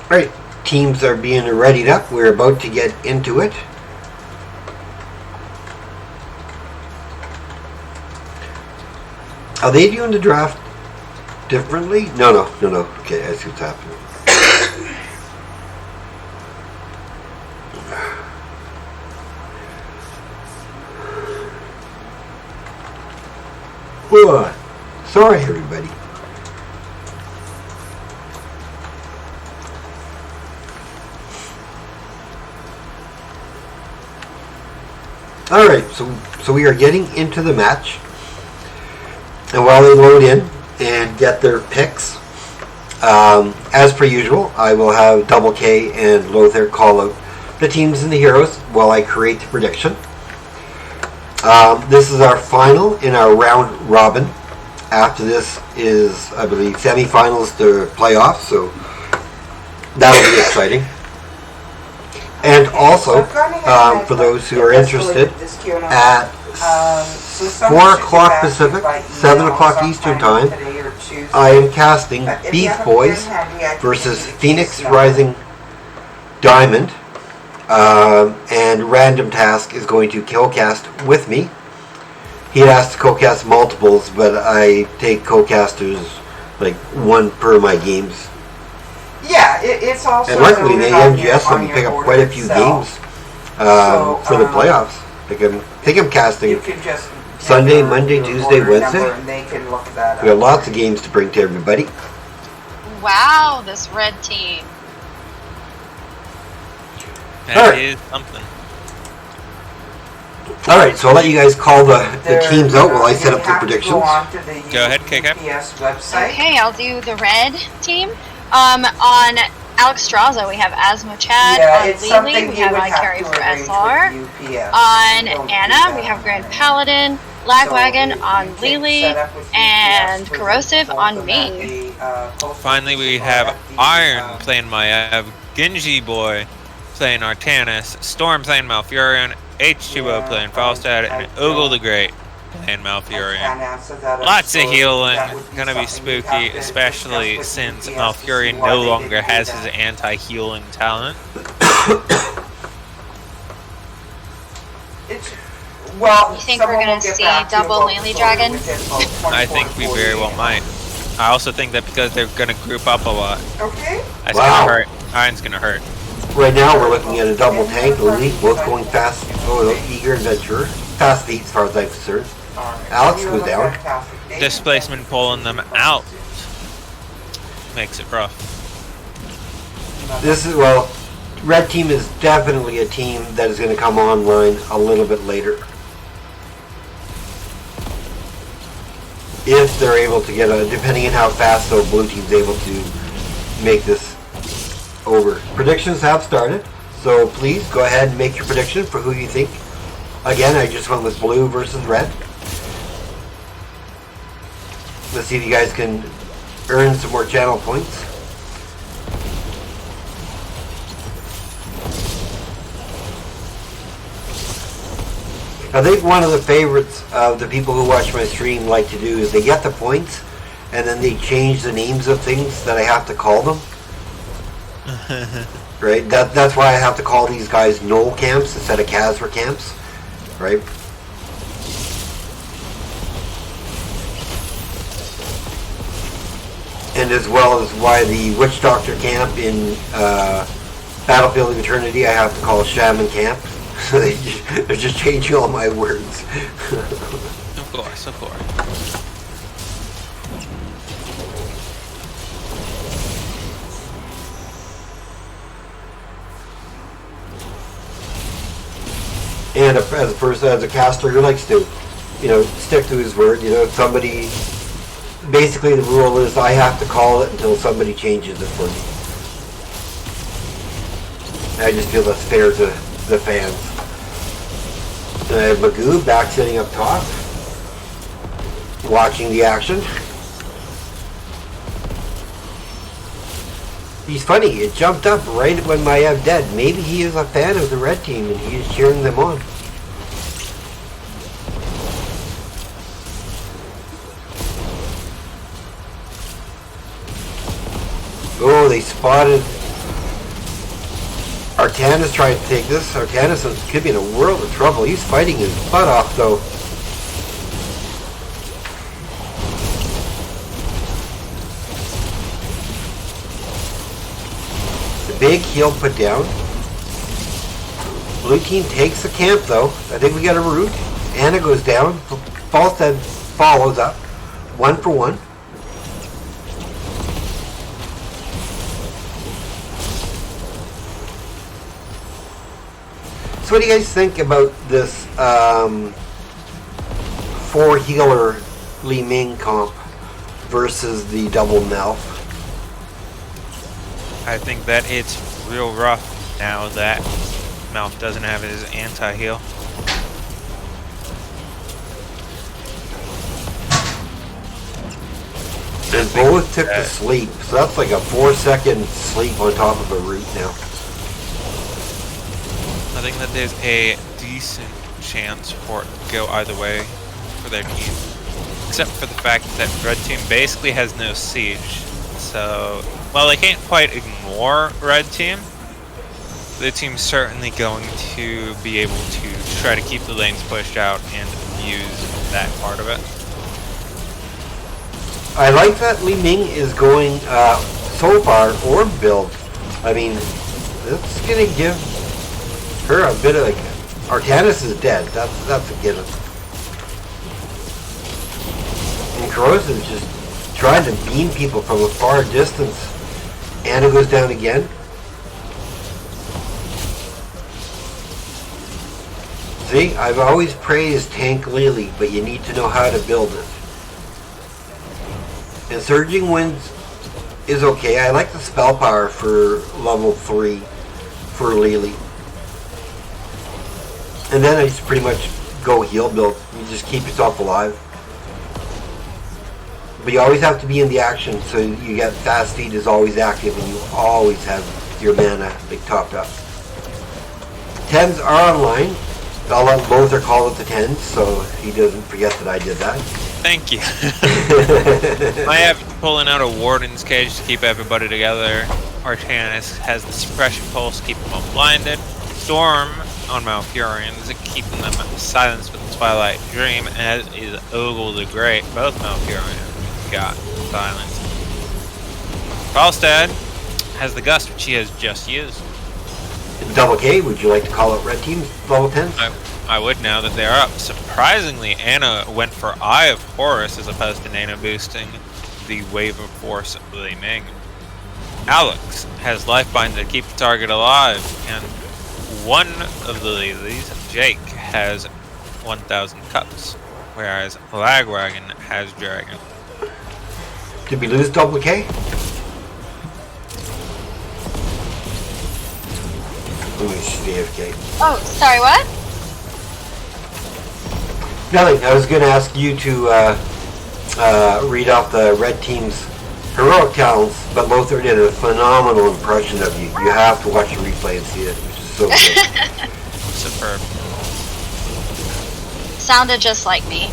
Alright, teams are being readied up. We're about to get into it. Are they doing the draft differently? No. Okay, I see what's happening. Whoa. Sorry, everybody. Alright, so we are getting into the match. And while they load in and get their picks, as per usual, I will have Double K and Lothar call out the teams and the heroes while I create the prediction. This is our final in our round robin. After this is, I believe, semifinals to playoffs, so that'll be exciting. And also, for those who are interested, at 4 o'clock Pacific, 7 o'clock Eastern Time, I am casting Beef Boys versus Phoenix Rising Diamond. And Random Task is going to co-cast with me. He has to co-cast multiples, but I take co-casters like one per my games. Yeah, it's also. And luckily, the MGS let me pick up quite a few games for the playoffs. I think I'm casting Sunday, Monday, Tuesday, Wednesday. We got lots of games to bring to everybody. Wow, this red team. That is something. Alright, so I'll let you guys call the teams out while I set up the predictions. Go ahead, KK. Okay, I'll do the red team. On Alex Straza, we have Asmo Chad. On Lily, we have iCarry for SR. On Anna, we have Grand Paladin. Lagwagon on Lily. And Corrosive on me. Finally, we have Iron playing Maev, Genji Boy playing Artanis, Storm playing Malfurion, H2O playing Falstad, and Ogle the Great playing Malfurion. Lots of healing, gonna be spooky, especially since Malfurion no longer has his anti-healing talent. Well, you think we're gonna see double Lily Dragon? I think we very well might. I also think that because they're gonna group up a lot, that's gonna hurt. Iron's gonna hurt. Right now we're looking at a double tank, Lily, both going fast. Oh, eager adventurer. Fast feet as far as I'm concerned. Alex goes down. Displacement pulling them out makes it rough. This is, well, red team is definitely a team that is going to come online a little bit later. If they're able to get a, depending on how fast the blue team's able to make this over. Predictions have started, so please go ahead and make your prediction for who you think. Again, I just went with blue versus red. Let's see if you guys can earn some more channel points. I think one of the favorites of the people who watch my stream like to do is they get the points and then they change the names of things that I have to call them. Right? That's why I have to call these guys Knoll camps instead of Kazra camps. Right? And as well as why the Witch Doctor camp in Battlefield of Eternity I have to call Shaman camp. So they're just changing all my words. Of course. and as a person, as a caster who likes to, stick to his word. Somebody. Basically, the rule is I have to call it until somebody changes it for me. I just feel that's fair to the fans. Magoo back sitting up top, watching the action. He's funny, it jumped up right when Maiev dead. Maybe he is a fan of the red team and he is cheering them on. Oh, they spotted. Artanis trying to take this. Artanis could be in a world of trouble. He's fighting his butt off though. The big heal put down. Blue team takes the camp though. I think we got a root. Anna goes down. Falstead follows up. 1 for 1. So what do you guys think about this 4 healer Li Ming comp versus the double Malf? I think that it's real rough now that Malf doesn't have his anti-heal. And both took the sleep, so that's like a 4-second sleep on top of a root now. I think that there's a decent chance for it to go either way for their team. Except for the fact that Red Team basically has no siege. So, while they can't quite ignore Red Team, the team's certainly going to be able to try to keep the lanes pushed out and use that part of it. I like that Li Ming is going so far orb build. I mean, that's gonna give her a bit of like Artanis is dead. That's a given. And Corrosive is just trying to beam people from a far distance. Anna goes down again. See, I've always praised Tank Lily, but you need to know how to build it. And Surging Winds is okay. I like the spell power for level 3 for Lily. And then I just pretty much go heal build. You just keep yourself alive. But you always have to be in the action, so you get fast feed is always active and you always have your mana like topped up. 10s are online. I'll let Lothar call it the 10s so he doesn't forget that I did that. Thank you. I have pulling out a Warden's Cage to keep everybody together. Artanis has the Suppression Pulse, keep them unblinded. Storm on Malfurions, keeping them silenced with the Twilight Dream, as is Ogle the Great. Both Malfurions got silenced. Falstad has the Gust, which he has just used. Double K, would you like to call out Red Team's level 10? I would now that they're up. Surprisingly, Anna went for Eye of Horus as opposed to nano boosting the Wave of Force of Li Ming. Alex has Lifebind to keep the target alive, and one of the ladies, Jake, has 1,000 cups, whereas Lagwagon has Dragon. Did we lose Double K? AFK. Oh, sorry, what? Nothing. I was going to ask you to read off the Red Team's heroic talents, but Lothar did a phenomenal impression of you. You have to watch the replay and see it, which is so good. Superb. Sounded just like me.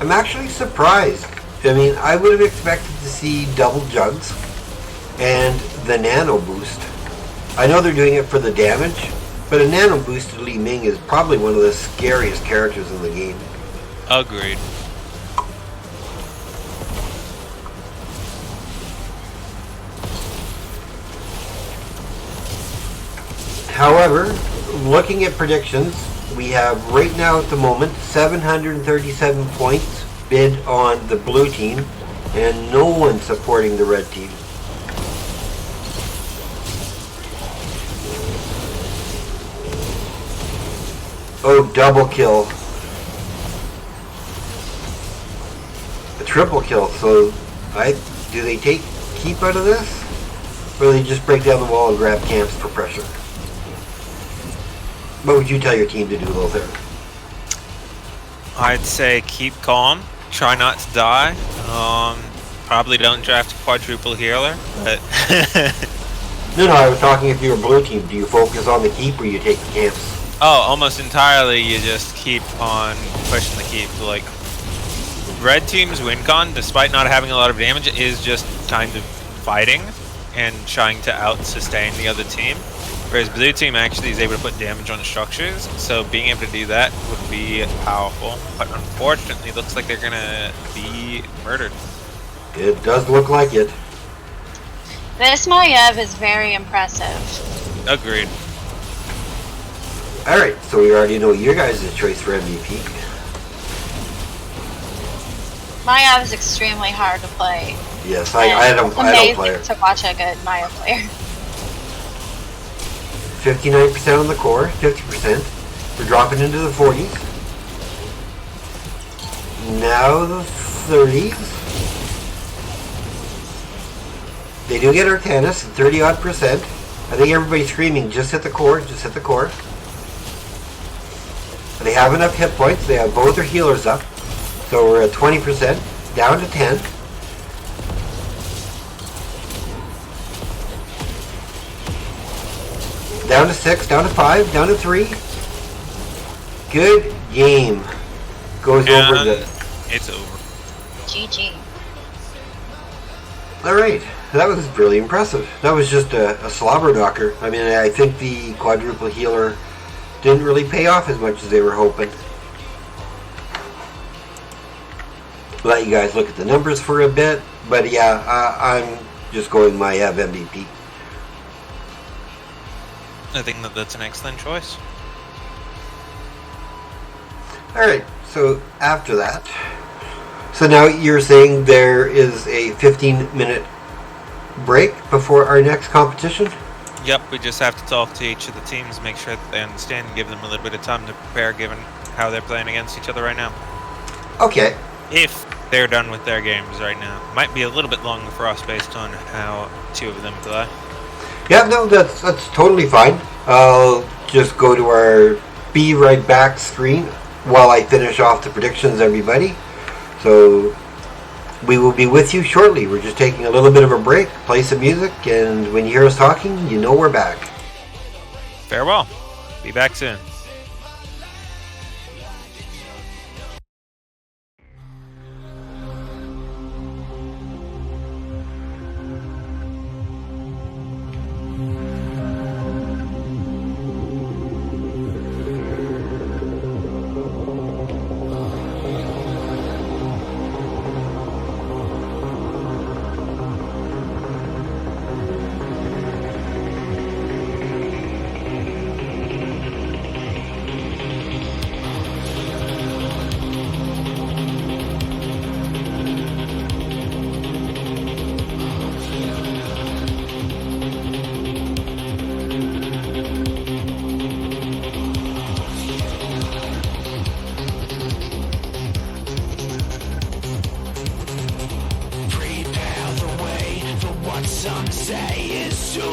I'm actually surprised. I mean, I would have expected to see double jugs and the nano boost. I know they're doing it for the damage, but a nano boosted Li Ming is probably one of the scariest characters in the game. Agreed. However, looking at predictions, we have right now at the moment 737 points bid on the blue team and no one supporting the red team. Oh, double kill. A triple kill. So, do they keep out of this? Or do they just break down the wall and grab camps for pressure? What would you tell your team to do, Lothar? I'd say keep calm, try not to die. Probably don't draft a quadruple healer, but No, I was talking if you were blue team. Do you focus on the keep or you take the camps? oh, almost entirely you just keep on pushing the keep. Like, red team's win con, despite not having a lot of damage, is just kind of fighting and trying to out-sustain the other team. Whereas blue team actually is able to put damage on structures, so being able to do that would be powerful. But unfortunately, it looks like they're gonna be murdered. It does look like it. This Maiev is very impressive. Agreed. Alright, so we already know your guys' choice for MVP. Maiev is extremely hard to play. Yes, I don't play. Amazing to watch a good Maiev player. 59% on the core, 50%. We're dropping into the 40s. Now the 30s. They do get Arcanus, 30-odd%. I think everybody's screaming, just hit the core, just hit the core. They have enough hit points, they have both their healers up. So we're at 20%, down to 10. Down to 6, down to 5, down to 3. Good game. Goes over the... It's over. GG. Alright, that was really impressive. That was just a slobber knocker. I mean, I think the quadruple healer didn't really pay off as much as they were hoping. Let you guys look at the numbers for a bit, but yeah, I'm just going my MVP. I think that's an excellent choice. Alright, so after that, so now you're saying there is a 15-minute break before our next competition? Yep, we just have to talk to each of the teams, make sure that they understand, and give them a little bit of time to prepare given how they're playing against each other right now. Okay. If they're done with their games right now. Might be a little bit longer for us based on how two of them play. Yeah, no, that's totally fine. I'll just go to our Be Right Back screen while I finish off the predictions, everybody. So we will be with you shortly. We're just taking a little bit of a break, play some music, and when you hear us talking, you know we're back. Farewell. Be back soon. Some say is to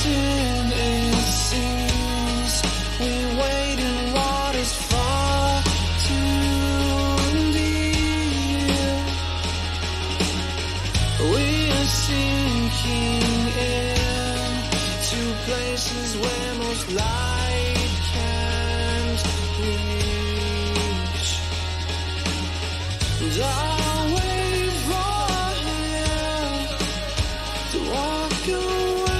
mountain it seems. We wade in waters far too deep. We're sinking into places where most light can't reach. And I'll wait for him to walk away.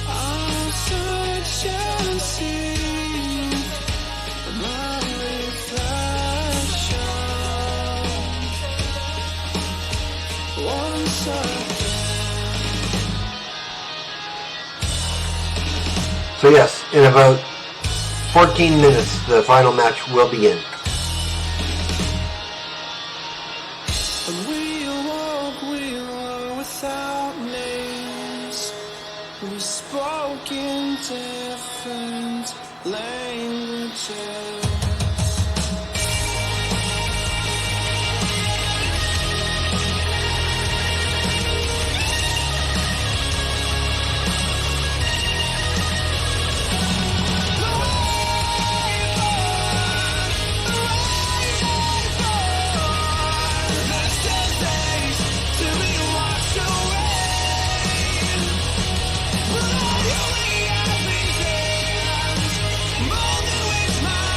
I'll search and see my reflection once again. So yes, in about 14 minutes, the final match will begin. When we awoke, we were without names. We spoke in different languages. More than with my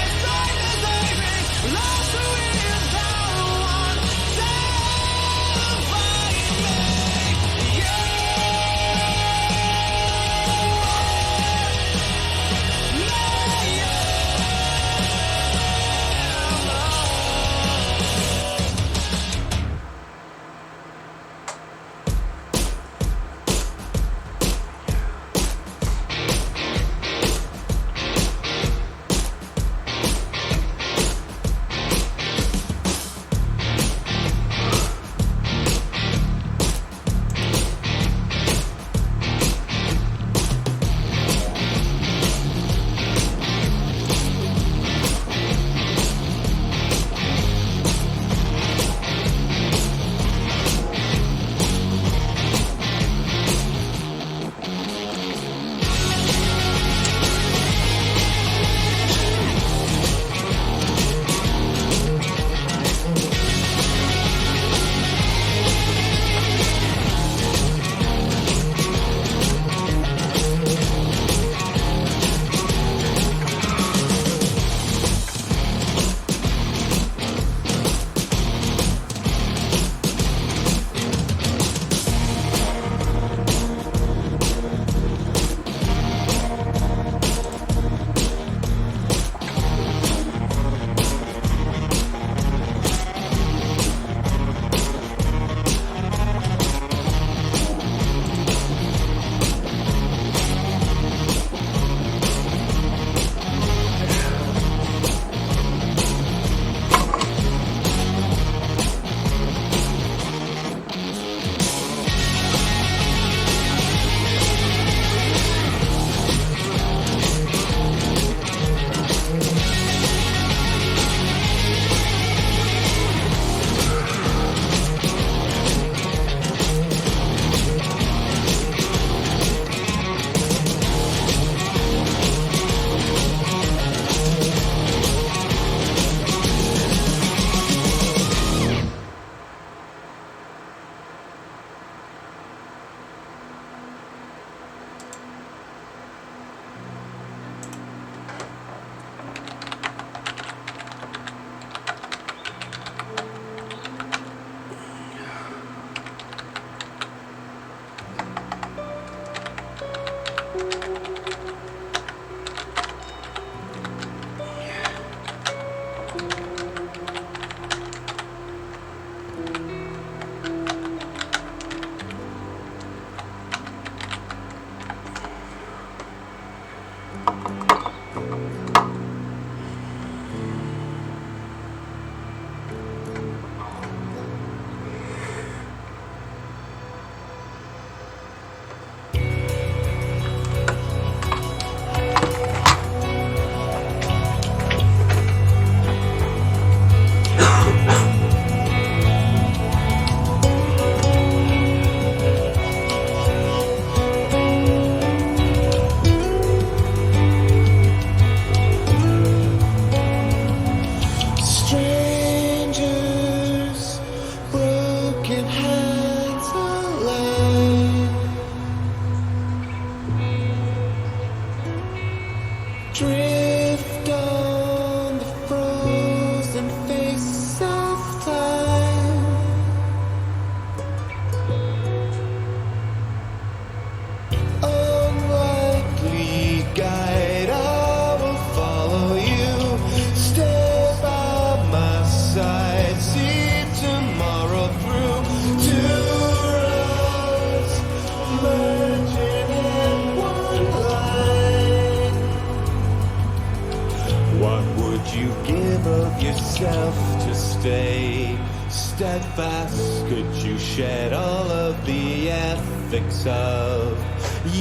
What would you give of yourself to stay steadfast? Could you shed all of the ethics of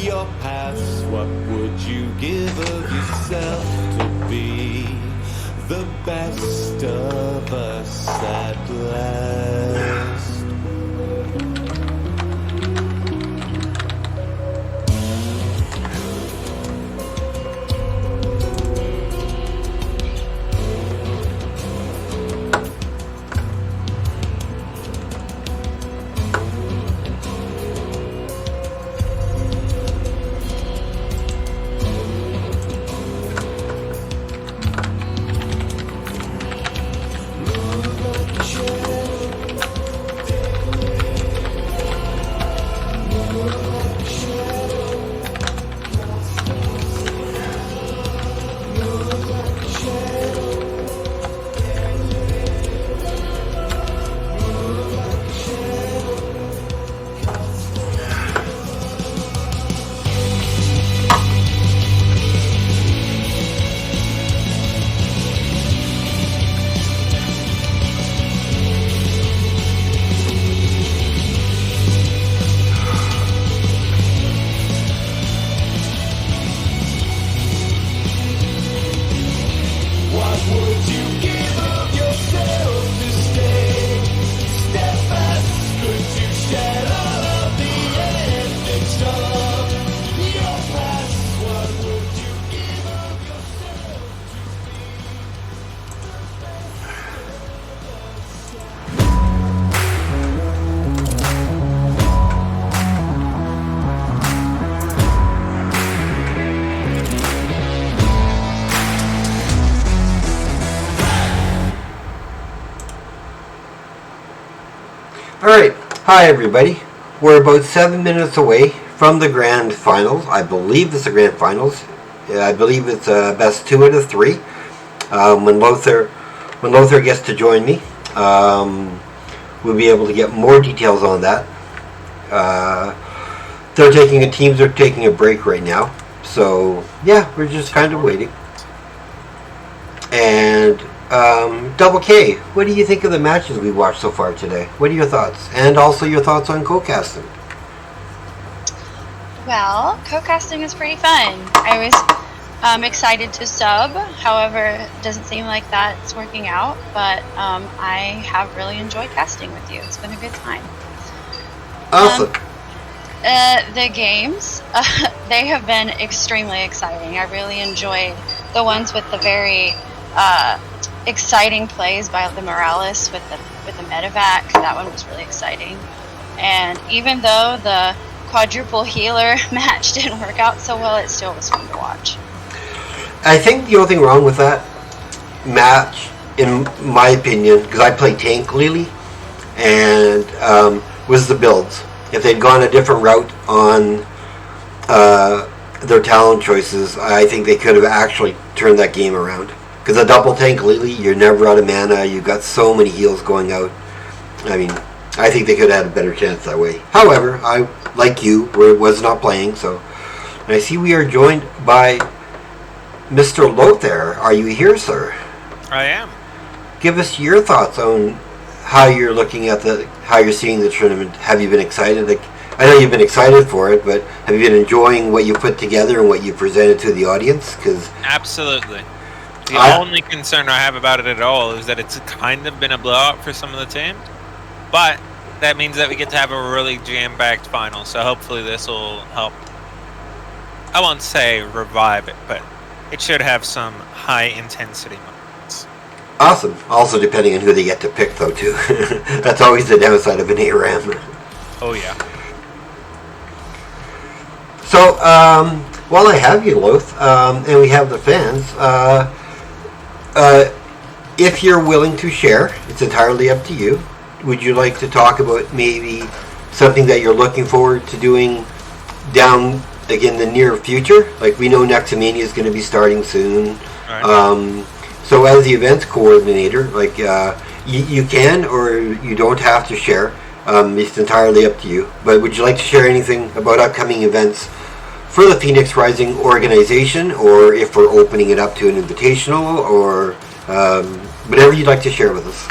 your past? What would you give of yourself to be the best of us at last? Alright, hi everybody. We're about 7 minutes away from the grand finals. I believe it's the grand finals. I believe it's best 2 out of 3. When Lothar gets to join me, we'll be able to get more details on that. Teams are taking a break right now. So yeah, we're just kind of waiting. And Double K, what do you think of the matches we watched so far today? What are your thoughts? And also your thoughts on co-casting? Well, co-casting is pretty fun. I was excited to sub. However, it doesn't seem like that's working out. But I have really enjoyed casting with you. It's been a good time. Awesome. The games, they have been extremely exciting. I really enjoyed the ones with the very exciting plays by the Morales with the medevac. That one was really exciting. And even though the quadruple healer match didn't work out so well, it still was fun to watch. I think the only thing wrong with that match, in my opinion, because I play tank Lily, and was the builds. If they'd gone a different route on their talent choices, I think they could have actually turned that game around. Because a double tank Lily, you're never out of mana, you've got so many heals going out. I mean, I think they could have had a better chance that way. However, I, like you, was not playing, so. And I see we are joined by Mr. Lothar. Are you here, sir? I am. Give us your thoughts on how you're looking at how you're seeing the tournament. Have you been excited? I know you've been excited for it, but have you been enjoying what you put together and what you presented to the audience? Absolutely. The only concern I have about it at all is that it's kind of been a blowout for some of the teams, but that means that we get to have a really jam-packed final, so hopefully this will help, I won't say revive it, but it should have some high-intensity moments. Awesome. Also depending on who they get to pick, though, too. That's always the downside of an ARAM. Oh, yeah. So, while I have you, Loth, and we have the fans, if you're willing to share, it's entirely up to you. Would you like to talk about maybe something that you're looking forward to doing down, like, in the near future? Like, we know Nexomania is going to be starting soon. Right. So as the events coordinator, like, you can or you don't have to share. It's entirely up to you. But would you like to share anything about upcoming events for the Phoenix Rising organization, or if we're opening it up to an invitational, or whatever you'd like to share with us.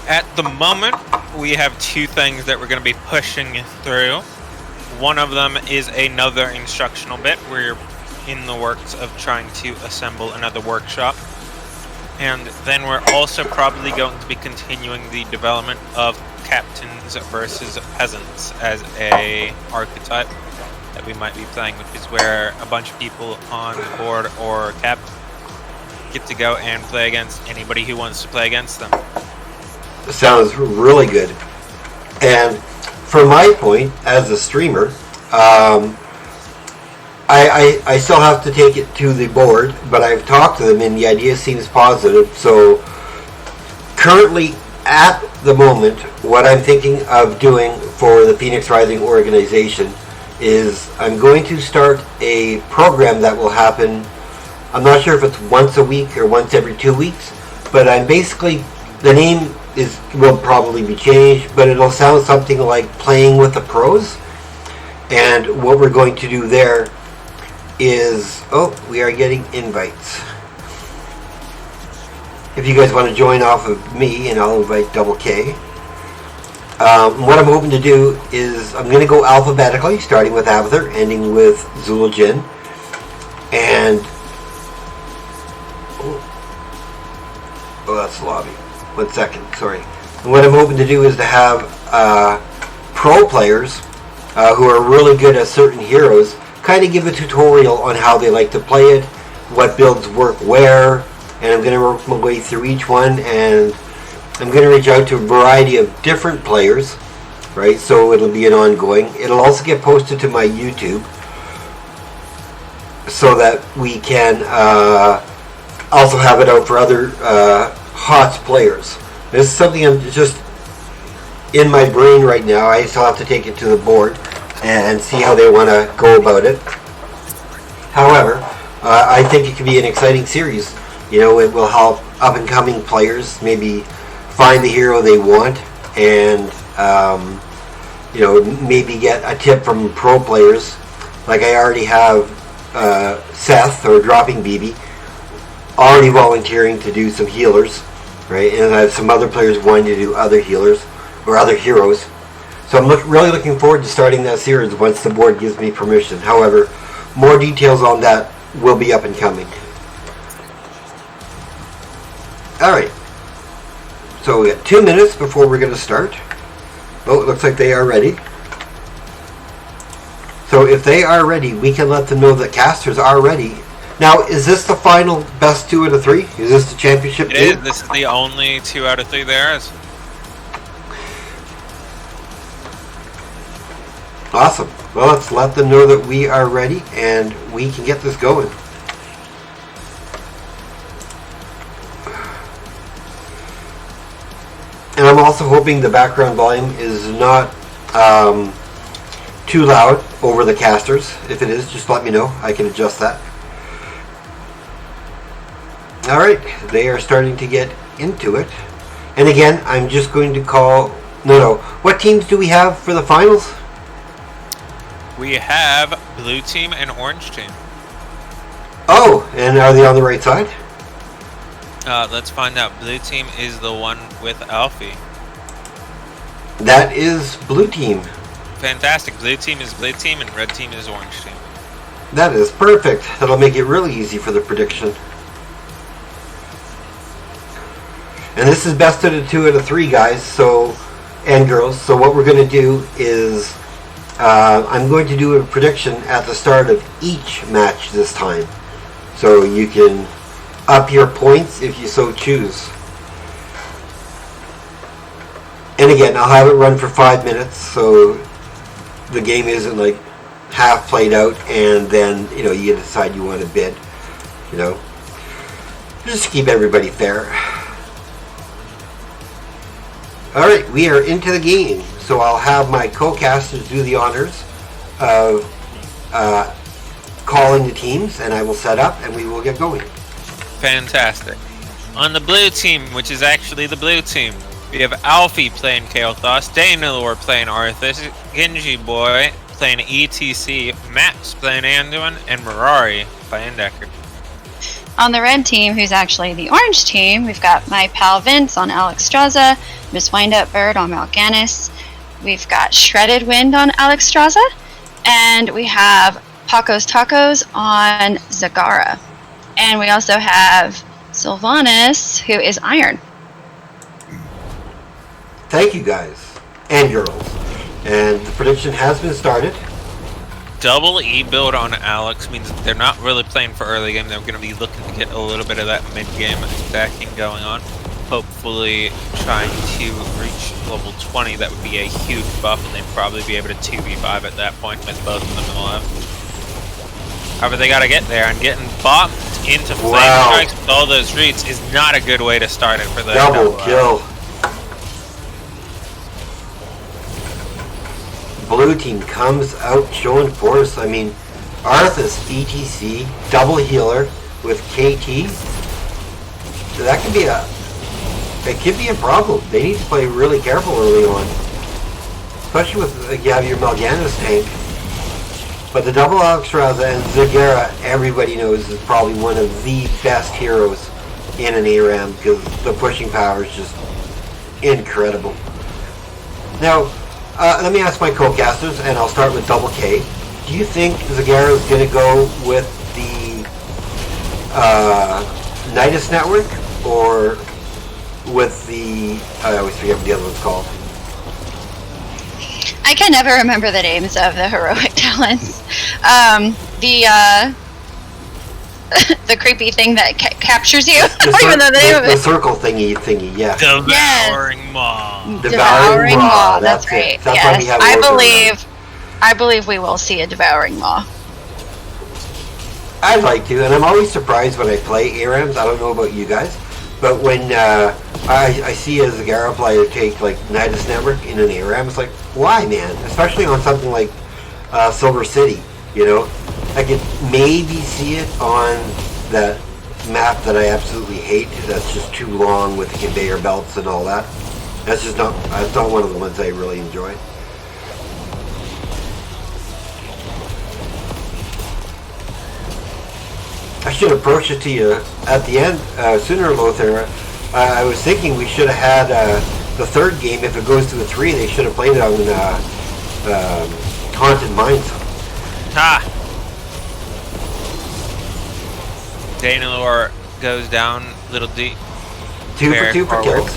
At the moment, we have two things that we're going to be pushing through. One of them is another instructional bit. We're in the works of trying to assemble another workshop. And then we're also probably going to be continuing the development of captains versus peasants as a archetype that we might be playing, which is where a bunch of people on board or cap get to go and play against anybody who wants to play against them. Sounds really good. And from my point as a streamer, I still have to take it to the board, but I've talked to them and the idea seems positive. So currently at the moment, what I'm thinking of doing for the Phoenix Rising organization is I'm going to start a program that will happen, I'm not sure if it's once a week or once every 2 weeks, but I'm basically, the name will probably be changed, but it'll sound something like Playing with the Pros. And what we're going to do there is, we are getting invites. If you guys want to join off of me, and I'll invite Double K. What I'm hoping to do is I'm going to go alphabetically, starting with Avather, ending with Zul'jin. And that's the lobby. 1 second, sorry. And what I'm hoping to do is to have pro players who are really good at certain heroes kind of give a tutorial on how they like to play it, what builds work where, and I'm going to work my way through each one, and I'm going to reach out to a variety of different players, right? So it'll be an ongoing. It'll also get posted to my YouTube so that we can also have it out for other HOTS players. This is something I'm just in my brain right now. I still have to take it to the board and see how they want to go about it. However, I think it could be an exciting series. You know, it will help up-and-coming players maybe find the hero they want, and you know, maybe get a tip from pro players. Like I already have Seth, or Dropping BB, already volunteering to do some healers, right? And I have some other players wanting to do other healers or other heroes. So I'm really looking forward to starting that series once the board gives me permission. However, more details on that will be up and coming. Alright. So we got 2 minutes before we're going to start. Oh, it looks like they are ready. So if they are ready, we can let them know that casters are ready. Now, is this the final best 2 out of 3? Is this the championship game? It is. This is the only 2 out of 3 there is. Awesome. Well, let's let them know that we are ready and we can get this going. And I'm also hoping the background volume is not too loud over the casters. If it is, just let me know. I can adjust that. Alright, they are starting to get into it. And again, I'm just going to call... No. What teams do we have for the finals? We have blue team and orange team. Oh, and are they on the right side? Let's find out. Blue team is the one with Alfie. That is blue team. Fantastic. Blue team is blue team and red team is orange team. That is perfect. That'll make it really easy for the prediction. And this is best out of 2 out of 3, guys, so, and girls. So what we're going to do is I'm going to do a prediction at the start of each match this time. So you can up your points if you so choose. And again, I'll have it run for 5 minutes, so the game isn't like half played out and then, you know, you decide you want to bid, you know. Just to keep everybody fair. Alright, we are into the game. So I'll have my co-casters do the honors of calling the teams, and I will set up and we will get going. Fantastic. On the blue team, which is actually the blue team, we have Alfie playing Kael'thas, Daenalor playing Arthas, Genji Boy playing ETC, Max playing Anduin, and Mirari playing Decker. On the red team, who's actually the orange team, we've got my pal Vince on Alex Straza, Miss Windup Bird on Mal'Ganis, we've got Shredded Wind on Alex Straza, and we have Paco's Tacos on Zagara. And we also have Sylvanas, who is Iron. Thank you guys and girls. And the prediction has been started. Double E build on Alex means that they're not really playing for early game. They're going to be looking to get a little bit of that mid game stacking going on. Hopefully trying to reach level 20. That would be a huge buff, and they'd probably be able to 2v5 at that point with both of them alive. However, they got to get there, and getting bopped into flame strikes with all those reads is not a good way to start it for the double kill. Blue team comes out showing force. I mean, Arthas ETC double healer with KT. That could be a problem. They need to play really careful early on, especially with you have your Mal'Ganis tank. But the double Alexstrasza and Zagara, everybody knows, is probably one of the best heroes in an ARAM because the pushing power is just incredible. Now, let me ask my co-casters, and I'll start with Double K. Do you think Zagara is going to go with the Nidus network, or with the... I always forget what the other one's called. I can never remember the names of the heroic talents. The creepy thing that captures you. I don't even know the name of it. The circle thingy, yeah. Devouring Maw. Devouring Maw, that's right. That's yes, why we have I believe we will see a Devouring Maw. I'd like to, and I'm always surprised when I play ARAMs. I don't know about you guys, but when I see a Zagara player take like Nidus Network in an ARAM, it's like, why, man? Especially on something like Silver City, you know? I could maybe see it on that map that I absolutely hate. That's just too long with the conveyor belts and all that. That's not one of the ones I really enjoy. I should approach it to you at the end, sooner, Lothar. I was thinking we should have had the third game. If it goes to the 3, they should have played it on Haunted Mines. Ha! Danelor goes down, little D. 2 for kills.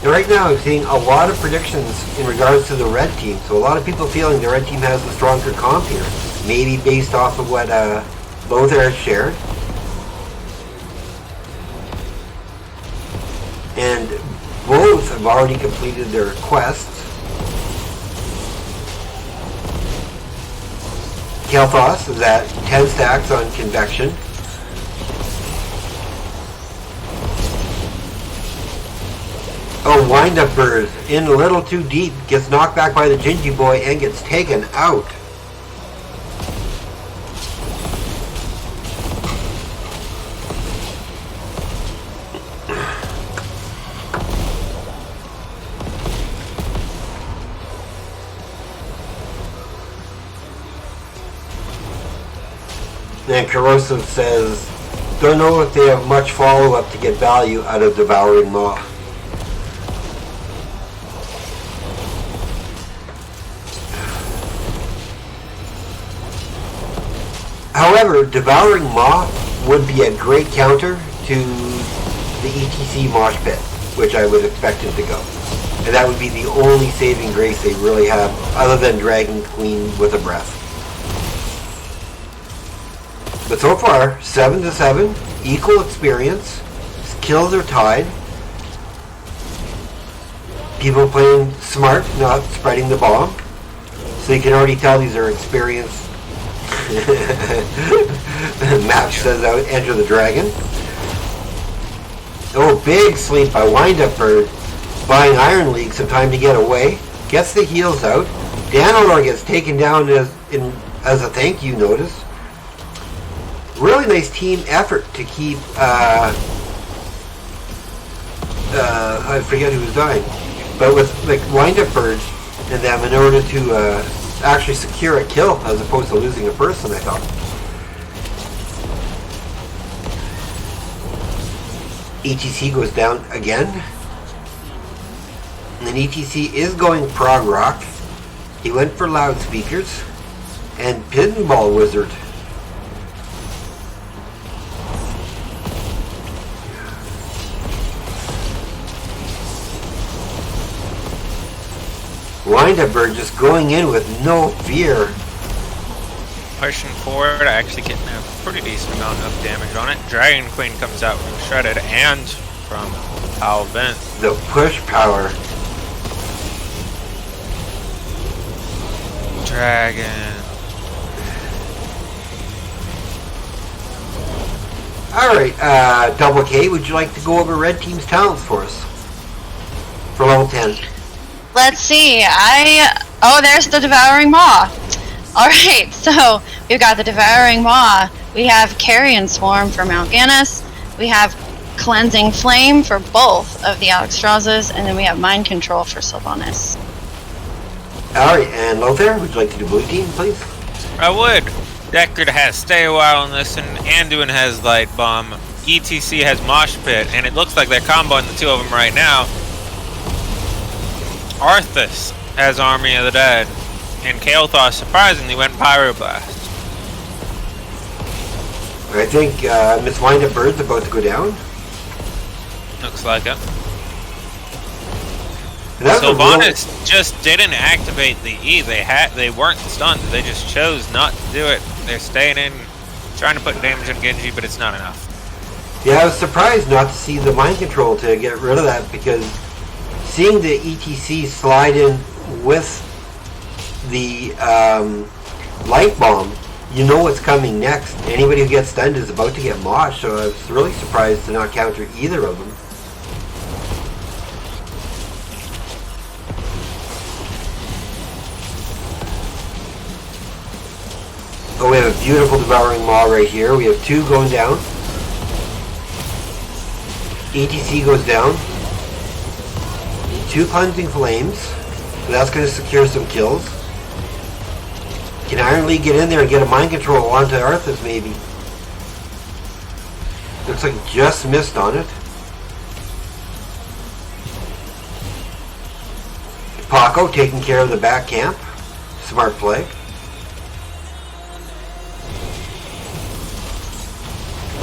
And right now I'm seeing a lot of predictions in regards to the red team. So a lot of people feeling the red team has the stronger comp here. Maybe based off of what Lothar has shared. And both have already completed their quests. Kel'Thas is at 10 stacks on Convection. Oh, Wind-Up Bird in a little too deep, gets knocked back by the Gingy Boy and gets taken out. And Corrosive says, don't know if they have much follow-up to get value out of Devouring Maw. However, Devouring Maw would be a great counter to the ETC Mosh Pit, which I would expect it to go. And that would be the only saving grace they really have, other than Dragon Queen with a breath. But so far, 7-7, equal experience, kills are tied. People playing smart, not spreading the bomb. So you can already tell these are experienced. Map says out, enter the dragon. Oh, big sleep by Wind-Up Bird, buying Iron League some time to get away. Gets the heals out. Danelor gets taken down as a thank you notice. Really nice team effort to keep, I forget who was dying, but with like Wind-Up Bird in them in order to actually secure a kill as opposed to losing a person, I thought. ETC goes down again. And ETC is going prog rock. He went for loudspeakers. And Pinball Wizard. Windaberg just going in with no fear. Pushing forward, actually getting a pretty decent amount of damage on it. Dragon Queen comes out from Shredded and from Owl Vent. The push power. Dragon. Alright, Double K, would you like to go over Red Team's talents for us? For level 10. Let's see. Oh, there's the Devouring Maw. Alright, so we've got the Devouring Maw. We have Carrion Swarm for Mount Gannis. We have Cleansing Flame for both of the Alexstrasas. And then we have Mind Control for Sylvanas. Alright, and Lothar, would you like to do Blue Team, please? I would. Deckard has Stay a While in this, and Anduin has Light Bomb. ETC has Mosh Pit, and it looks like they're comboing the two of them right now. Arthas has Army of the Dead, and Kael'thas surprisingly went Pyroblast. I think Miss Wind-Up Bird's about to go down. Looks like it. Sylvanas just didn't activate the E. They weren't stunned. They just chose not to do it. They're staying in, trying to put damage on Genji, but it's not enough. Yeah, I was surprised not to see the mind control to get rid of that, because seeing the ETC slide in with the light bomb, you know what's coming next. Anybody who gets stunned is about to get moshed, so I was really surprised to not counter either of them. Oh, we have a beautiful Devouring Maw right here. We have two going down. ETC goes down. Two Cleansing Flames. So that's going to secure some kills. Can Iron League get in there and get a mind control onto Arthas maybe? Looks like just missed on it. Paco taking care of the back camp. Smart play.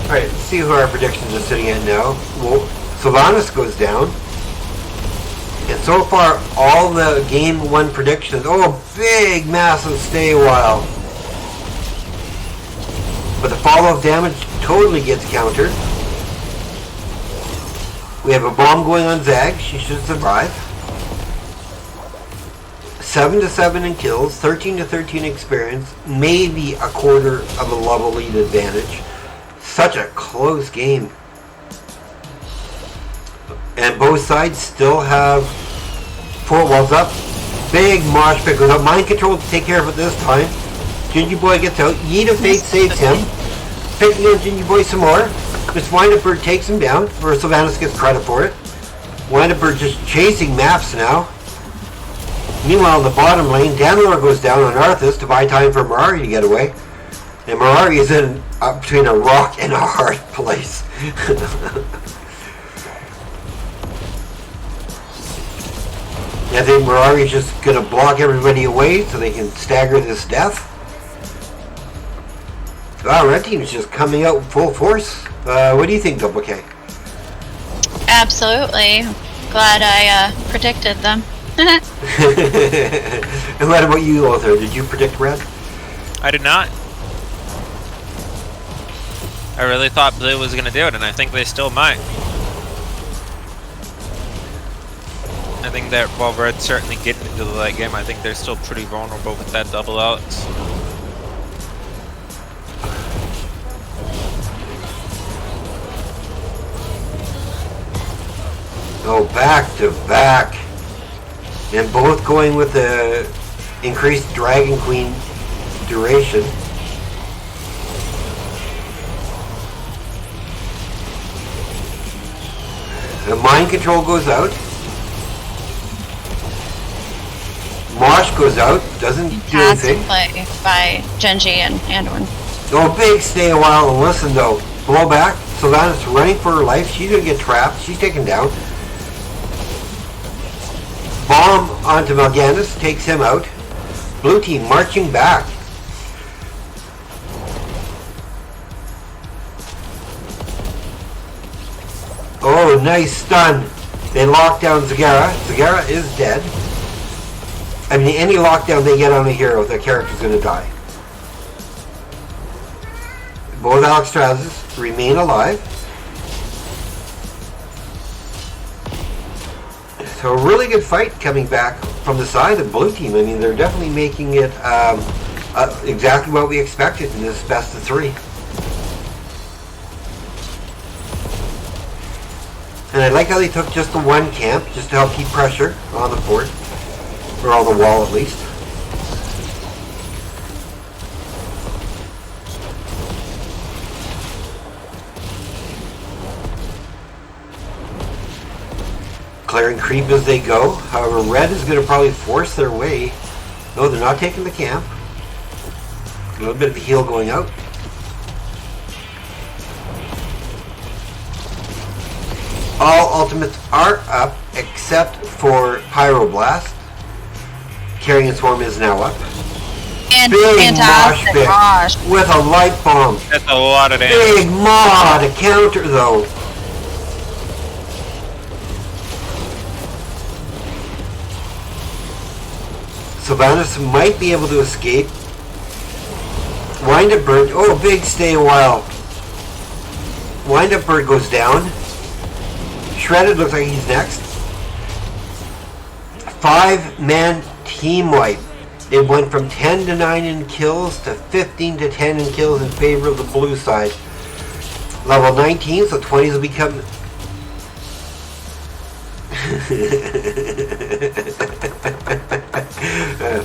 Alright, let's see who our predictions are sitting at now. Well, Sylvanas goes down. And so far, all the game 1 predictions, oh, big, massive stay a while. But the follow-up damage totally gets countered. We have a bomb going on Zag. She should survive. 7-7 in kills, 13-13 experience, maybe a quarter of a level lead advantage. Such a close game. And both sides still have 4 walls up. Big Mosh Pit goes up. Mind Control to take care of it this time. Gingy Boy gets out. Yeet of Fate saves him. Picking up Gingy Boy some more. Miss Wind-Up Bird takes him down, or Sylvanas gets credit for it. Wind-Up Bird just chasing maps now. Meanwhile, in the bottom lane, Danilor goes down on Arthas to buy time for Mirari to get away. And Mirari is in between a rock and a hard place. I think Mirari's just going to block everybody away so they can stagger this death. Wow, Red Team's just coming out full force. What do you think, Double K? Absolutely. Glad I predicted them. And what about you, Lothar? Did you predict Red? I did not. I really thought Blue was going to do it, and I think they still might. I think that while Red's certainly getting into the late game, I think they're still pretty vulnerable with that double Alex. Oh, back to back. And both going with the increased Dragon Queen duration. The mind control goes out. goes out, doesn't do Fantastic anything. play by Genji and Andorn. Oh, big stay a while and listen though. Blow back. Sylvanas running for her life. She's gonna get trapped. She's taken down. Bomb onto Mal'Ganis, takes him out. Blue team marching back. Oh, nice stun. They lock down Zagara. Zagara is dead. I mean, any lockdown they get on a hero, the character's gonna die. Both Alex Strazes remain alive. So a really good fight coming back from the side of blue team. I mean, they're definitely making it exactly what we expected in this best of 3. And I like how they took just the one camp, just to help keep pressure on the fort, or on the wall at least. Clearing creep as they go. However, red is going to probably force their way. No, they're not taking the camp. A little bit of heal going out. All ultimates are up except for Pyroblast. Carrying Swarm is now up. And big fantastic mosh pit with a light bomb. That's a lot of damage. Big maw to counter though. Sylvanas might be able to escape. Wind Up Bird. Oh, big stay a while. Wind Up Bird goes down. Shredded looks like he's next. 5-man team wipe. It went from 10 to 9 in kills to 15 to 10 in kills in favor of the blue side. Level 19, so 20s will become...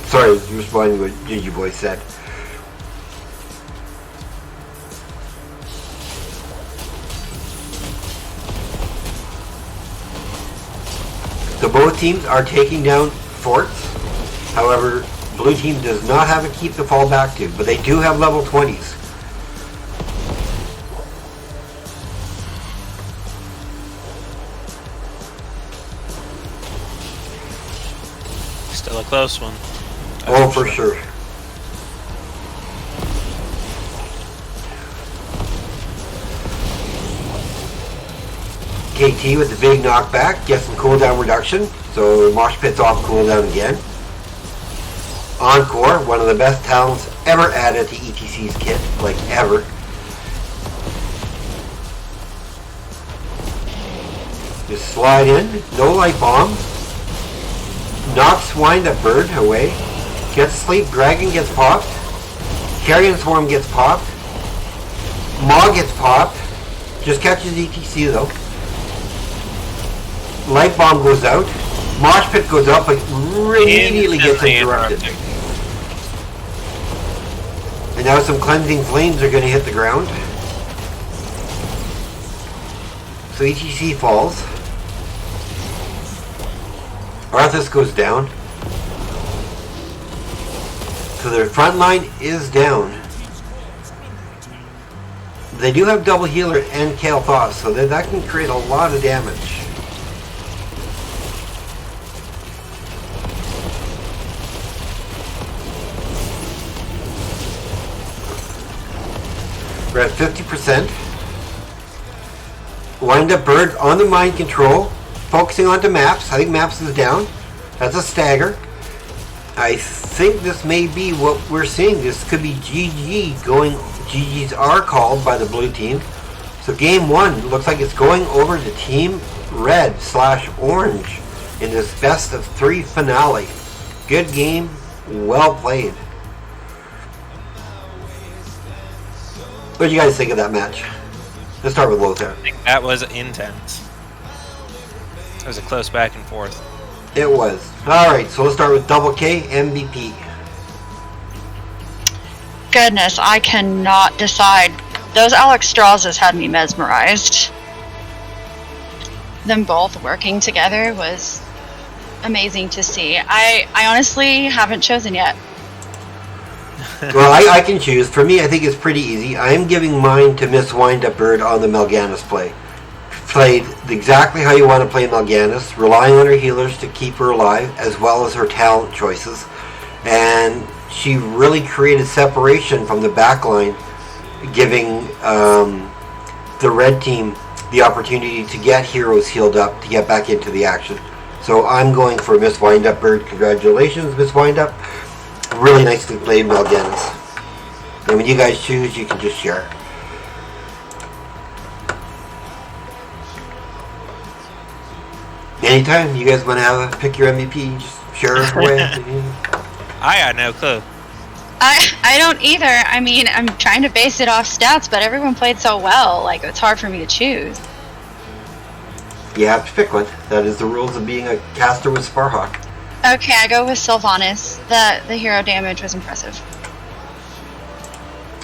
sorry, responding to what Gigi Boy said. So both teams are taking down forts. However, blue team does not have a keep to fall back to, but they do have level 20s. Still a close one. Oh, for sure. KT with the big knockback, gets some cooldown reduction, so Mosh Pit's off cooldown again. Encore, one of the best talents ever added to ETC's kit, like ever. Just slide in, no light bomb. Knocks Wind Up Bird away. Gets Sleep Dragon gets popped. Carrion Swarm gets popped. Maw gets popped. Just catches ETC though. Light Bomb goes out. Mosh Pit goes up, but immediately gets interrupted. And now some Cleansing Flames are going to hit the ground. So ETC falls. Arthas goes down. So their front line is down. They do have double healer and Kale Thaw, so that can create a lot of damage. We're at 50%. Wind Up Bird on the mind control. Focusing onto maps. I think maps is down. That's a stagger. I think this may be what we're seeing. This could be GG going. GGs are called by the blue team. So game 1 looks like it's going over to team red / orange in this best of 3 finale. Good game. Well played. What do you guys think of that match? Let's start with Lothar. I think that was intense. It was a close back and forth. It was. Alright, so let's start with Double K, MVP. Goodness, I cannot decide. Those Alex Strazes had me mesmerized. Them both working together was amazing to see. I honestly haven't chosen yet. Well, I can choose. For me, I think it's pretty easy. I am giving mine to Miss Windup Bird on the Mal'Ganis play. Played exactly how you want to play Mal'Ganis, relying on her healers to keep her alive, as well as her talent choices. And she really created separation from the back line, giving the red team the opportunity to get heroes healed up, to get back into the action. So I'm going for Miss Windup Bird. Congratulations, Miss Windup. Really nicely played, Mal'Ganis. And when you guys choose, you can just share. Anytime you guys want to have a pick your MVP, just share it away. I got no clue. I don't either. I mean, I'm trying to base it off stats, but everyone played so well. Like, it's hard for me to choose. You have to pick one. That is the rules of being a caster with Sparhawk. Okay, I go with Sylvanas. The hero damage was impressive.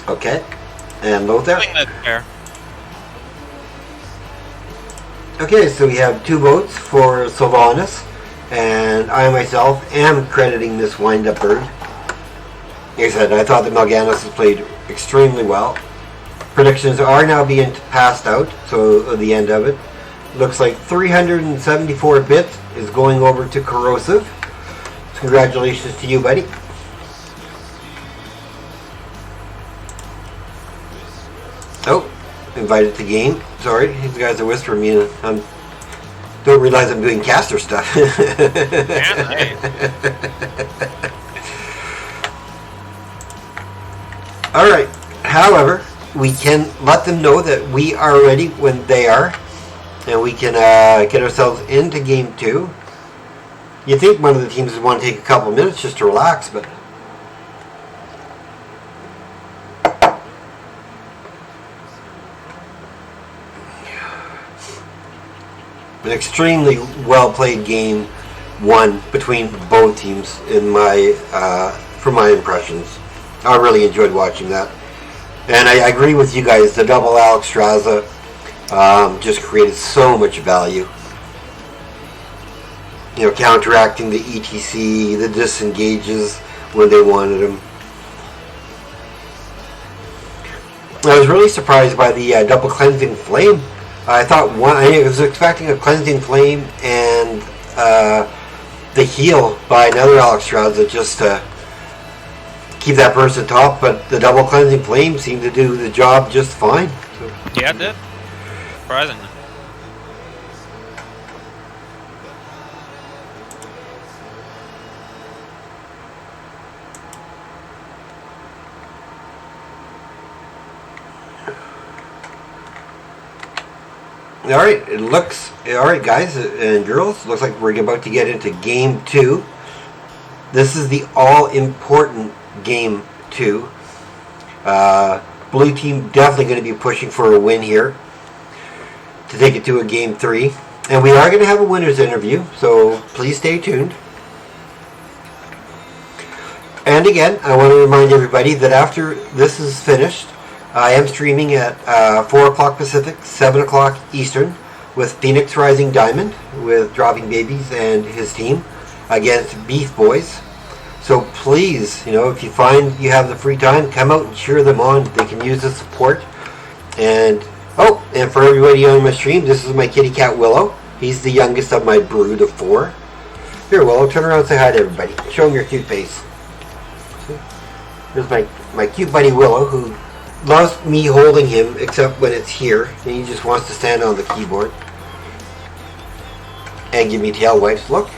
Okay. And Lothar? I think that's fair. Okay, so we have 2 votes for Sylvanas, and I myself am crediting Miss Windup Bird. Like I said, I thought that Mal'Ganis has played extremely well. Predictions are now being passed out, so at the end of it. Looks like 374 bits is going over to Corrosive. So congratulations to you, buddy. Oh, invited to game. Sorry, these guys are whispering me. I don't realize I'm doing caster stuff. Alright, however, we can let them know that we are ready when they are, and we can get ourselves into game 2. You think one of the teams would want to take a couple minutes just to relax, but an extremely well played game 1 between both teams in my from my impressions. I really enjoyed watching that, and I agree with you guys. The double Alex Straza just created so much value. You know, counteracting the ETC, the disengages when they wanted them. I was really surprised by the double cleansing flame. I thought I was expecting a cleansing flame and the heal by another Alex Straza just to keep that person top, but the double cleansing flame seemed to do the job just fine. So. Yeah, it did. Surprisingly. Alright, it looks... Alright, guys and girls, looks like we're about to get into Game 2. This is the all-important Game 2. Blue team definitely going to be pushing for a win here to take it to a Game 3. And we are going to have a winner's interview, so please stay tuned. And again, I want to remind everybody that after this is finished, I am streaming at 4 o'clock Pacific, 7 o'clock Eastern, with Phoenix Rising Diamond, with Dropping Babies and his team, against Beef Boys. So please, you know, if you find you have the free time, come out and cheer them on. They can use the support. And, oh, and for everybody on my stream, this is my kitty cat Willow. He's the youngest of my brood of 4. Here, Willow, turn around and say hi to everybody. Show them your cute face. There's my cute buddy Willow, who loves me holding him, except when it's here, and he just wants to stand on the keyboard and give me tail wipes. Look,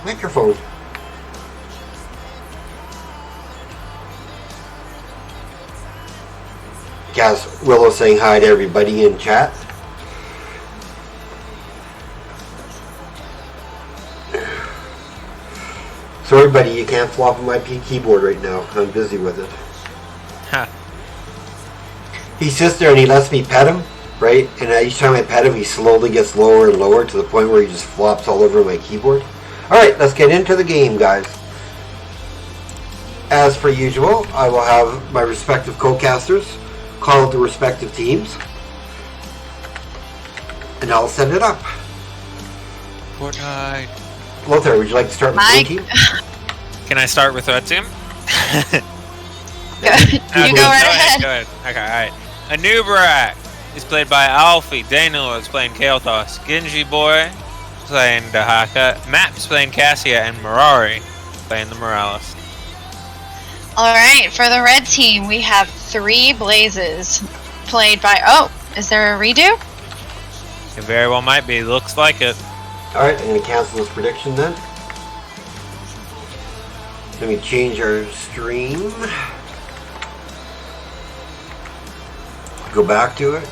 microphone. Guys, Willow saying hi to everybody in chat. Sorry, buddy, you can't flop on my keyboard right now. I'm busy with it. Huh. He sits there and he lets me pet him, right? And each time I pet him, he slowly gets lower and lower to the point where he just flops all over my keyboard. Alright, let's get into the game, guys. As per usual, I will have my respective co-casters call the respective teams. And I'll set it up. Fortnite. Lothar, would you like to start with the team? Can I start with red team? You go right ahead. Go ahead. Okay, alright. Anubrak is played by Alfie. Daniel is playing Kael'thas. Genji Boy playing Dahaka. Maps playing Cassia. And Mirari playing the Morales. Alright, for the red team, we have 3 Blazes played by... Oh, is there a redo? It very well might be. Looks like it. Alright, I'm going to cancel this prediction then. Let me change our stream. Go back to it.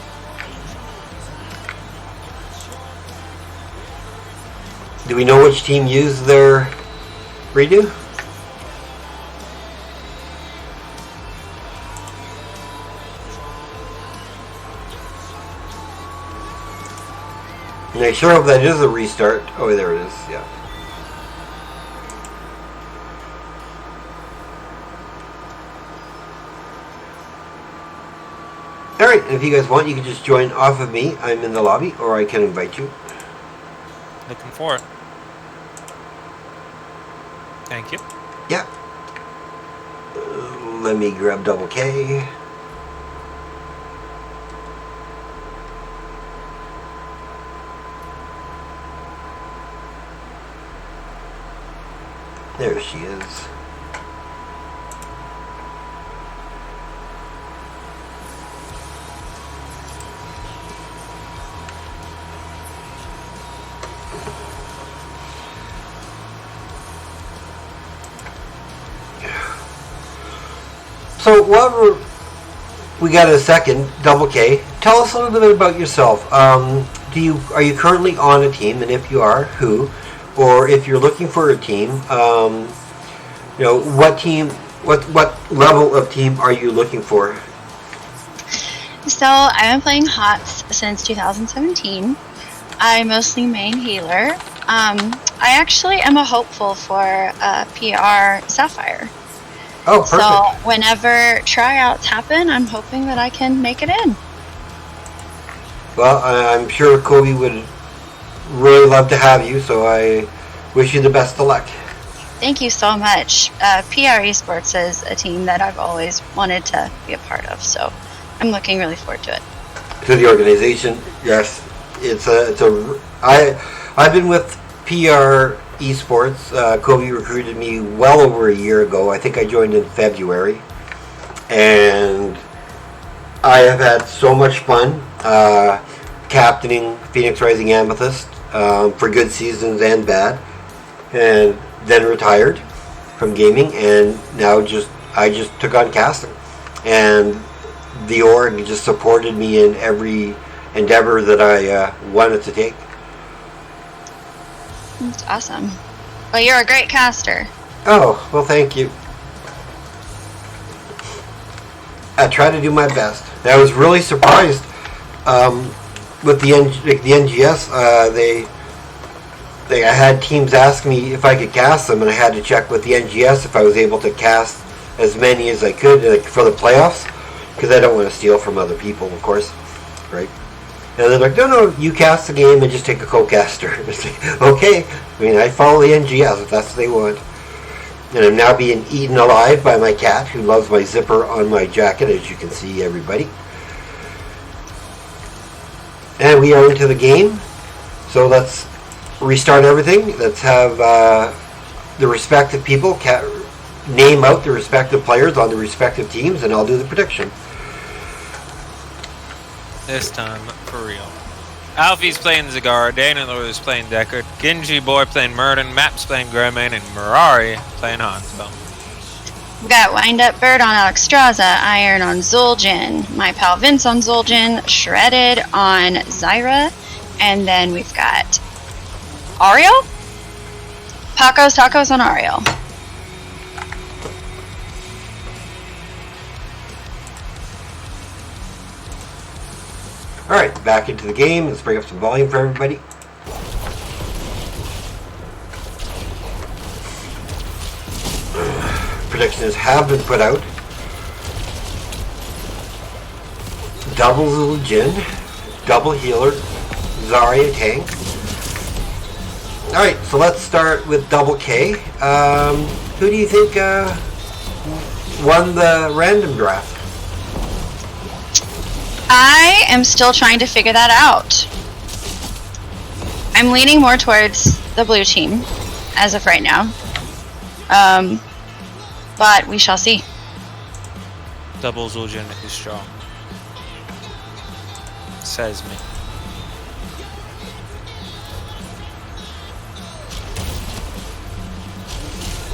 Do we know which team used their redo? And I sure hope that is a restart. Oh, there it is, yeah. Alright, if you guys want, you can just join off of me. I'm in the lobby, or I can invite you. Looking for it. Thank you. Yeah. Let me grab double K. There she is. So while we got a second, double K, tell us a little bit about yourself. Are you currently on a team, and if you are, who? Or if you're looking for a team, what team, what level of team are you looking for? So I've been playing HOTS since 2017. I mostly main healer. I actually am a hopeful for PR Sapphire. Oh, perfect. So whenever tryouts happen, I'm hoping that I can make it in. Well, I'm sure Kobe would really love to have you, so I wish you the best of luck. Thank you so much. PREsports is a team that I've always wanted to be a part of, so I'm looking really forward to it. To the organization, yes. I've been with PREsports. Kobe recruited me well over a year ago. I think I joined in February, and I have had so much fun captaining Phoenix Rising Amethyst for good seasons and bad, and then retired from gaming, and now I just took on casting, and the org just supported me in every endeavor that I wanted to take. That's awesome. Well, you're a great caster. Oh, well, thank you. I try to do my best. I was really surprised with the NGS. I had teams ask me if I could cast them, and I had to check with the NGS if I was able to cast as many as I could for the playoffs, because I don't want to steal from other people, of course, right? And they're like, no, you cast the game and just take a co-caster. Okay, I mean, I follow the NGS if that's what they want. And I'm now being eaten alive by my cat, who loves my zipper on my jacket, as you can see, everybody. And we are into the game, so let's restart everything. Let's have the respective people name out the respective players on the respective teams, and I'll do the prediction. This time, for real. Alfie's playing Zagara, Daniel is playing Deckard, Genji Boy playing Murden, Maps playing Greyman, and Mirari playing Hansel. We've got Wind Up Bird on Alexstrasza, Iron on Zul'jin, my pal Vince on Zul'jin, Shredded on Zyra, and then we've got Ariel? Paco's Tacos on Ariel. Alright, back into the game. Let's bring up some volume for everybody. Predictions have been put out. Double Zul'jin, double healer, Zarya tank, Alright, so let's start with Double K. Who do you think won the random draft? I am still trying to figure that out. I'm leaning more towards the blue team as of right now. But we shall see. Double Zul'jin is strong. Says me.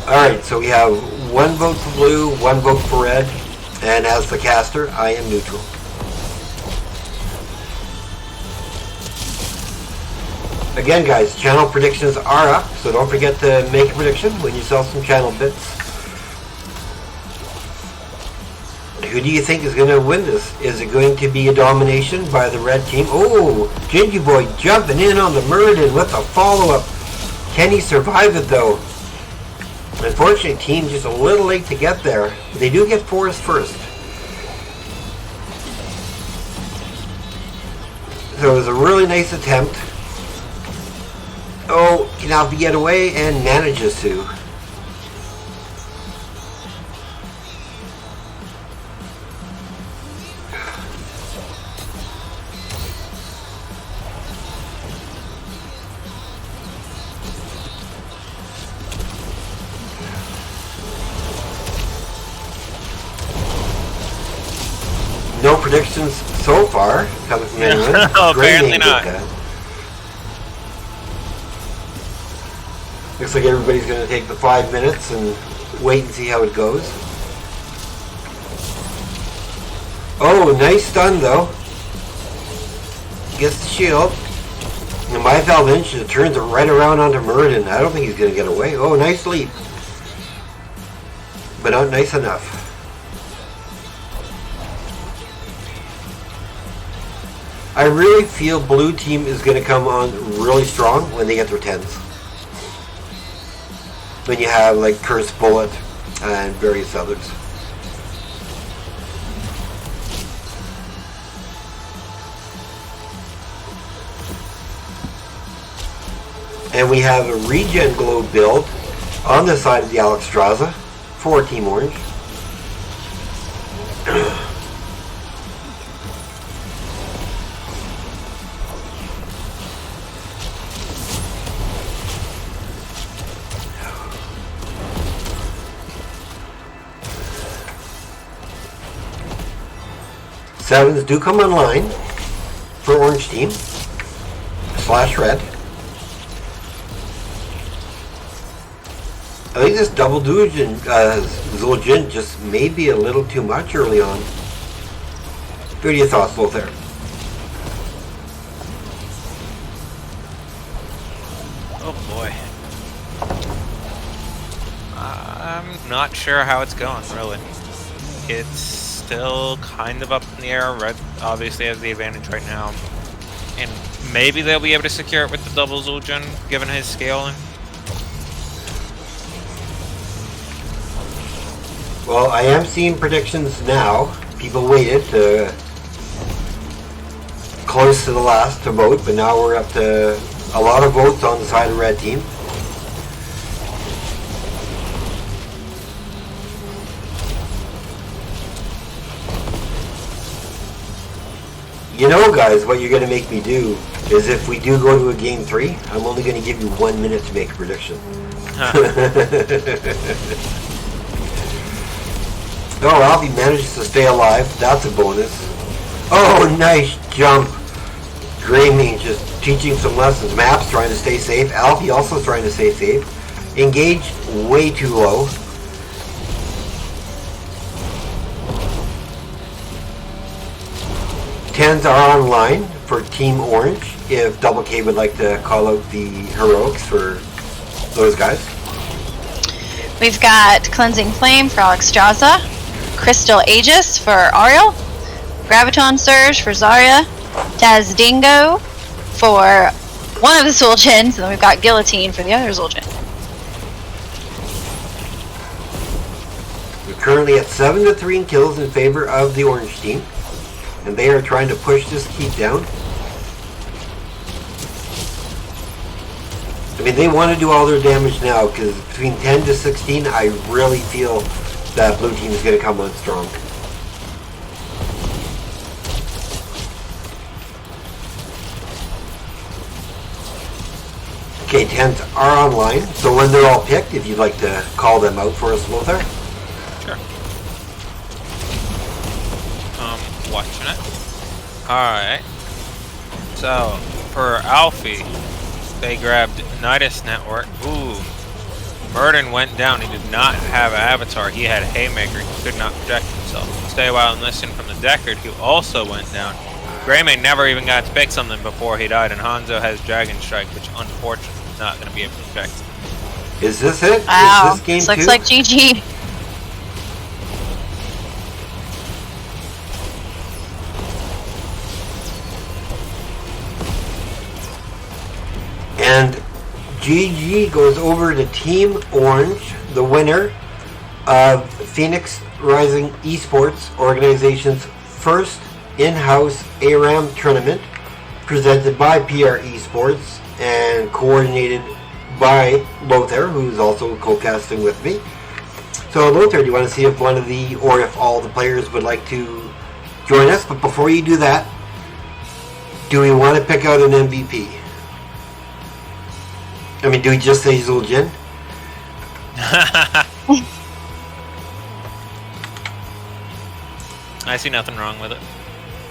Alright, so we have 1 vote for blue, 1 vote for red, and as the caster, I am neutral. Again, guys, channel predictions are up, so don't forget to make a prediction when you sell some channel bits. Who do you think is going to win this? Is it going to be a domination by the red team? Oh, Gingy Boy jumping in on the Muradin with a follow-up. Can he survive it, though? Unfortunately, team just a little late to get there. They do get Forest first. So it was a really nice attempt. Oh, can Alfie get away and manages to. No predictions so far coming from anyone. No, apparently not. Looks like everybody's going to take the 5 minutes and wait and see how it goes. Oh, nice stun though. Gets the shield. And my Valvinch just turns it right around onto Muradin. I don't think he's going to get away. Oh, nice leap. But not nice enough. I really feel blue team is going to come on really strong when they get their 10s. When you have like Cursed Bullet and various others. And we have a regen globe build on the side of the Alexstrasza for Team Orange. Sevens do come online for Orange Team / red. I think this double Zul'jin just may be a little too much early on. What are your thoughts, Lothair? Oh boy. I'm not sure how it's going, really. It's still kind of up in the air. Red obviously has the advantage right now. And maybe they'll be able to secure it with the double Zul'jin, given his scaling. Well, I am seeing predictions now. People waited to close to the last to vote, but now we're up to a lot of votes on the side of red team. You know, guys, what you're going to make me do is if we do go to a game 3, I'm only going to give you 1 minute to make a prediction. Oh, Alfie manages to stay alive. That's a bonus. Oh, nice jump. Greymane just teaching some lessons. Maps trying to stay safe. Alfie also trying to stay safe. Engaged way too low. Tens are online for Team Orange if Double K would like to call out the heroics for those guys. We've got Cleansing Flame for Alexstrasza, Crystal Aegis for Ariel, Graviton Surge for Zarya, Taz Dingo for one of the Zul'jins, and then we've got Guillotine for the other Zul'jin. We're currently at 7-3 in kills in favor of the Orange team. And they are trying to push this keep down. mean, they want to do all their damage now, because between 10 to 16, I really feel that blue team is going to come on strong. Okay, 10s are online, so when they're all picked, if you'd like to call them out for us, Lothar. Sure. Watching it. Alright. So, for Alfie, they grabbed Nidus Network. Ooh. Murden went down. He did not have an avatar. He had Haymaker. He could not protect himself. Stay a while and listen from the Deckard, who also went down. Greymane never even got to pick something before he died, and Hanzo has Dragon Strike, which unfortunately is not going to be able to protect. Is this it? Wow. Is this game This looks two? like GG. And GG goes over to Team Orange, the winner of Phoenix Rising Esports organization's first in-house ARAM tournament, presented by PREsports and coordinated by Lothar, who's also co-casting with me. So Lothar, do you want to see if one of the, or if all the players would like to join us? But before you do that, do we want to pick out an MVP? I mean, do we just say Zul'jin? I see nothing wrong with it.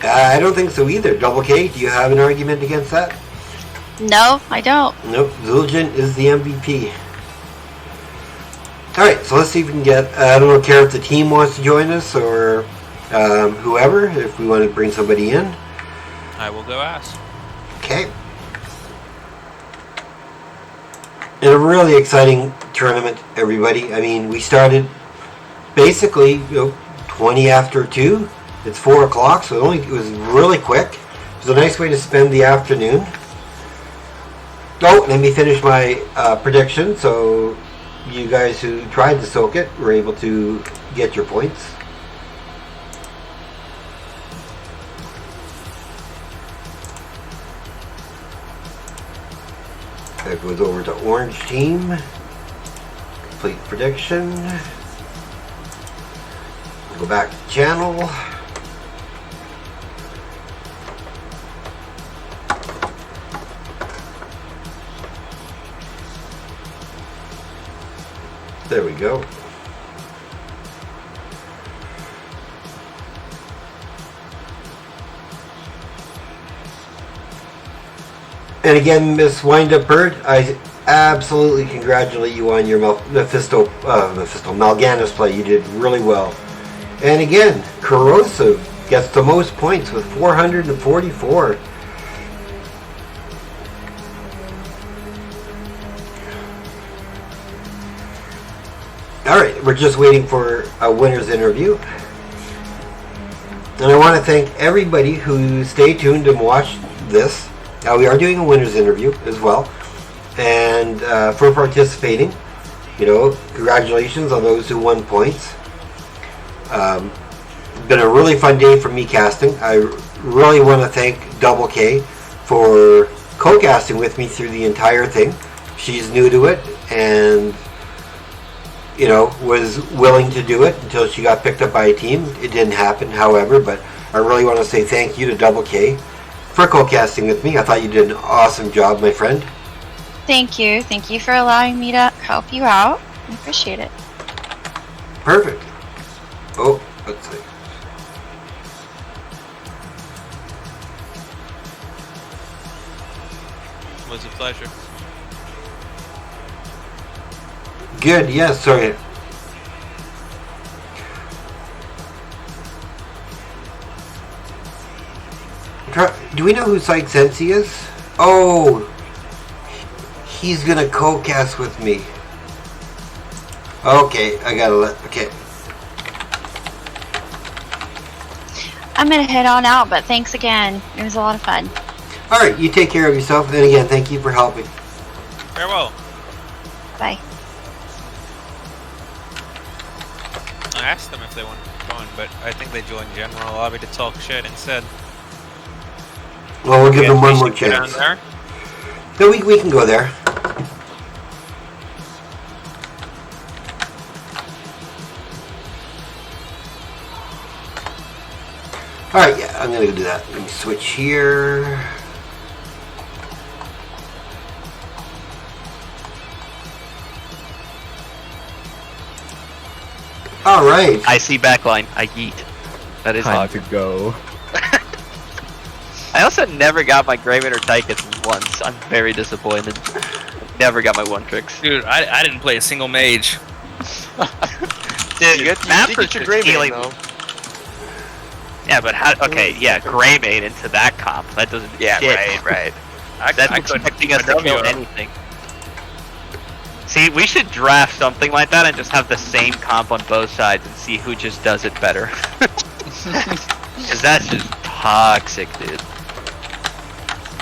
I don't think so either. Double K, do you have an argument against that? No, I don't. Nope, Zul'jin is the MVP. Alright, so let's see if we can get, I don't care if the team wants to join us or whoever, if we want to bring somebody in. I will go ask. Okay. And a really exciting tournament, everybody. I mean, we started basically 20 after 2. It's 4 o'clock, so it was really quick. It was a nice way to spend the afternoon. Oh, let me finish my prediction. So you guys who tried to soak it were able to get your points. That goes over to Orange Team. Complete prediction. Go back to channel. There we go. And again, Miss Wind-Up Bird, I absolutely congratulate you on your Mal'Ganis play. You did really well. And again, Corrosive gets the most points with 444. Alright, we're just waiting for a winner's interview. And I want to thank everybody who stayed tuned and watched this. We are doing a winner's interview as well. And for participating, congratulations on those who won points. Been a really fun day for me casting. I really want to thank Double K for co-casting with me through the entire thing. She's new to it and was willing to do it until she got picked up by a team. It didn't happen, however, but I really want to say thank you to Double K for co-casting with me. I thought you did an awesome job, my friend. Thank you. Thank you for allowing me to help you out. I appreciate it. Perfect. Oh, let's see. It was a pleasure. Good, yes, sorry. Do we know who Psych Sensi is? Oh, he's gonna co-cast with me. Okay, I gotta okay. I'm gonna head on out, but thanks again. It was a lot of fun. Alright, you take care of yourself, and again, thank you for helping. Farewell. Bye. I asked them if they wanted to join, but I think they joined General Lobby to talk shit instead. Well, we'll give them one more Go down chance. there? No, we can go there. Alright, yeah, I'm gonna go do that. Let me switch here. Alright. I see backline. I yeet. That is Time hard to go. I also never got my Greyman or Tychus once. I'm very disappointed. Never got my one tricks. Dude, I didn't play a single mage. Dude, You Mappers did get your are Greymane, stealing- though. Yeah, but how? Okay, yeah, Greymane into that comp. That doesn't. Yeah, shit. right. That's I couldn't expecting us put my to kill W up. anything. See, we should draft something like that and just have the same comp on both sides and see who just does it better. Because that's just toxic, dude.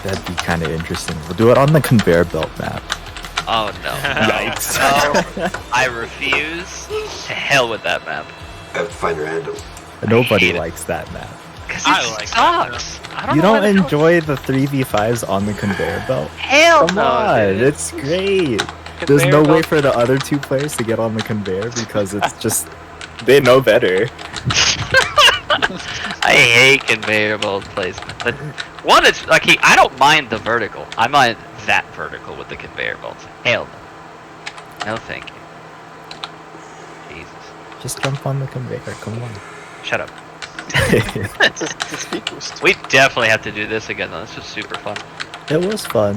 That'd be kind of interesting. We'll do it on the conveyor belt map. Oh no. Yikes. No, I refuse. To hell with that map. I have to find random. Nobody likes that map. Because I it like sucks. I don't You know why don't they enjoy the 3v5s on the conveyor belt? Hell Come no, on, dude. it's great. There's Conveyor no way belt- for the other two players to get on the conveyor because it's just they know better. I hate conveyor belt placement. But one is like I don't mind the vertical. I mind that vertical with the conveyor belts. Hell no. No thank you. Jesus. Just jump on the conveyor, come on. Shut up. It's a speed boost. We definitely have to do this again though. This was super fun. It was fun.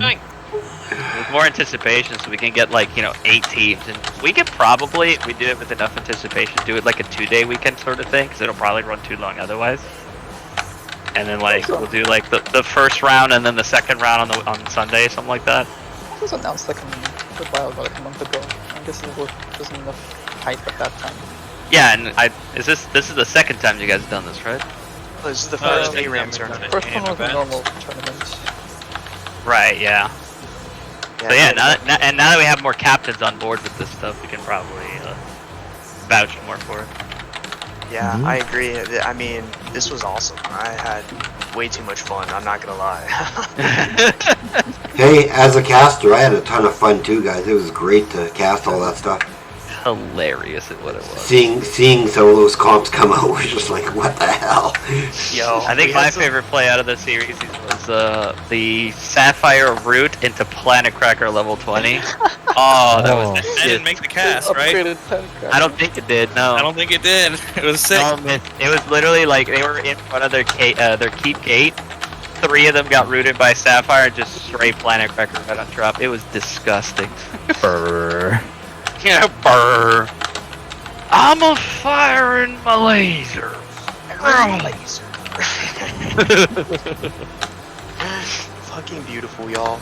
With more anticipation so we can get like, 8 teams. And we could probably, if we do it with enough anticipation, do it like a 2-day weekend sort of thing. Because it'll probably run too long otherwise. And then like, we'll do like the first round and then the second round on Sunday, something like that. It was announced like a while ago, like a month ago. I guess it wasn't enough hype at that time. Yeah, and this is the second time you guys have done this, right? Oh, this is the first ARAM tournament. First one was a normal tournament. Right, yeah. So yeah, now that we have more captains on board with this stuff, we can probably vouch more for it. Yeah, I agree. I mean, this was awesome. I had way too much fun, I'm not gonna lie. Hey, as a caster, I had a ton of fun too, guys. It was great to cast all that stuff. Hilarious at what it was. Seeing some of those comps come out was just like, what the hell? Yo, I think my favorite play out of the series was the Sapphire Root into Planet Cracker level 20. Oh, that was That didn't make the cast, right? I don't think it did. No. I don't think it did. It was sick. It was literally like they were in front of their keep gate. 3 of them got rooted by Sapphire and just straight Planet Cracker right on drop. It was disgusting. Brr. Yeah, brr. I'm a firing my laser. Fucking beautiful, y'all.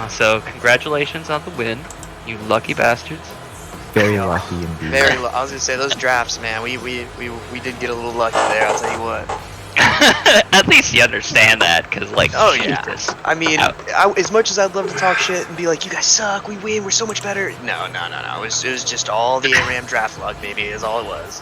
So congratulations on the win, you lucky bastards. Very lucky indeed. I was gonna say those drafts, man. We did get a little lucky there. I'll tell you what. At least you understand that, cause like, Oh yeah. Jesus. I mean, as much as I'd love to talk shit and be like, you guys suck, we win, we're so much better. No. It was just all the ARAM draft luck, baby. Is all it was.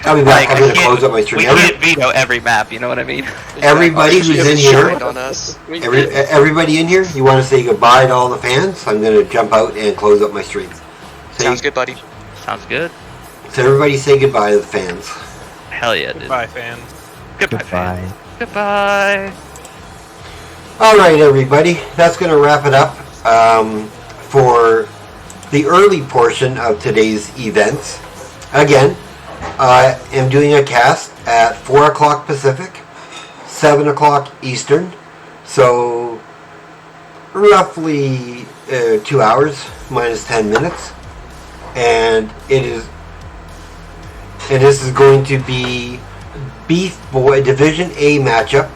I'll be back. I'm going to close up my stream. We can't veto every map, you know what I mean? Everybody who's in here, On us. everybody in here, you want to say goodbye to all the fans? I'm going to jump out and close up my stream. Sounds good, buddy. Sounds good. So everybody say goodbye to the fans. Hell yeah, dude. Goodbye, fans. Goodbye. Goodbye. All right, everybody. That's going to wrap it up for the early portion of today's events. Again, I am doing a cast at 4 o'clock Pacific, 7 o'clock Eastern. So roughly 2 hours minus 10 minutes. And this is going to be Beef Boy Division A matchup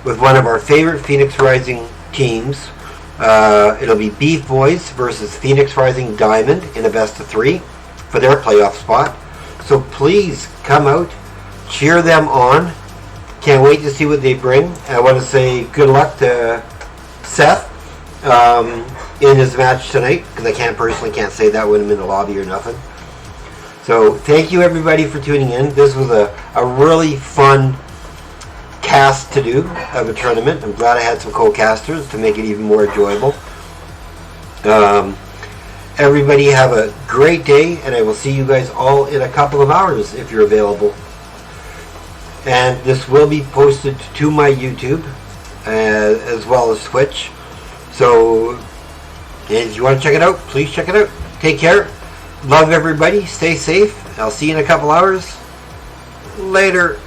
with one of our favorite Phoenix Rising teams. It'll be Beef Boys versus Phoenix Rising Diamond in a best of 3 for their playoff spot. So please come out, cheer them on. Can't wait to see what they bring. I want to say good luck to Seth in his match tonight, because I personally can't say that when I'm in the lobby or nothing. So thank you everybody for tuning in. This was a really fun cast to do of a tournament. I'm glad I had some co-casters to make it even more enjoyable. everybody have a great day, and I will see you guys all in a couple of hours if you're available. And this will be posted to my YouTube as well as Twitch. So if you want to check it out, please check it out. Take care. Love everybody. Stay safe. I'll see you in a couple hours. Later.